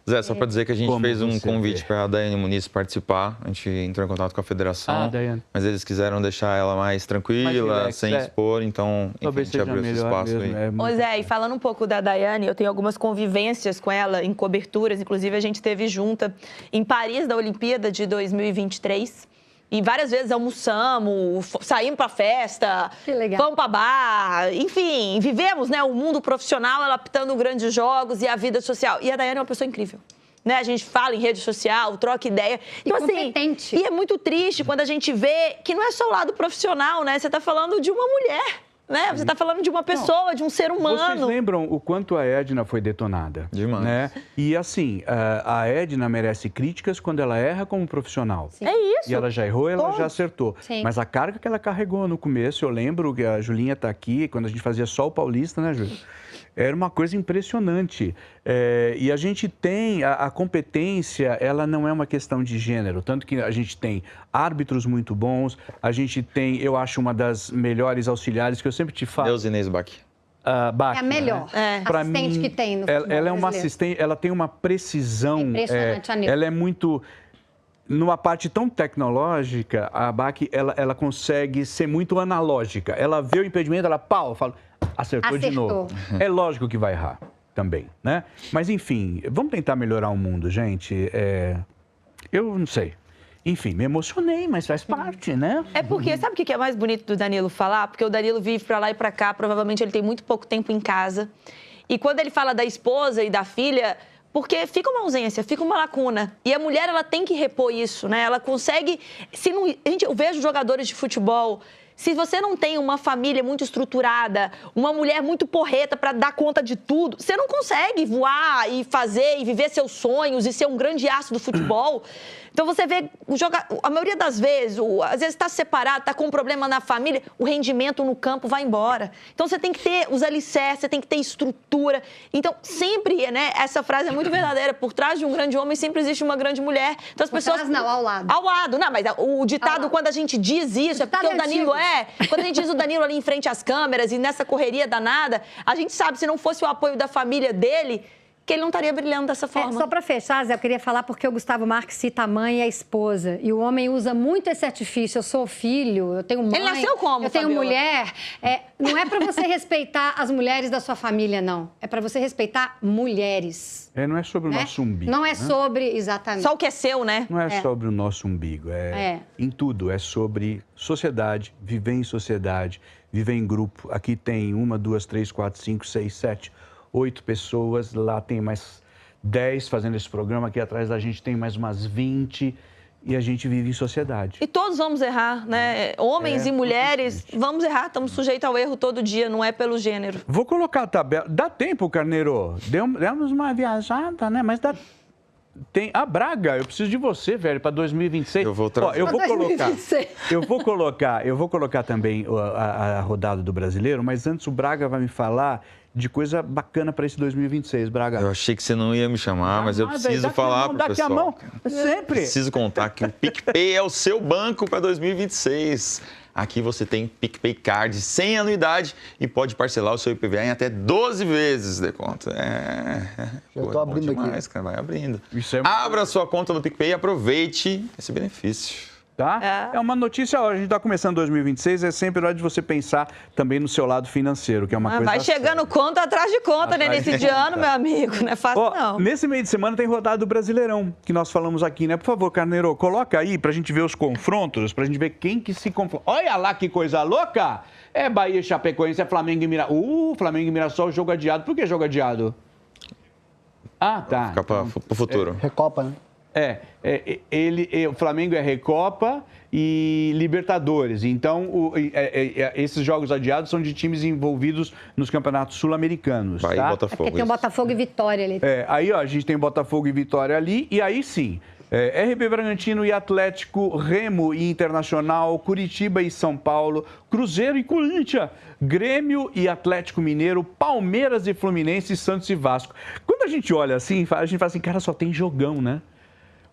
Zé, só para dizer que a gente fez um convite para a Daiane Muniz participar. A gente entrou em contato com a federação, mas eles quiseram deixar ela mais tranquila, sem expor, então enfim, a gente abriu esse espaço aí. Ô Zé, e falando um pouco da Daiane, eu tenho algumas convivências com ela em coberturas, inclusive a gente esteve junta em Paris, da Olimpíada de 2023. E várias vezes almoçamos, saímos para festa, vamos para bar, enfim, vivemos, né, o mundo profissional, ela apitando grandes jogos e a vida social. E a Daiane é uma pessoa incrível. Né? A gente fala em rede social, troca ideia. Então, competente. E é muito triste quando a gente vê que não é só o lado profissional, né? Você está falando de uma mulher. Né? Você está falando de uma pessoa, de um ser humano. Vocês lembram o quanto a Edna foi detonada? Demais. Né? E assim, a Edna merece críticas quando ela erra como profissional. Sim. É isso. E ela já errou, ela já acertou. Sim. Mas a carga que ela carregou no começo, eu lembro que a Julinha está aqui, quando a gente fazia só o Paulista, né, Júlia? Era uma coisa impressionante. E a gente tem, a competência, ela não é uma questão de gênero. Tanto que a gente tem árbitros muito bons, a gente tem, eu acho, uma das melhores auxiliares que eu sempre te falo. Deus Inês Bach. É a melhor assistente que tem no futebol ela é uma assistente, ela tem uma precisão. Impressionante, a nível. Ela é muito... Numa parte tão tecnológica, a Bach, ela consegue ser muito analógica. Ela vê o impedimento, ela fala... Acertou de novo. É lógico que vai errar também, né? Mas, enfim, vamos tentar melhorar o mundo, gente. Eu não sei. Enfim, me emocionei, mas faz parte, né? É porque, sabe o que é mais bonito do Danilo falar? Porque o Danilo vive pra lá e pra cá, provavelmente ele tem muito pouco tempo em casa. E quando ele fala da esposa e da filha... Porque fica uma ausência, fica uma lacuna. E a mulher, ela tem que repor isso, né? Ela consegue... Eu vejo jogadores de futebol... Se você não tem uma família muito estruturada, uma mulher muito porreta para dar conta de tudo, você não consegue voar e fazer e viver seus sonhos e ser um grande aço do futebol. Então você vê, a maioria das vezes, às vezes está separado, está com um problema na família, o rendimento no campo vai embora. Então você tem que ter os alicerces, você tem que ter estrutura. Então sempre, né, essa frase é muito verdadeira, por trás de um grande homem sempre existe uma grande mulher. Então as pessoas... Por trás não, ao lado. Ao lado, não, mas o ditado, quando a gente diz isso, é porque o Danilo quando a gente diz o Danilo ali em frente às câmeras e nessa correria danada, a gente sabe, se não fosse o apoio da família dele, que ele não estaria brilhando dessa forma. Só para fechar, Zé, eu queria falar porque o Gustavo Marques cita a mãe e a esposa. E o homem usa muito esse artifício. Eu sou filho, eu tenho mãe... Ele nasceu como, eu tenho mulher. Não é para você respeitar as mulheres da sua família, não. É para você respeitar mulheres. Não é sobre o nosso umbigo. Não é sobre, exatamente. Só o que é seu, né? Não é sobre o nosso umbigo. Em tudo. É sobre sociedade, viver em sociedade, viver em grupo. Aqui tem 1, 2, 3, 4, 5, 6, 7... 8 pessoas, lá tem mais 10 fazendo esse programa, aqui atrás da gente tem mais umas 20 e a gente vive em sociedade. E todos vamos errar, né? Homens e mulheres, vamos errar, estamos sujeitos ao erro todo dia, não é pelo gênero. Vou colocar a tabela, dá tempo, Carneiro? Demos uma viajada, né? Mas dá... Tem a Braga, eu preciso de você, velho, para 2026. Eu vou trazer. Eu vou colocar também a rodada do Brasileiro, mas antes o Braga vai me falar de coisa bacana para esse 2026, Braga. Eu achei que você não ia me chamar, mas eu preciso falar pro pessoal. Daqui a mão, sempre. Preciso contar que o PicPay é o seu banco para 2026. Aqui você tem PicPay Card sem anuidade e pode parcelar o seu IPVA em até 12 vezes de conta. Eu tô abrindo demais, aqui. Cara, vai abrindo. Abra a sua conta no PicPay e aproveite esse benefício. Tá? É uma notícia, a gente está começando 2026, é sempre hora de você pensar também no seu lado financeiro, que é uma coisa vai chegando séria. Conta atrás de conta, né? Nesse de ano, meu amigo, não é fácil não. Nesse meio de semana tem rodada do Brasileirão, que nós falamos aqui, né? Por favor, Carneiro, coloca aí pra gente ver os confrontos, pra gente ver quem que se confronta. Olha lá que coisa louca! É Bahia e Chapecoense, é Flamengo e Mirassol. Flamengo e Mirassol, jogo adiado. Por que jogo adiado? Ah, tá. Fica pro futuro. Recopa, né? O Flamengo é Recopa e Libertadores. Então, esses jogos adiados são de times envolvidos nos campeonatos sul-americanos. Bahia e Botafogo. Porque tem o Botafogo e Vitória ali. Aí, a gente tem Botafogo e Vitória ali. E aí, sim, RB Bragantino e Atlético, Remo e Internacional, Curitiba e São Paulo, Cruzeiro e Corinthians, Grêmio e Atlético Mineiro, Palmeiras e Fluminense, Santos e Vasco. Quando a gente olha assim, a gente fala assim, cara, só tem jogão, né?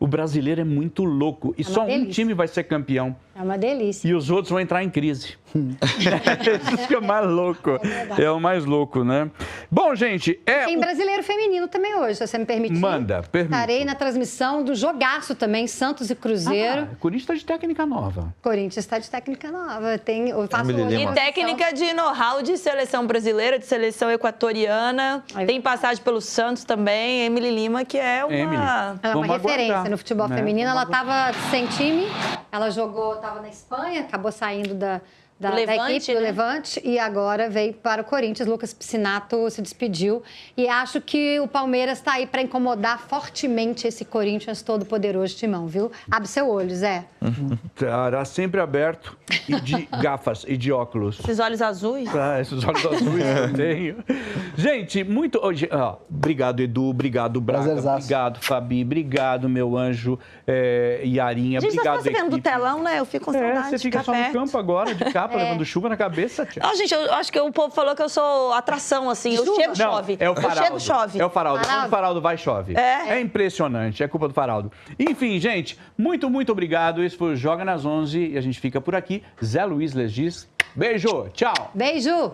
O brasileiro é muito louco e só um time vai ser campeão. É uma delícia. E os outros vão entrar em crise. Isso que é o mais louco. É o mais louco, né? Bom, gente... Tem brasileiro feminino também hoje, se você me permitir. Manda, permita. Estarei na transmissão do jogaço também, Santos e Cruzeiro. Corinthians está de técnica nova. Corinthians está de técnica nova. Eu faço hoje E técnica de know-how de seleção brasileira, de seleção equatoriana. Tem passagem pelo Santos também. Emily Lima, que é uma... Ela é uma referência no futebol feminino. Ela estava sem time, ela estava na Espanha, acabou saindo da equipe do Levante e agora veio para o Corinthians. Lucas Piscinato se despediu e acho que o Palmeiras está aí para incomodar fortemente esse Corinthians todo poderoso timão, viu? Abre seu olho, Zé. Estará sempre aberto e de gafas e de óculos. Esses olhos azuis? Esses olhos azuis que eu tenho. Gente, obrigado, Edu, obrigado, Braga, obrigado, Fabi, obrigado, meu anjo, Yarinha, obrigado, você vendo do telão, né? Eu fico com saudade. Você fica só no campo agora, de capa, levando chuva na cabeça, tia. Não, gente, eu acho que o povo falou que eu sou atração, assim. Eu chego, chove. É o Faraldo. Eu chego, chove. É o Faraldo. Quando o Faraldo vai, chove. É impressionante. É culpa do Faraldo. Enfim, gente, muito, muito obrigado. Esse foi o Joga nas 11 e a gente fica por aqui. Zé Luiz Legis. Beijo. Tchau. Beijo.